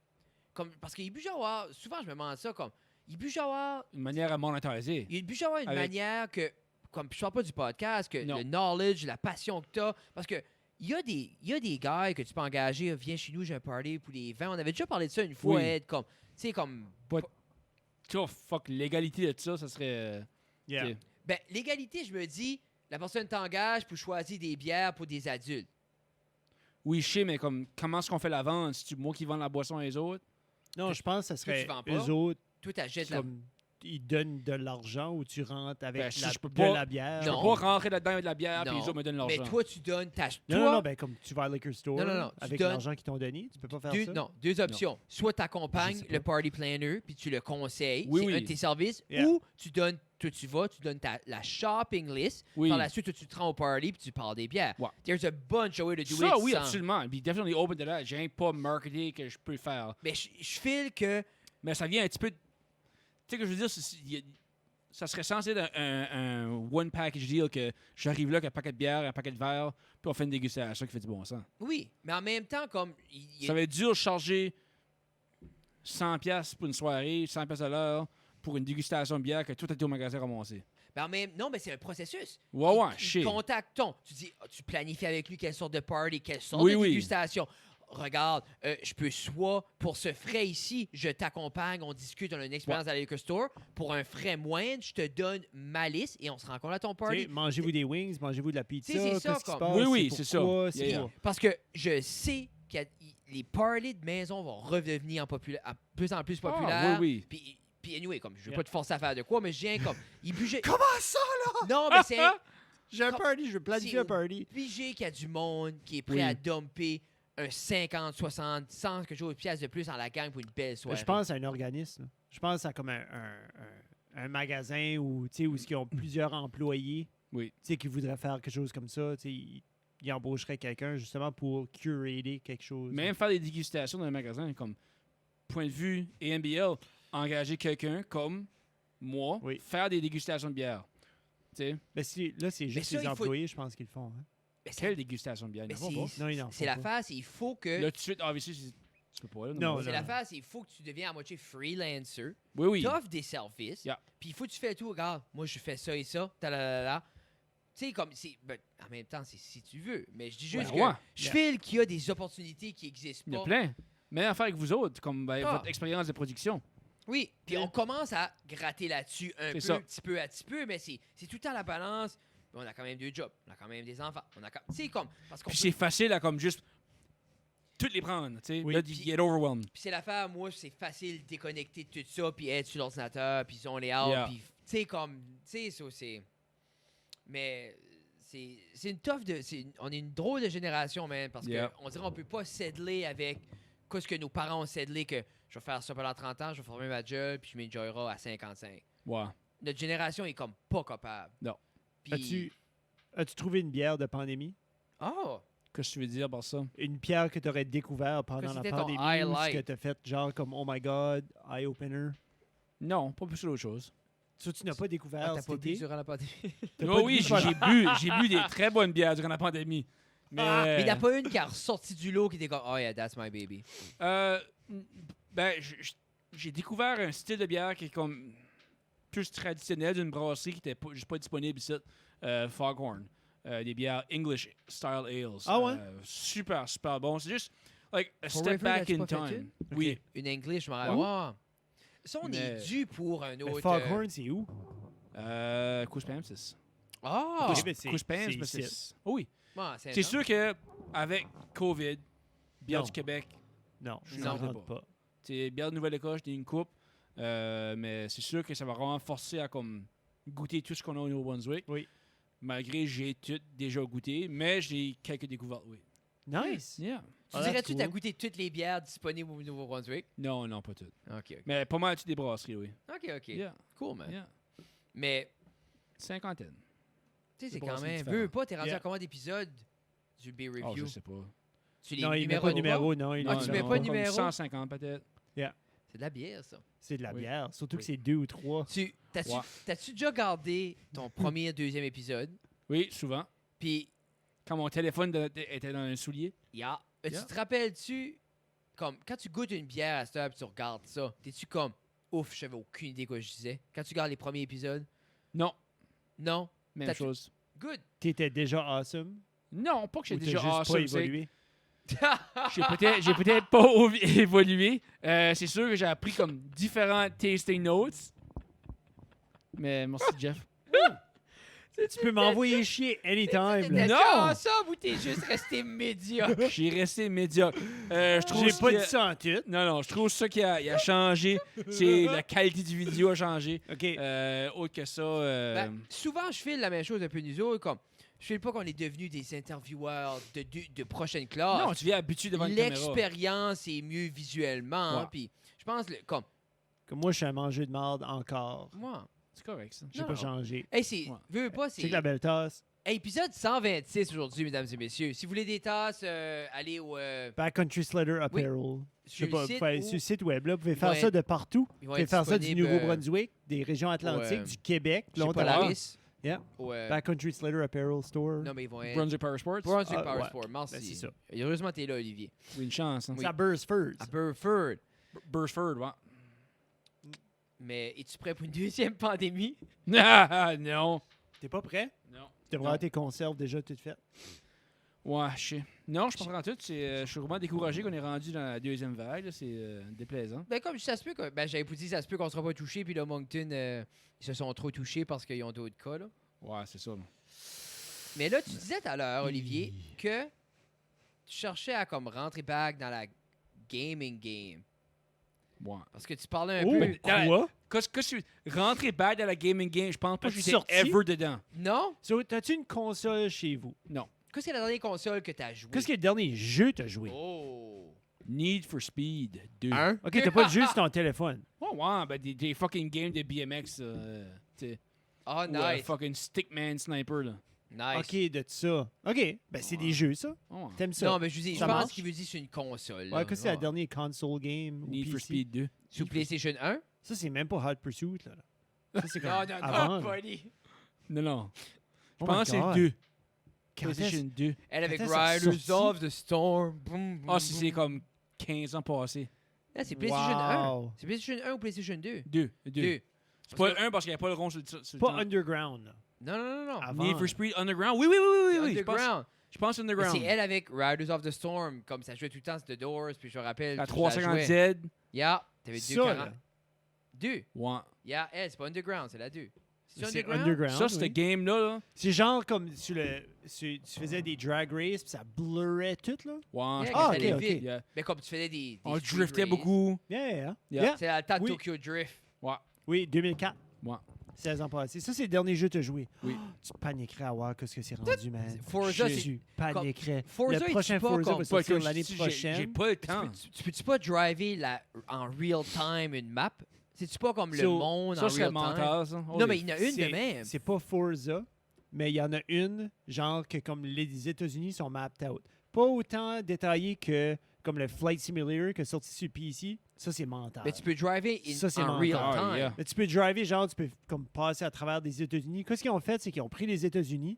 S1: Parce qu'il peut y avoir, souvent je me demande ça, comme, il peut y avoir
S3: Une manière à monétiser.
S1: il peut y avoir une
S3: Avec-
S1: manière que, comme je parle pas du podcast, que
S3: Non.
S1: le knowledge, la passion que tu as, parce que il y a des gars que tu peux engager, viens chez nous, j'ai un party pour les vins. On avait déjà parlé de ça une fois,
S3: Oui.
S1: Ed, comme, tu sais, comme,
S3: Tu vois, fuck, l'égalité de ça serait.
S2: Yeah.
S3: t'sais,
S1: ben, l'égalité, je me dis, la personne t'engage pour choisir des bières pour des adultes.
S3: Oui, je sais, mais comme, comment est-ce qu'on fait la vente? C'est-tu moi qui vends la boisson et les autres?
S2: Non, je pense que ça serait
S1: tu vends pas?
S2: eux autres,
S1: Toi, t'achètes la...
S2: comme ils donnent de l'argent ou tu rentres avec
S3: Ben, si
S2: la,
S3: je peux
S2: de
S3: pas-
S2: la bière.
S3: Je peux
S1: Non.
S3: pas rentrer là-dedans avec de la bière, puis
S1: Non.
S3: les autres me donnent
S1: Mais
S3: l'argent.
S1: toi, tu donnes ta...
S2: Non, non, ben comme tu vas à liquor store
S1: Non, non, non, tu
S2: avec
S1: donnes-
S2: l'argent qu'ils t'ont donné, tu peux pas faire
S1: Deux,
S2: ça.
S1: non, deux options. Soit tu
S2: Je
S1: accompagnes
S2: sais pas.
S1: le party planner, puis tu le conseilles,
S3: Oui,
S1: c'est
S3: oui.
S1: un de tes services,
S2: Yeah.
S1: ou tu donnes, toi tu vas, tu donnes la shopping list,
S3: Oui.
S1: par la suite, toi, tu te rends au party, puis tu parles des bières.
S3: Ouais.
S1: There's a bunch of ways to do
S3: Ça,
S1: it
S3: oui,
S1: sans-
S3: absolument. Puis definitely open to that. J'ai pas marketé que je peux le faire.
S1: Mais je file que...
S3: Mais ça vient un petit peu. Tu sais que je veux dire, ça serait censé être un one package deal que j'arrive là avec un paquet de bière, un paquet de verre, puis on fait une dégustation qui fait du bon sens.
S1: Oui, mais en même temps, comme...
S3: Ça va être dur de charger 100$ pour une soirée, 100$ à l'heure pour une dégustation de bière que tout était au magasin ramassé.
S1: Ben, non, mais c'est un processus.
S3: Ouais, ouais,
S1: Ils
S3: shit.
S1: contactent-on. Tu dis, tu planifies avec lui quelle sorte de party, quelle sorte
S3: Oui,
S1: de
S3: oui.
S1: dégustation. Regarde, je peux soit, pour ce frais ici, je t'accompagne, on discute, on a une expérience à la liquor store. Pour un frais moindre, je te donne ma liste et on se rencontre à ton
S2: Tu sais,
S1: party.
S2: mangez-vous des wings, mangez-vous de la pizza,
S1: Tu sais, c'est ça,
S2: qu'est-ce qui se
S1: comme-
S2: passe,
S3: Oui, oui, c'est ça.
S2: pourquoi,
S3: Yeah,
S2: c'est
S3: yeah.
S2: quoi.
S1: Parce que je sais que les parties de maison vont redevenir plus en plus populaires.
S3: Ah, oui,
S1: Puis anyway, comme je veux
S2: Yeah.
S1: pas te forcer à faire de quoi, mais je viens comme... Il budget...
S2: Comment ça, là?
S1: Non, mais c'est
S2: J'ai un
S1: Comme-
S2: party, je veux planifier
S1: c'est
S2: un party.
S1: obligé qu'il y a du monde qui est prêt
S3: Oui.
S1: à dumper un 50, 60, 100 quelque chose de pièces de plus dans la gang pour une belle soirée.
S2: Je pense à un organisme. Je pense à comme un magasin où, tu sais, où ils ont plusieurs employés,
S3: Oui.
S2: tu sais, qui voudraient faire quelque chose comme ça. Tu sais, ils embaucheraient quelqu'un justement pour curater quelque chose.
S3: Même faire des dégustations dans un magasin, comme point de vue AMBL, engager quelqu'un comme moi,
S2: Oui.
S3: faire des dégustations de bière. Tu sais?
S2: Mais là, c'est juste
S1: ça,
S2: les
S1: il faut-
S2: employés, je pense, qu'ils le font. Hein.
S1: Mais
S3: Quelle dégustation de bière?
S1: mais
S3: Il n'y en a pas.
S2: Non, il en
S1: c'est
S2: faut
S1: la
S2: pas.
S1: phase, il faut que...
S3: Là, tout de suite, obviously, tu peux pas. Là,
S2: Non,
S1: c'est
S2: non.
S1: la phase, il faut que tu deviennes à moitié freelancer.
S3: Oui, oui.
S1: T'offres des services.
S3: Yeah.
S1: Puis il faut que tu fais tout. Regarde, moi, je fais ça et ça. Ta-la-la-la. Tu sais, comme... Ben, en même temps, c'est si tu veux. Mais je dis juste
S3: Ouais,
S1: que
S3: ouais.
S1: je file qu'il y a des opportunités qui n'existent
S3: Il y en
S1: pas.
S3: a plein. Même affaire avec vous autres, comme
S1: Ah.
S3: votre expérience de production.
S1: Oui, puis on commence à gratter là-dessus un
S3: C'est
S1: peu,
S3: ça.
S1: petit peu à petit peu, mais c'est tout le temps la balance. Mais on a quand même 2 jobs, on a quand même des enfants, on a quand... Tu sais, comme... Parce qu'on
S3: Puis
S1: peut-
S3: c'est facile à comme juste toutes les prendre, tu sais.
S2: Oui.
S3: Là, you get overwhelmed.
S1: Puis c'est l'affaire, moi, c'est facile de déconnecter de tout ça, puis être sur l'ordinateur, puis on est out,
S3: Yeah.
S1: puis... Tu sais, comme... Tu sais, ça, c'est... Mais... C'est une tough de... On est une drôle de génération, man, parce
S3: Yeah.
S1: qu'on dirait qu'on peut pas s'aider avec... Qu'est-ce que nos parents ont s'aider que je vais faire ça pendant 30 ans, je vais former ma job, puis je m'enjoyerai à 55.
S3: Ouais.
S1: Notre génération est comme pas capable.
S3: Non.
S1: Puis...
S2: As-tu trouvé une bière de pandémie?
S1: Oh!
S3: Qu'est-ce que tu veux dire par ça?
S2: Une bière que tu aurais découvert pendant
S1: Que
S2: la
S1: c'était ton
S2: pandémie ou ce
S1: highlight?
S2: que tu as fait genre comme Oh my God, eye-opener?
S3: Non, pas plus d'autre chose.
S2: Ça, tu n'as pas découvert
S1: T'as
S2: cet
S1: pas bu
S2: été?
S1: durant la pandémie?
S2: T'as
S3: Oh
S2: pas
S3: oui,
S2: bu-
S3: j'ai bu des très bonnes bières durant la pandémie. Mais,
S1: Mais il n'y a pas une qui a ressorti du lot qui était comme Oh yeah, that's my baby.
S3: Ben, j'ai découvert un style de bière qui est comme plus traditionnel d'une brasserie qui n'était pas, juste pas disponible ici, Foghorn. Des bières English Style Ales.
S2: Ah ouais?
S3: Super, super bon. C'est juste, like, a
S1: Pour
S3: step
S1: River,
S3: back
S1: l'as-tu
S3: in
S1: pas fait
S3: time.
S2: une?
S3: Oui.
S1: Une English, je me rappelle.
S3: Ouais.
S1: Wow. Ça, on
S3: Mais-
S1: est dû pour un
S2: Mais
S1: autre.
S2: Foghorn, c'est où?
S3: Couspamsis.
S1: Ah!
S2: Oui, mais c'est-
S3: Couspamsis,
S2: c'est
S3: mais
S2: ici.
S3: Oh oui.
S1: Ouais,
S3: C'est sûr que avec COVID, bière
S2: Non.
S3: du Québec,
S2: Non,
S3: Je
S2: je
S3: n'en
S2: n'en
S3: veux
S2: rentre pas.
S3: c'est bière de Nouvelle-Écosse, j'ai une coupe. Mais c'est sûr que ça va vraiment forcer à comme goûter tout ce qu'on a au Nouveau-Brunswick.
S2: Oui.
S3: Malgré j'ai tout déjà goûté, mais j'ai quelques découvertes, oui.
S2: Nice!
S3: Yeah.
S1: Tu
S2: Ah, that's
S1: dirais-tu que t'as
S2: cool.
S1: goûté toutes les bières disponibles au Nouveau-Brunswick?
S3: Non, non, pas toutes.
S1: Ok,
S3: Mais pas mal toutes des brasseries, oui.
S1: ok.
S3: Yeah.
S1: Cool, man.
S3: Yeah.
S1: Mais,
S3: Cinquantaine.
S1: tu sais, c'est
S3: Des
S1: quand
S3: brasseries
S1: même.
S3: différentes.
S1: Veux pas, t'es rendu
S2: Yeah.
S1: à combien d'épisodes du Beer
S3: Oh,
S1: Review?
S3: je sais pas.
S1: Tu les
S2: Non, il met
S1: numéros
S2: pas de numéro, non.
S1: Ah, tu mets pas de
S3: comme
S1: numéro?
S3: 150 peut-être.
S1: C'est de la bière, ça.
S2: C'est de la
S3: Oui.
S2: bière, surtout que
S3: Oui.
S2: c'est 2 ou 3.
S1: T'as-tu
S3: Ouais.
S1: t'as-tu déjà gardé ton premier, deuxième épisode?
S3: Oui, souvent.
S1: Puis,
S3: Quand mon téléphone était dans un soulier.
S1: yeah. Tu
S3: Yeah.
S1: te rappelles-tu, comme, quand tu goûtes une bière à cette heure et tu regardes ça, t'es-tu comme, ouf, j'avais aucune idée quoi je disais? Quand tu regardes les premiers épisodes?
S3: Non,
S1: Non?
S3: même
S1: T'as-
S3: chose.
S1: Good!
S2: T'étais déjà awesome?
S3: Non, pas que j'ai
S2: Ou t'as
S3: déjà
S2: juste pas
S3: awesome, c'est-
S2: évolué?
S3: J'ai peut-être pas évolué. C'est sûr que j'ai appris comme différents tasting notes. Mais merci, Jeff.
S2: Tu peux m'envoyer chier anytime.
S1: T'étais
S2: là.
S3: Non!
S1: awesome ou t'es juste resté médiocre?
S3: J'ai resté médiocre. Je trouve
S2: J'ai
S3: ce
S2: pas
S3: qui
S2: dit
S3: a-
S2: ça en tout.
S3: Non, non, je trouve ça qui a changé. C'est la qualité du vidéo a changé.
S2: OK.
S3: Autre que ça.
S1: Ben, souvent, je file la même chose un peu nous autres, comme, je file pas qu'on est devenus des intervieweurs de prochaine classe.
S3: non, tu viens habitué devant une caméra.
S1: L'expérience est mieux visuellement,
S3: Ouais.
S1: puis je pense, comme,
S2: Comme moi, je suis un manger de marde encore.
S1: moi...
S3: C'est correct, ça.
S2: J'ai
S1: Non,
S2: pas
S1: non.
S2: changé.
S1: Hey, c'est...
S3: Ouais.
S1: Veux pas, c'est...
S2: Check la belle tasse.
S1: Hey, épisode 126 aujourd'hui, mesdames et messieurs. Si vous voulez des tasses, allez au...
S2: Backcountry Slider Apparel. Je sais
S1: sur le
S2: pas,
S1: site
S2: sur
S1: ou-
S2: le site web, là, vous pouvez
S1: Ils
S2: faire
S1: vont
S2: ça
S1: être-
S2: de partout.
S1: Ils
S2: Vous
S1: vont
S2: pouvez
S1: être
S2: faire ça du
S1: disponibles,
S2: Nouveau-Brunswick, des régions atlantiques,
S1: ouais.
S2: du Québec,
S1: chez
S2: l'Ontario.
S1: Polaris.
S2: Yeah.
S1: Ou,
S2: Backcountry Slider Apparel Store.
S1: non, mais ils vont être...
S3: Brunswick Power Sports.
S1: Brunswick
S2: Ah,
S1: Power
S2: ouais.
S1: Sport, merci.
S2: Ben, c'est ça.
S1: Heureusement, t'es là, Olivier.
S3: Oui, une chance. Hein.
S2: C'est à Burstford.
S1: À Burford.
S3: Burstford, ouais.
S1: Mais es-tu prêt pour une deuxième pandémie?
S3: Ah, non.
S2: T'es pas prêt?
S3: Non.
S2: Tu devrais avoir tes conserves déjà toutes faites.
S3: Ouais, je sais. Non, je comprends tout. Je suis vraiment découragé qu'on est rendu dans la deuxième vague. là. C'est déplaisant.
S1: Ben, comme ça se peut que... Ben, j'avais dit, ça se peut qu'on sera pas touché, puis le Moncton, ils se sont trop touchés parce qu'ils ont d'autres cas, là.
S3: Ouais, c'est ça. là.
S1: Mais là, tu disais tout à l'heure, Olivier, que tu cherchais à comme rentrer back dans la gaming game.
S3: Ouais.
S1: Parce que tu parlais un
S2: Oh,
S1: peu...
S2: quoi?
S3: Qu'est-ce que tu rentrer back dans la gaming game, je pense pas que
S2: As-tu
S3: j'étais
S2: sorti?
S3: ever dedans.
S1: Non?
S2: So, t'as-tu une console chez vous?
S1: Qu'est-ce que c'est la dernière console que t'as joué?
S2: Qu'est-ce que le dernier jeu t'as joué?
S1: Oh!
S3: Need for Speed 2.
S1: Un?
S2: OK, t'as pas de jeu sur ton téléphone.
S3: Oh, ouais, ben des fucking games de BMX. Tu sais.
S1: Oh,
S3: Ou
S1: nice.
S3: fucking Stickman Sniper, là.
S1: Nice.
S2: OK, de ça. OK, ben c'est des jeux, ça.
S3: Oh, ouais.
S2: T'aimes ça?
S1: Non, mais je, vous dis, je
S2: Ça
S1: pense
S2: marche?
S1: qu'il veut dire c'est une console.
S2: Ouais,
S1: là.
S2: qu'est-ce que c'est la
S1: Ouais.
S2: dernière console game? ou
S3: Need for
S2: PC?
S3: Speed 2.
S1: Sur PlayStation 1?
S2: Ça, c'est même pas Hot Pursuit, là. Ça, c'est comme
S1: Non, non,
S2: avant.
S1: non,
S2: là.
S1: buddy.
S3: Non, non. Je
S2: Oh
S3: pense
S2: my
S3: que c'est le
S2: God.
S3: 2. PlayStation 2.
S1: Elle avec
S2: Quand est-ce que ça a
S1: Riders
S2: sorti?
S1: of the Storm. Boum, boum,
S3: Ah, c'est
S1: boum.
S3: comme 15 ans passés.
S1: Ah, c'est PlayStation 1.
S2: Wow.
S1: C'est PlayStation 1 ou PlayStation 2?
S3: 2.
S1: Deux.
S3: C'est pas le 1 parce qu'il n'y a pas le rond sur le
S2: Pas
S3: temps.
S2: Underground. Là.
S1: Non, non, non, non.
S2: Avant.
S3: Need for Speed Underground. Oui, oui, oui, oui. oui.
S1: Underground.
S3: Je pense
S1: Mais
S3: Underground.
S1: c'est elle avec Riders of the Storm. Comme ça jouait tout le temps, c'était The Doors. Puis je me rappelle.
S3: La
S1: je la jouais.
S3: 350Z.
S1: Yeah. T'avais
S2: Ça,
S1: 240.
S2: là,
S1: 2.
S3: Ouais.
S1: Yeah, elle, c'est pas Underground, c'est la 2. C'est
S2: c'est
S1: Underground?
S2: Underground.
S3: Ça, cette
S2: oui.
S3: game-là, là.
S2: C'est genre comme tu faisais des drag races puis ça blurrait tout, là.
S3: Ouais.
S1: Yeah,
S2: Ah,
S1: quand t'allais
S2: ok,
S1: vite.
S2: ok.
S3: Yeah.
S1: Mais comme tu faisais des
S3: On
S1: street
S3: driftait
S1: race.
S3: beaucoup.
S2: Yeah.
S3: Yeah.
S2: Yeah.
S1: C'est le temps de
S2: Oui.
S1: Tokyo Drift.
S3: Ouais.
S2: Oui, 2004.
S3: Ouais.
S2: 16 ans passés. Ça, c'est le dernier jeu que tu as joué.
S3: Oui.
S2: Oh, tu paniquerais à voir qu'est-ce que c'est rendu, man.
S1: Forza,
S2: Tu paniquerais.
S1: Forza,
S2: le
S1: il
S2: prochain
S1: tue pas
S2: Forza
S1: comme-
S2: va sortir
S3: Pas que
S2: l'année
S3: j'ai
S2: prochaine.
S3: pas le temps.
S1: Tu peux-tu pas driver en real time une map? C'est-tu pas comme le
S2: So,
S1: monde
S3: Ça
S1: en
S3: serait
S1: real time?
S3: mental, ça.
S1: Non, mais il y en a une de même.
S2: C'est pas Forza, mais il y en a une, genre que comme les États-Unis sont mapped out. Pas autant détaillé que comme le Flight Simulator qui est sorti sur PC. Ça, c'est mental.
S1: Mais tu peux driver
S2: Ça, c'est
S1: en
S2: mental.
S1: real
S3: Ah,
S1: time.
S3: yeah.
S2: Mais tu peux driver, genre, tu peux comme passer à travers des États-Unis. Qu'est-ce qu'ils ont fait, c'est qu'ils ont pris les États-Unis,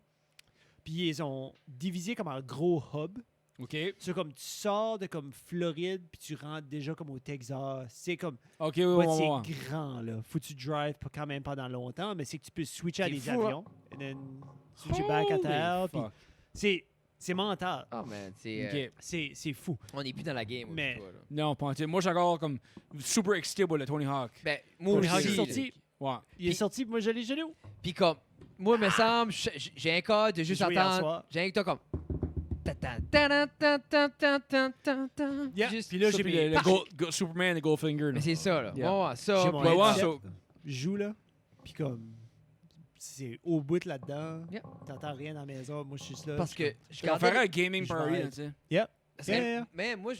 S2: puis ils ont divisé comme un gros hub.
S3: OK.
S2: C'est comme tu sors de comme Floride, puis tu rentres déjà comme au Texas. C'est comme
S3: OK, oui, oui,
S2: c'est
S3: oui.
S2: grand, là. Faut que tu drives quand même pendant longtemps, mais c'est que tu peux switcher à
S1: C'est
S2: des
S1: fou, hein?
S2: avions, and then switcher back à terre. puis c'est mental.
S1: Oh man, c'est,
S3: OK.
S2: C'est fou.
S1: on n'est plus dans la game.
S2: Mais-
S1: toi, là.
S3: Non, pas en tout. Moi, j'ai encore comme super excité pour le Tony Hawk.
S1: Ben, moi
S2: Tony Hawk
S1: aussi.
S2: est
S1: là.
S2: sorti.
S3: Ouais.
S2: Il est
S1: Puis-
S2: sorti, puis moi je l'ai gelé.
S1: Puis comme, moi, me semble, j'ai un code de juste
S2: J'ai joué hier
S1: attendre.
S2: soir.
S1: J'ai un que t'as comme. Ta-ta-ta-ta-ta-ta-ta-ta.
S2: Yeah.
S1: Juste-
S2: Puis là,
S3: Ça,
S2: j'ai
S3: puis
S2: mis.
S3: Superman et Goldfinger. là.
S1: Mais c'est ça, là.
S3: Yeah.
S1: Ouais, ouais, ça.
S2: J'ai mon
S1: puis-
S3: Ouais, ouais,
S2: headset,
S3: so-
S2: je joue là, puis comme. C'est au bout là-dedans.
S1: Yeah.
S2: T'entends rien dans la maison. Moi, je suis juste là.
S1: Parce
S2: je suis
S1: que je
S3: On ferait
S1: regardais.
S3: un gaming
S2: Je
S3: party,
S2: vais-
S3: là, tu sais.
S1: parce que-
S2: Yeah.
S1: Mais moi,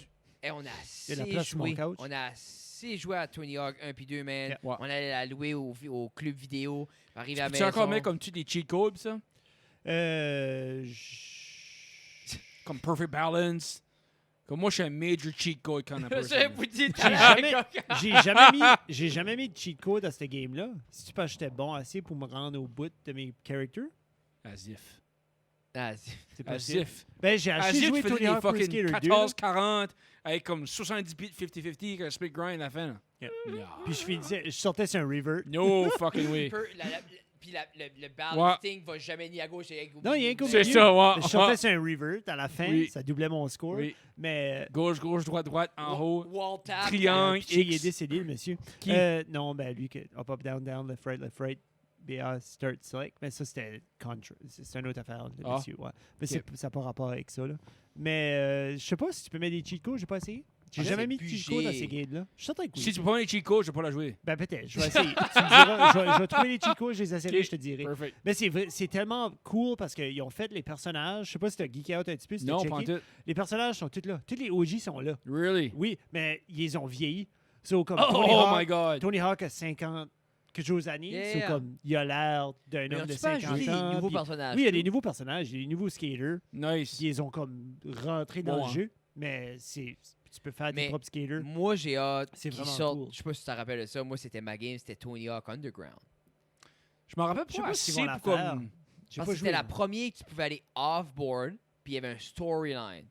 S1: on a
S2: Il y a
S1: assez
S2: la place sur mon
S1: joué.
S2: couch.
S1: On a assez joué à Tony Hawk 1 puis 2, man.
S2: Yeah.
S3: Ouais.
S1: On allait la louer au club vidéo. Arriver à la
S3: Tu
S1: maison.
S3: encore mettre comme tu des cheat codes, ça? Comme Perfect Balance. Comme moi, je suis un major cheat code kind of person.
S1: J'ai vous dit,
S2: J'ai jamais mis de cheat code à cette game-là. Si tu penses que j'étais bon assez pour me rendre au bout de mes characters,
S3: As if.
S1: Ah,
S2: c'est
S3: As
S2: possible.
S3: if.
S2: Ben, j'ai
S3: As
S2: acheté
S3: if,
S2: jouer
S3: tu faisais
S2: Tony
S3: des
S2: Hawk Pro
S3: fucking
S2: Skater 2. là.
S3: 14-40 avec comme 70 bits 50-50 avec un split grind à la fin. là.
S2: Yeah.
S3: No.
S2: Puis je sortais sur un revert.
S3: No fucking way.
S1: Puis le balancing va jamais ni à gauche ni à gauche.
S2: Non, il y a un coup
S3: C'est
S2: milieu.
S3: ça, ouais.
S2: Je sortais sur un revert à la fin,
S3: Oui.
S2: ça doublait mon score.
S3: Oui.
S2: Mais
S3: Gauche, gauche, droite, droite, en haut.
S1: Wall tap.
S3: Triangle.
S2: puis il est
S3: X.
S2: décédé, le monsieur.
S3: Qui?
S2: Non, ben lui, up, down, down, left, right, BA, start, select. Mais ça, c'était c'est une autre affaire, le
S3: Ah.
S2: monsieur. Ouais. Mais ça n'a pas rapport avec ça. Là. Mais je sais pas si tu peux mettre des cheat codes, j'ai pas essayé. J'ai
S1: Ah,
S2: jamais
S1: c'est
S2: mis de cheat code dans
S1: bugé.
S2: ces games-là. Je suis certain que oui.
S3: Si tu peux pas les cheat codes, je vais pas la jouer.
S2: Ben peut-être, je vais essayer. Tu me diras, je vais trouver les cheat codes, je les essaierai,
S3: Ok.
S2: je te dirai.
S3: Perfect.
S2: Mais c'est tellement cool parce qu'ils ont fait les personnages. Je sais pas si tu as geeké out un petit peu, si t'as
S3: Non,
S2: checké.
S3: pas en tout.
S2: Les personnages sont tous là. Tous les OG sont là.
S3: Really?
S2: Oui, mais ils les ont vieilli. So, comme
S3: Oh,
S2: Tony, Hawk,
S3: my god.
S2: Tony Hawk a 50 quelque chose d'années.
S1: Yeah.
S2: So, comme, il a l'air d'un
S1: Mais
S2: homme de
S1: tu peux
S2: 50
S1: ajouter des
S2: ans.
S1: nouveaux
S2: puis-
S1: personnages.
S2: Oui, il y a des
S1: tout.
S2: nouveaux personnages, il y a des nouveaux skaters.
S3: Nice.
S2: Ils les ont comme rentrés dans
S3: Bon,
S2: le jeu. Mais tu peux faire
S1: Mais
S2: des propres skaters.
S1: Moi, j'ai hâte
S2: C'est
S1: qu'ils
S2: vraiment
S1: sortent.
S2: cool.
S1: Je sais pas si tu te rappelles de ça. Moi, c'était ma game, c'était Tony Hawk Underground.
S3: Je m'en rappelle
S2: Je sais
S3: pas
S2: pas s'ils
S3: assez
S2: vont la
S3: pour
S2: faire.
S3: comme...
S2: J'ai
S1: Parce
S2: pas
S1: que
S2: joué.
S1: c'était la première que tu pouvais aller off-board, puis il y avait un storyline.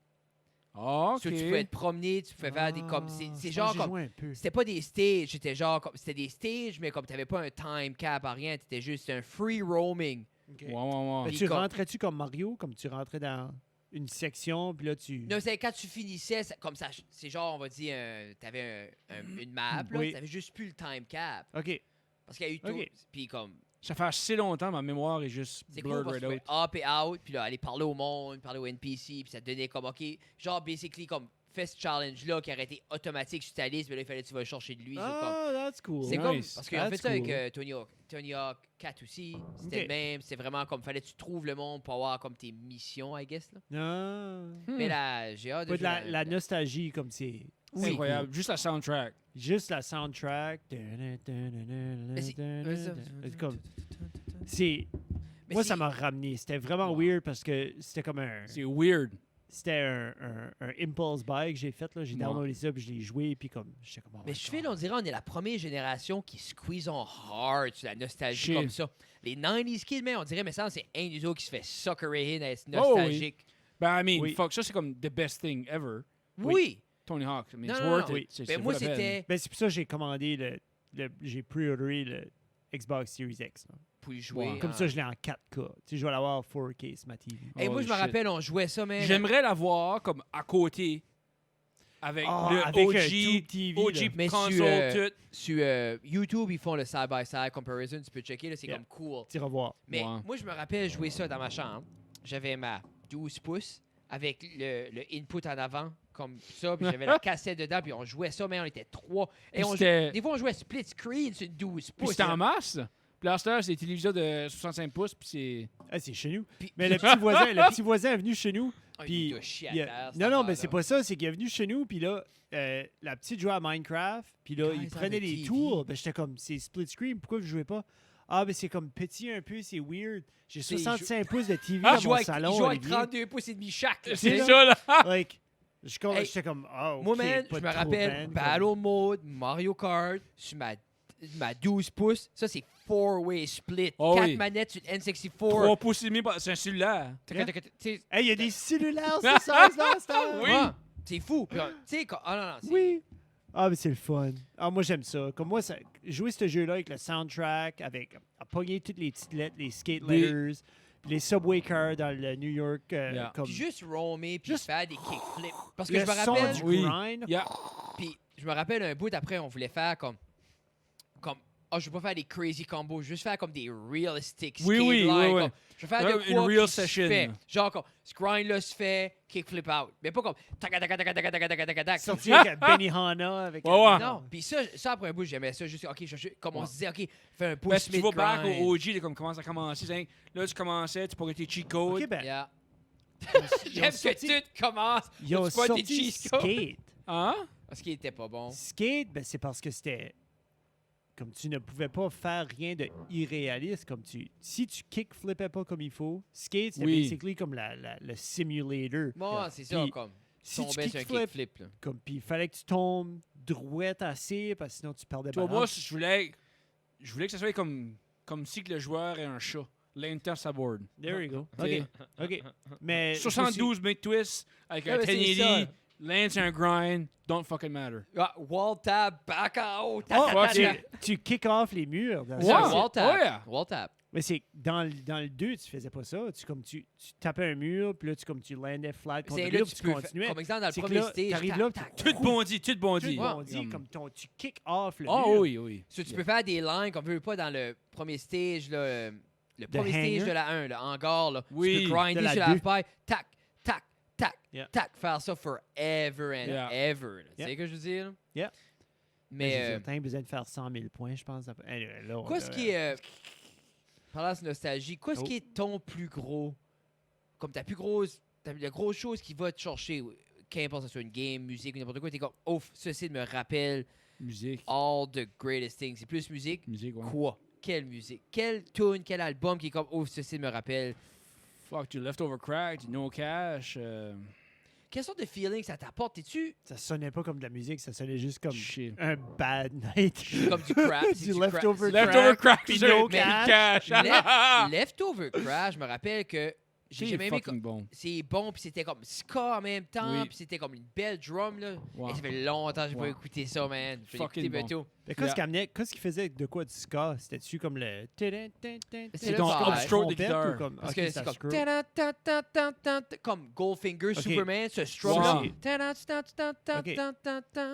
S3: Ah, OK.
S1: So, tu pouvais te promener, tu pouvais faire des comme. C'est genre
S2: J'ai
S1: comme.
S2: joué un peu.
S1: C'était pas des stages, c'était genre comme. C'était des stages, mais comme t'avais pas un time cap à rien, t'étais juste un free roaming.
S2: Ok.
S3: Ouais, ouais, ouais.
S2: Mais
S1: Puis
S2: tu
S1: comme-
S2: rentrais-tu comme Mario, comme tu rentrais dans une section, puis là tu.
S1: Non, c'est quand tu finissais, comme ça, c'est genre, on va dire, t'avais une map, là,
S2: Oui.
S1: t'avais juste plus le time cap.
S2: Ok.
S1: Parce qu'il y a eu tout.
S2: Ok.
S1: Puis comme.
S3: Ça fait assez longtemps, ma mémoire est juste
S1: C'est cool
S3: blurred
S1: parce que
S3: right
S1: tu
S3: out.
S1: pouvais up et out, puis là, aller parler au monde, parler au NPC, puis ça te donnait comme, OK, genre, basically, comme, fais ce challenge-là qui aurait été automatique sur ta liste, mais là, il fallait que tu vas le chercher de lui. c'est comme-
S2: Ah, that's cool.
S1: C'est
S3: Nice.
S1: comme, parce qu'ils ont fait
S2: That's
S1: ça avec
S2: cool.
S1: Tony Hawk 4 aussi, c'était
S2: Ok.
S1: le même, c'était vraiment comme, fallait que tu trouves le monde pour avoir comme tes missions, I guess, là.
S2: Ah.
S1: Mais là, j'ai hâte de
S2: Pas de
S1: jouer
S2: la, la nostalgie, comme c'est.
S3: C'est
S2: c'est
S3: incroyable.
S2: cool.
S3: Juste la soundtrack.
S2: Juste la soundtrack. C'est comme. C'est.
S1: Mais
S2: Moi,
S1: c'est-
S2: ça m'a ramené. C'était vraiment
S3: Wow.
S2: weird parce que c'était comme un.
S3: C'est weird.
S2: c'était un Impulse Buy que j'ai fait. Là. J'ai
S3: Ouais.
S2: downloadé ça, puis je l'ai joué, puis comme, j'étais comme... oh
S1: Mais
S2: my
S1: je fais,
S2: God.
S1: on dirait, on est la première génération qui squeeze on hard sur la nostalgie
S3: Shit.
S1: comme ça. Les 90s kids, mais on dirait, mais ça, c'est un des autres qui se fait suckerer d'être
S3: Oh, oui.
S1: nostalgique.
S3: Ben, I mean,
S2: Oui.
S3: fuck, ça, c'est comme the best thing ever.
S1: Oui.
S3: Tony Hawk. I mean,
S1: Non,
S3: it's
S1: non,
S3: worth
S1: non.
S3: it. C'est-
S1: Ben,
S3: c'est
S1: moi,
S3: vaut la peine.
S1: c'était
S2: Ben, c'est pour ça que j'ai commandé j'ai pre-orderé le Xbox Series X. Là.
S1: pour y jouer.
S3: Ouais.
S2: Comme
S1: en-
S2: ça, je l'ai en 4K. Tu sais, je vais l'avoir en 4K sur ma TV.
S1: Hey, moi,
S3: Oh,
S1: je me
S3: shit.
S1: rappelle, on jouait ça, mais.
S3: J'aimerais l'avoir comme à côté avec
S2: Ah,
S3: le
S2: avec un
S3: OG,
S2: Tube TV,
S3: OG
S2: là.
S1: Mais
S3: console, tout.
S1: Sur YouTube, ils font le side-by-side comparison. Tu peux checker, là, c'est
S2: Yeah.
S1: comme cool.
S2: Tu revoir.
S1: Mais
S3: Ouais.
S1: moi, je me rappelle jouer ça dans ma chambre. J'avais ma 12 pouces avec le input en avant, comme ça. Puis j'avais la cassette dedans. Puis on jouait ça, mais on était 3. Et
S3: Puis
S1: on
S3: c'était-
S1: des fois, on jouait split screen sur 12
S3: Puis
S1: pouces.
S3: c'était en
S1: là.
S3: masse. Puis là, c'est des téléviseurs de 65 pouces, puis c'est...
S2: Ah, c'est chez nous.
S1: Puis-
S2: Mais le petit voisin est venu chez nous.
S1: Ah, il
S2: Puis
S1: doit chier à
S2: il a-
S1: terre, cette
S2: non, mais
S1: affaire-là.
S2: c'est pas ça. C'est qu'il est venu chez nous, puis là, la petite jouait à Minecraft, puis là,
S1: Guys
S2: il
S1: have
S2: prenait
S1: a
S2: des
S1: TV.
S2: tours. Ben, j'étais comme, c'est split screen, pourquoi vous jouez pas? Ah, ben c'est comme petit un peu, c'est weird. J'ai
S1: C'est-
S2: 65 pouces de TV
S1: Il
S2: dans
S1: joue
S2: mon
S1: avec,
S2: salon.
S1: il joue avec
S2: Olivier.
S1: 32 pouces et demi chaque. là,
S3: C'est
S1: tu sais.
S3: ça, là!
S2: Like,
S1: Hey,
S2: j'étais comme, oh,
S1: Moi,
S2: ok,
S1: man,
S2: pas
S1: je
S2: de
S1: me
S2: trop,
S1: rappelle
S2: man,
S1: Battle Mode, Mario Kart, sur ma 12 pouces. Ça, c'est 4-way split.
S3: Oh
S1: 4
S3: oui.
S1: manettes sur N64.
S3: 3 pouces et demi, c'est un cellulaire.
S1: Tac, tac, tac, tu sais,
S2: Hey, il y a des cellulaires, c'est ça, ça?
S3: Oui.
S1: ouais, c'est fou. Puis, tu sais, ah non, non, c'est...
S2: Oui. Ah, mais c'est le fun. Ah, moi, j'aime ça. Comme moi, jouer ce jeu-là avec le soundtrack, à pogner toutes les petites lettres, les skate
S3: Oui.
S2: letters, puis les subway cars dans le New York.
S3: Yeah.
S2: Comme
S1: Puis juste roamer, puis
S2: Juste-
S1: faire des kickflips. Parce que
S2: le
S1: je me
S2: son
S1: rappelle,
S2: du
S3: Oui.
S2: grind.
S3: Yeah.
S1: puis je me rappelle un bout après, on voulait faire comme je veux pas faire des crazy combos, je veux juste faire comme des realistic skate
S3: Oui, oui,
S1: lines,
S3: oui, oui.
S1: comme, je veux faire
S3: Ouais,
S1: de
S3: une
S1: quoi
S3: real
S1: qui se
S3: session.
S1: fait. Genre comme ce grind là se fait, kickflip out. Mais pas comme tac tac tac tac tac tac tac tac tac.
S2: Sorti avec Benihana. Avec
S3: Ouais, ouais.
S1: Non, puis ça après un bout, j'aimais ça juste OK, comme on
S3: Ouais.
S1: se disait OK, fais un
S3: Ben,
S1: push
S3: si tu
S1: mid
S3: vas back
S1: grind.
S3: au OG, là, comme comment ça a commencé, c'est- là, tu commençais, tu pourrais tes cheat codes.
S2: Ok, ben,
S1: Yeah.
S2: ils ont
S1: J'aime que
S2: sorti-
S1: tout commence.
S2: Ils ont
S1: C'est pas des
S2: sorti
S1: cheat codes.
S2: Skate.
S3: Hein?
S1: Parce qu'il était pas bon.
S2: Skate, ben, c'est parce que c'était... Comme tu ne pouvais pas faire rien de irréaliste, si tu kickflippais pas comme il faut, Skate, c'était
S3: Oui.
S2: basically comme le simulator.
S1: Moi, c'est ça
S2: Puis,
S1: comme
S2: si tu
S1: tombais sur un
S2: kickflips,
S1: kickflip là.
S2: comme, puis il fallait que tu tombes droite assez, parce que sinon tu perdais
S3: Tu vois,
S2: balance.
S3: moi, je voulais que ça soit comme si que le joueur est un chat. L'inter-saboard.
S2: There you go.
S3: T'sais.
S2: OK. Mais
S3: 72 mid twist avec
S1: Ouais,
S3: un
S1: mais c'est
S3: 1080,
S1: ça.
S3: lance un grind, don't fucking matter.
S1: Ah, wall tab, back out.
S2: Oh,
S3: fuck
S2: tu kick off les murs. dans
S3: Ouais.
S2: ça.
S1: Wall tap.
S3: Ouais.
S1: Wall tap.
S2: Mais c'est dans le 2, tu faisais pas ça. Tu tapais un mur, puis là, tu landais flat contre
S1: C'est
S2: le
S1: là
S2: mur,
S1: que
S2: puis
S1: tu
S2: tu
S1: peux
S2: continuais.
S1: comme exemple dans le
S2: C'est que
S1: premier
S2: là,
S1: stage.
S2: t'arrives
S1: tac,
S2: là,
S1: tac.
S3: Tout bondi, tout bondi.
S2: Tu bondis, comme tu kick off le
S3: Ah
S2: mur.
S3: oui, oui.
S1: So, tu peux faire des lines qu'on veut pas dans le premier stage, là, le
S2: The
S1: premier stage
S2: hanger?
S1: de la 1, le hangar. Là.
S3: Oui,
S1: Tu peux
S2: de
S1: grinder
S2: la
S1: sur la
S2: 2.
S1: half-pipe, tac, tac, tac,
S2: Yeah.
S1: tac, faire ça forever and
S3: Yeah.
S1: ever. là. Tu
S2: Yeah.
S1: sais ce que je veux dire? là?
S2: Yeah.
S1: Mais
S2: T'as besoin de faire 100 000 points, je pense. Anyway, là,
S1: quoi ce qui est. Parlant de nostalgie, quoi ce
S2: Oh.
S1: qui est ton plus gros. Comme ta la grosse chose qui va te chercher, qu'importe que ce soit une game, musique ou n'importe quoi, t'es comme, ouf, ceci me rappelle
S3: Musique.
S1: all the greatest things. C'est plus musique.
S3: Musique, ouais.
S1: Quoi? Quelle musique? Quelle tune, quel album qui est comme, ouf, ceci me rappelle.
S3: Fuck, du Leftover Crack, du No Cash.
S1: Quelle sorte de feeling ça t'apporte? T'es-tu
S2: Ça sonnait pas comme de la musique, ça sonnait juste comme
S3: Shit.
S2: un bad night.
S1: comme du crap?
S2: Du
S1: c'est
S2: leftover
S1: crap.
S3: Leftover Crack,
S2: puis
S3: c'est
S2: No
S3: un
S2: Cash.
S3: cash.
S1: Leftover Crash, je me rappelle que j'ai
S3: C'est
S1: jamais aimé.
S3: fucking bon.
S1: C'est bon, puis c'était comme ska en même temps,
S3: Oui.
S1: puis c'était comme une belle drum, là.
S3: Wow.
S1: Et ça fait longtemps que j'ai pas
S3: Wow.
S1: écouté ça, man. Je vais
S3: Fucking
S1: l'écouter
S3: bon.
S1: bientôt.
S2: Mais qu'est-ce qu'il faisait de quoi du ska? C'était-tu comme le...
S1: C'est le
S2: ton
S1: vibe.
S3: Upstroke de
S2: trompette
S3: guitare.
S2: ou comme...
S1: Parce
S2: ok,
S1: que
S2: ça
S1: c'est comme...
S2: screw.
S1: Comme Goldfinger,
S2: Ok.
S1: Superman, ce strum
S3: Wow.
S1: là.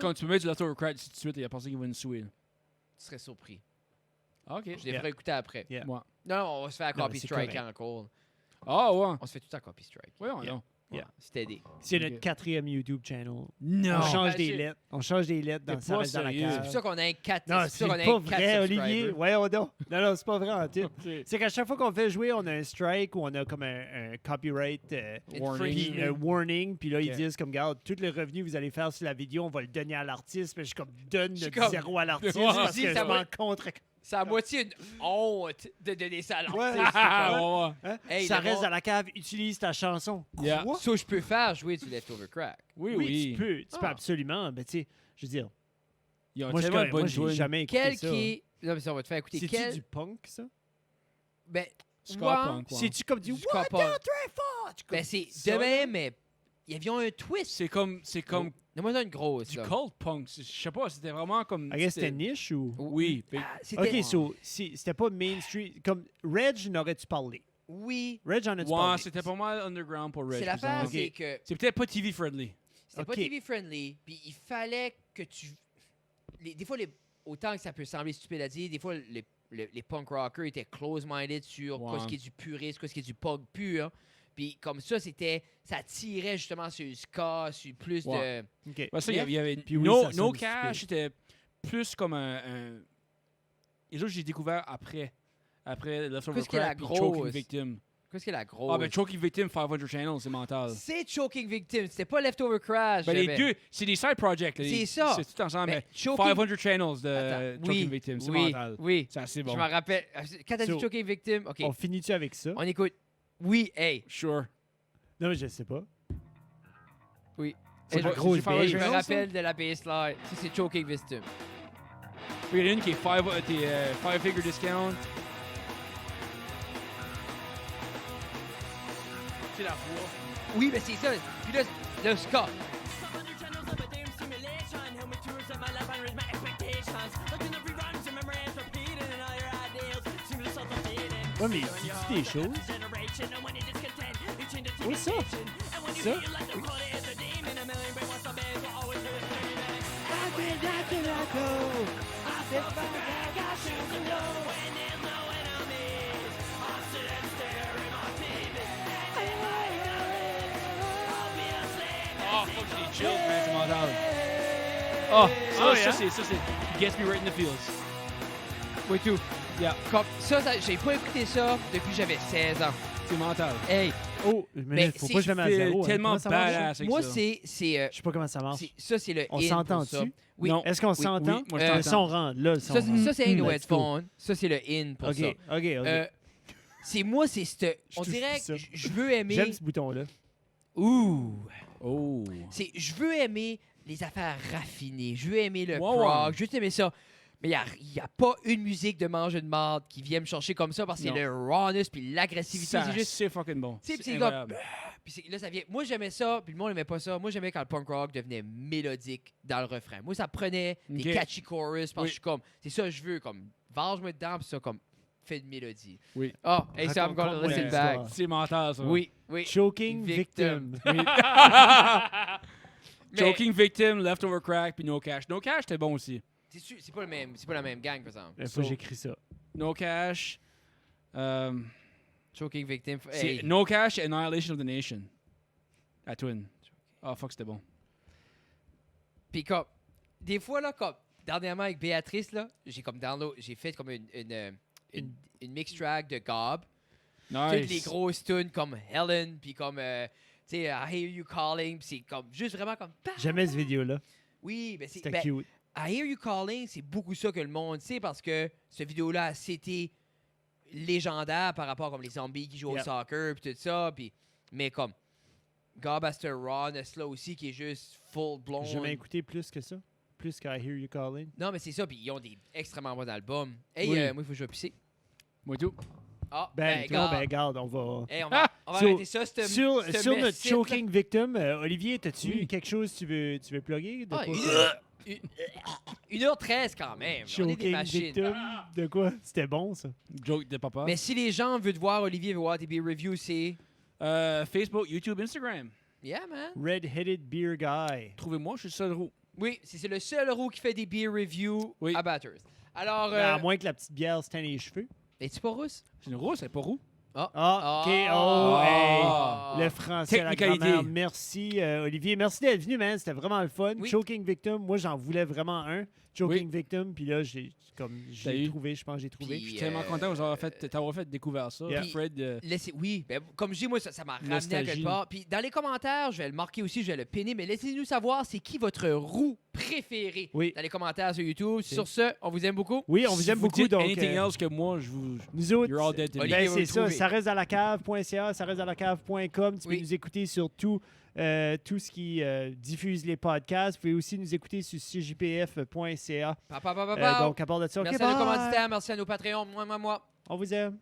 S3: Quand tu mets du Leftover Crack tout de suite, il y a personne qui va nous suivre.
S1: Tu serais surpris.
S3: OK.
S1: Je les
S2: Yeah.
S1: ferai écouter après.
S2: Yeah.
S3: Moi.
S1: Non, on va se faire
S2: Non,
S1: copy
S2: mais c'est
S1: strike
S2: correct.
S1: encore.
S3: Ah ouais.
S1: On se fait tout le temps copy strike.
S3: Voyons
S2: Yeah.
S3: donc.
S2: Yeah.
S1: C'était des...
S2: C'est
S3: Ok.
S2: notre 4e YouTube channel.
S3: Non.
S2: On change
S1: Ah,
S2: des
S1: shit.
S2: lettres. On change des lettres dans
S3: T'es
S2: ça
S3: pas
S2: reste dans la
S3: sérieux.
S1: C'est
S2: cave.
S1: pour ça qu'on a un 4
S2: Non,
S1: c'est
S2: c'est
S1: pour ça qu'on a
S2: pas
S1: un 4
S2: vrai,
S1: subscribers.
S2: Olivier. Voyons donc. Non, c'est pas vrai en tout.
S3: Ok.
S2: C'est qu'à chaque fois qu'on fait jouer, on a un strike ou on a comme un copyright
S3: Warning.
S2: puis un warning. Puis là, ils
S3: Ok.
S2: disent comme, regarde, tout le revenu que vous allez faire sur la vidéo, on va le donner à l'artiste. Puis je suis comme, donne
S1: Je suis
S2: le
S1: comme-
S2: 0 à l'artiste
S3: Ouais.
S2: parce
S1: Si,
S2: que
S1: ça
S2: je
S1: va-
S2: m'en contre.
S1: C'est à moitié une honte de donner ça à l'artiste.
S2: Ouais.
S3: Ah, ouais, ouais.
S2: Hein?
S1: Hey,
S2: ça
S1: le
S2: reste
S1: monde-
S2: dans la cave, utilise ta chanson.
S3: Yeah.
S2: Quoi?
S1: Ça, je peux faire jouer du Leftover Crack.
S3: Oui,
S2: Oui,
S3: oui.
S2: tu peux
S1: Ah.
S2: absolument. Mais tu sais, je veux dire,
S3: Ils ont
S2: moi,
S3: tellement de bonnes
S2: j'ai
S3: tunes.
S2: jamais écouté
S1: Quel
S2: ça.
S1: qui est. Non, mais ça, on va te faire écouter.
S2: C'est-tu
S1: Quel.
S2: du punk, ça?
S1: Ben,
S3: Ska
S1: ouais.
S3: punk, quoi.
S2: C'est-tu comme du
S1: Du ska
S2: One,
S1: punk.
S2: 2, 3, 4?
S1: Ben, c'est
S2: ça,
S1: de
S2: là?
S1: même, mais il y avait un twist.
S3: C'est comme
S1: Donne-moi une grosse.
S3: du
S1: là.
S3: cult punk. Je sais pas, c'était vraiment comme...
S2: I guess c'était niche ou.
S3: Oui.
S1: Ah, c'était-
S2: Ok, so, c'était pas mainstream. Comme Reg, n'aurais-tu parlé?
S1: Oui.
S2: Reg en a-tu
S3: Ouais,
S2: parlé?
S3: c'était pas mal underground pour Reg.
S1: C'est
S3: par
S1: l'affaire,
S3: exemple.
S1: c'est que
S3: C'est peut-être pas TV friendly.
S1: c'était
S2: Ok.
S1: pas TV friendly, puis il fallait que tu. Des fois, autant que ça peut sembler stupide à dire, des fois, les punk rockers étaient close-minded sur
S3: Ouais.
S1: quoi ce qui est du puriste, quoi ce qui est du punk pur. Puis comme ça, ça tirait justement sur le ska, sur plus
S3: Ouais.
S1: de.
S2: Ok.
S3: Ouais, ça, il y avait
S2: Puis oui,
S3: No,
S2: ça
S3: No
S2: sonne
S3: Cash,
S2: stupide.
S3: c'était plus comme un... Et là, j'ai découvert après Leftover
S1: Qu'est-ce qu'il y a
S3: Crack
S1: la
S3: puis Choking
S1: grosse?
S3: Victim.
S1: Qu'est-ce qu'elle a gros?
S3: Ah, ben Choking Victim, 500 Channels, c'est mental.
S1: C'est Choking Victim, c'était pas Leftover Crash.
S3: Ben, les
S1: j'avais.
S3: deux, c'est des side projects. là.
S1: C'est ça.
S3: C'est tout ensemble,
S1: Ben,
S3: mais
S1: Choking-
S3: 500 Channels de
S1: Attends,
S3: Choking Victim, c'est
S1: oui,
S3: mental.
S1: oui.
S3: C'est assez
S1: Je
S3: bon.
S1: m'en rappelle. Quand t'as dit
S2: So,
S1: Choking Victim, OK,
S2: On finit-tu avec ça?
S1: on écoute. Oui, hey.
S3: Sure.
S2: Non, mais je sais pas.
S1: Oui.
S2: C'est
S1: Et
S2: la
S1: je-
S2: grosse
S1: je
S2: bass.
S1: me
S3: ça?
S1: rappelle de la baseline. Ça, c'est Choking Victim.
S3: Il y en a une qui est 5-figure discount. C'est la voix.
S1: Oui, mais c'est ça. Puis là, le ska.
S2: Ouais, mais dis-tu des choses? Oui, ça. Ça?
S3: Oh, fuck, j'ai des chills, man, c'est mental. Oh,
S2: Oh,
S3: ça,
S2: yeah?
S3: c'est Gets Me Right in the Feels.
S1: Oui, tout.
S3: Yeah,
S1: Comme ça, j'ai pas écouté ça depuis que j'avais 16 ans.
S3: c'est mental.
S1: Hey,
S2: Oh, mais
S1: Mais
S2: faut
S1: c'est
S2: pas que je le mette à zéro. hein.
S3: Tellement
S2: Comment ça marche, ça?
S3: badass avec
S1: moi,
S3: ça.
S1: c'est.
S2: Je sais pas comment ça marche.
S1: Ça, c'est le
S2: On
S1: in pour
S2: s'entend-tu?
S1: ça. Oui.
S3: Non.
S2: Est-ce qu'on
S3: Oui,
S2: s'entend?
S3: oui, moi, je
S1: Euh,
S2: Le
S3: t'entends.
S2: son rentre. Là, le son
S1: Ça,
S2: rentre.
S1: ça, c'est un
S2: Let's go.
S1: headphone. Ça, c'est le in pour
S2: OK,
S1: ça.
S2: OK.
S1: C'est moi, c'est cette. On
S2: touche
S1: dirait
S2: plus ça.
S1: que je veux aimer.
S2: J'aime ce bouton-là.
S1: Ouh.
S3: Oh.
S1: Je veux aimer les affaires raffinées. Je veux aimer le
S3: Ouais,
S1: prog.
S3: ouais.
S1: Je veux aimer ça. Mais il n'y a pas une musique de manger de marde qui vient me chercher comme ça parce que c'est
S3: Non.
S1: le rawness puis l'agressivité.
S3: Ça,
S1: C'est juste.
S3: c'est fucking bon.
S1: Tu sais,
S3: C'est
S1: puis c'est comme-
S3: incroyable.
S1: Puis là, ça vient. Moi, j'aimais ça, puis le monde n'aimait pas ça. Moi, j'aimais quand le punk rock devenait mélodique dans le refrain. Moi, ça prenait des
S3: Ok.
S1: catchy chorus parce que
S3: Oui.
S1: je suis comme, c'est ça que je veux, comme, varge-moi dedans, puis ça, comme, fait une mélodie.
S3: Oui.
S1: Oh, hey, so I'm gonna
S2: Raconte-moi
S1: listen
S2: l'histoire.
S1: back.
S3: C'est mental, ça.
S1: Oui, oui.
S2: Choking
S1: Victim.
S2: Victim.
S1: Mais
S3: Choking Victim, Leftover Crack, puis No Cash. No Cash, c'était bon aussi.
S1: c'est pas la même gang, par exemple.
S2: Il faut que j'écris ça.
S3: No Cash.
S1: Choking Victim.
S3: C'est
S1: Hey.
S3: No Cash, Annihilation of the Nation. À Twin. Oh, fuck, c'était bon.
S1: Puis comme, des fois, là, comme, dernièrement avec Béatrice, là, j'ai fait comme une mix track de Gob. Toutes les
S3: Nice.
S1: grosses tunes comme Helen, puis comme, tu sais, I Hear You Calling, puis c'est comme, juste vraiment comme...
S2: J'aimais cette vidéo-là.
S1: Oui, mais c'est...
S2: C'était
S1: ben,
S2: cute.
S1: I Hear You Calling, c'est beaucoup ça que le monde sait, parce que cette vidéo-là, c'était légendaire par rapport comme les zombies qui jouent
S2: Yeah.
S1: au soccer, puis tout ça, puis... Mais comme, Gob a ce rawness là aussi, qui est juste full-blown.
S2: J'ai jamais écouté plus que ça. Plus qu'I Hear You Calling.
S1: Non, mais c'est ça, puis ils ont des extrêmement bons albums. Hey,
S3: Oui.
S1: moi, il faut que je vais pisser.
S3: Moi tout.
S1: Ah,
S2: Ben, toi, ben, garde, on va...
S1: Hey, on va
S2: Sur-
S1: arrêter ça, ce
S2: Sur notre
S1: mess-ci,
S2: Choking Victim, Olivier, t'as-tu
S3: Oui.
S2: quelque chose que tu veux plugger? De
S1: Ah,
S2: quoi?
S1: 1h13 quand même. On est des
S2: Choking
S1: machines.
S2: Victim? De quoi? C'était bon, ça.
S3: Joke de papa.
S1: Mais si les gens veulent te voir, Olivier veut voir tes beer reviews, c'est...
S3: Facebook, YouTube, Instagram.
S1: Yeah, man.
S2: Red-Headed Beer Guy.
S3: Trouvez-moi, je suis le seul roux.
S1: Oui, c'est le seul roux qui fait des beer reviews
S3: Oui.
S1: à Bathurst. Alors,
S2: Ben, à moins que la petite bière se teigne les cheveux.
S1: es-tu pas rousse?
S3: C'est une rousse, elle est pas roux.
S2: Ah, OK.
S1: Ah.
S2: Oh, hey. Le français, la
S3: Technicalité.
S2: grammaire. Merci, Olivier. Merci d'être venu, man. C'était vraiment le fun.
S1: Oui.
S2: Choking Victim, moi, j'en voulais vraiment un. Choking Victim, puis là, j'ai
S3: eu.
S2: trouvé, je pense que j'ai trouvé.
S3: Je suis tellement content d'avoir fait découvrir ça.
S2: Yeah.
S3: Fred,
S1: Oui, ben, comme je dis, moi, ça m'a ramené à
S3: Nostalgie.
S1: quelque part. Puis dans les commentaires, je vais le marquer aussi, je vais le pinner, mais laissez-nous savoir c'est qui votre roue préférée
S2: Oui.
S1: dans les commentaires sur YouTube. Sur ce, on vous aime beaucoup.
S2: Oui, on vous aime beaucoup.
S3: Dites
S2: Donc,
S3: anything else que moi, je vous...
S2: nous autres,
S3: You're all dead to me.
S1: Olivier
S2: ben,
S1: va
S2: c'est
S1: le
S2: ça,
S1: trouver.
S2: ça reste à la cave.ca, ça reste à la cave.com. Tu peux
S1: Oui.
S2: nous écouter sur tout ce qui diffuse les podcasts. Vous pouvez aussi nous écouter sur cjpf.ca.
S1: Pa, pa, pa, pa, pa.
S2: Donc, à part de ça,
S1: Merci
S2: OK,
S1: à nos
S2: bye.
S1: commanditaires, merci à nos Patreons. Moi.
S2: On vous aime.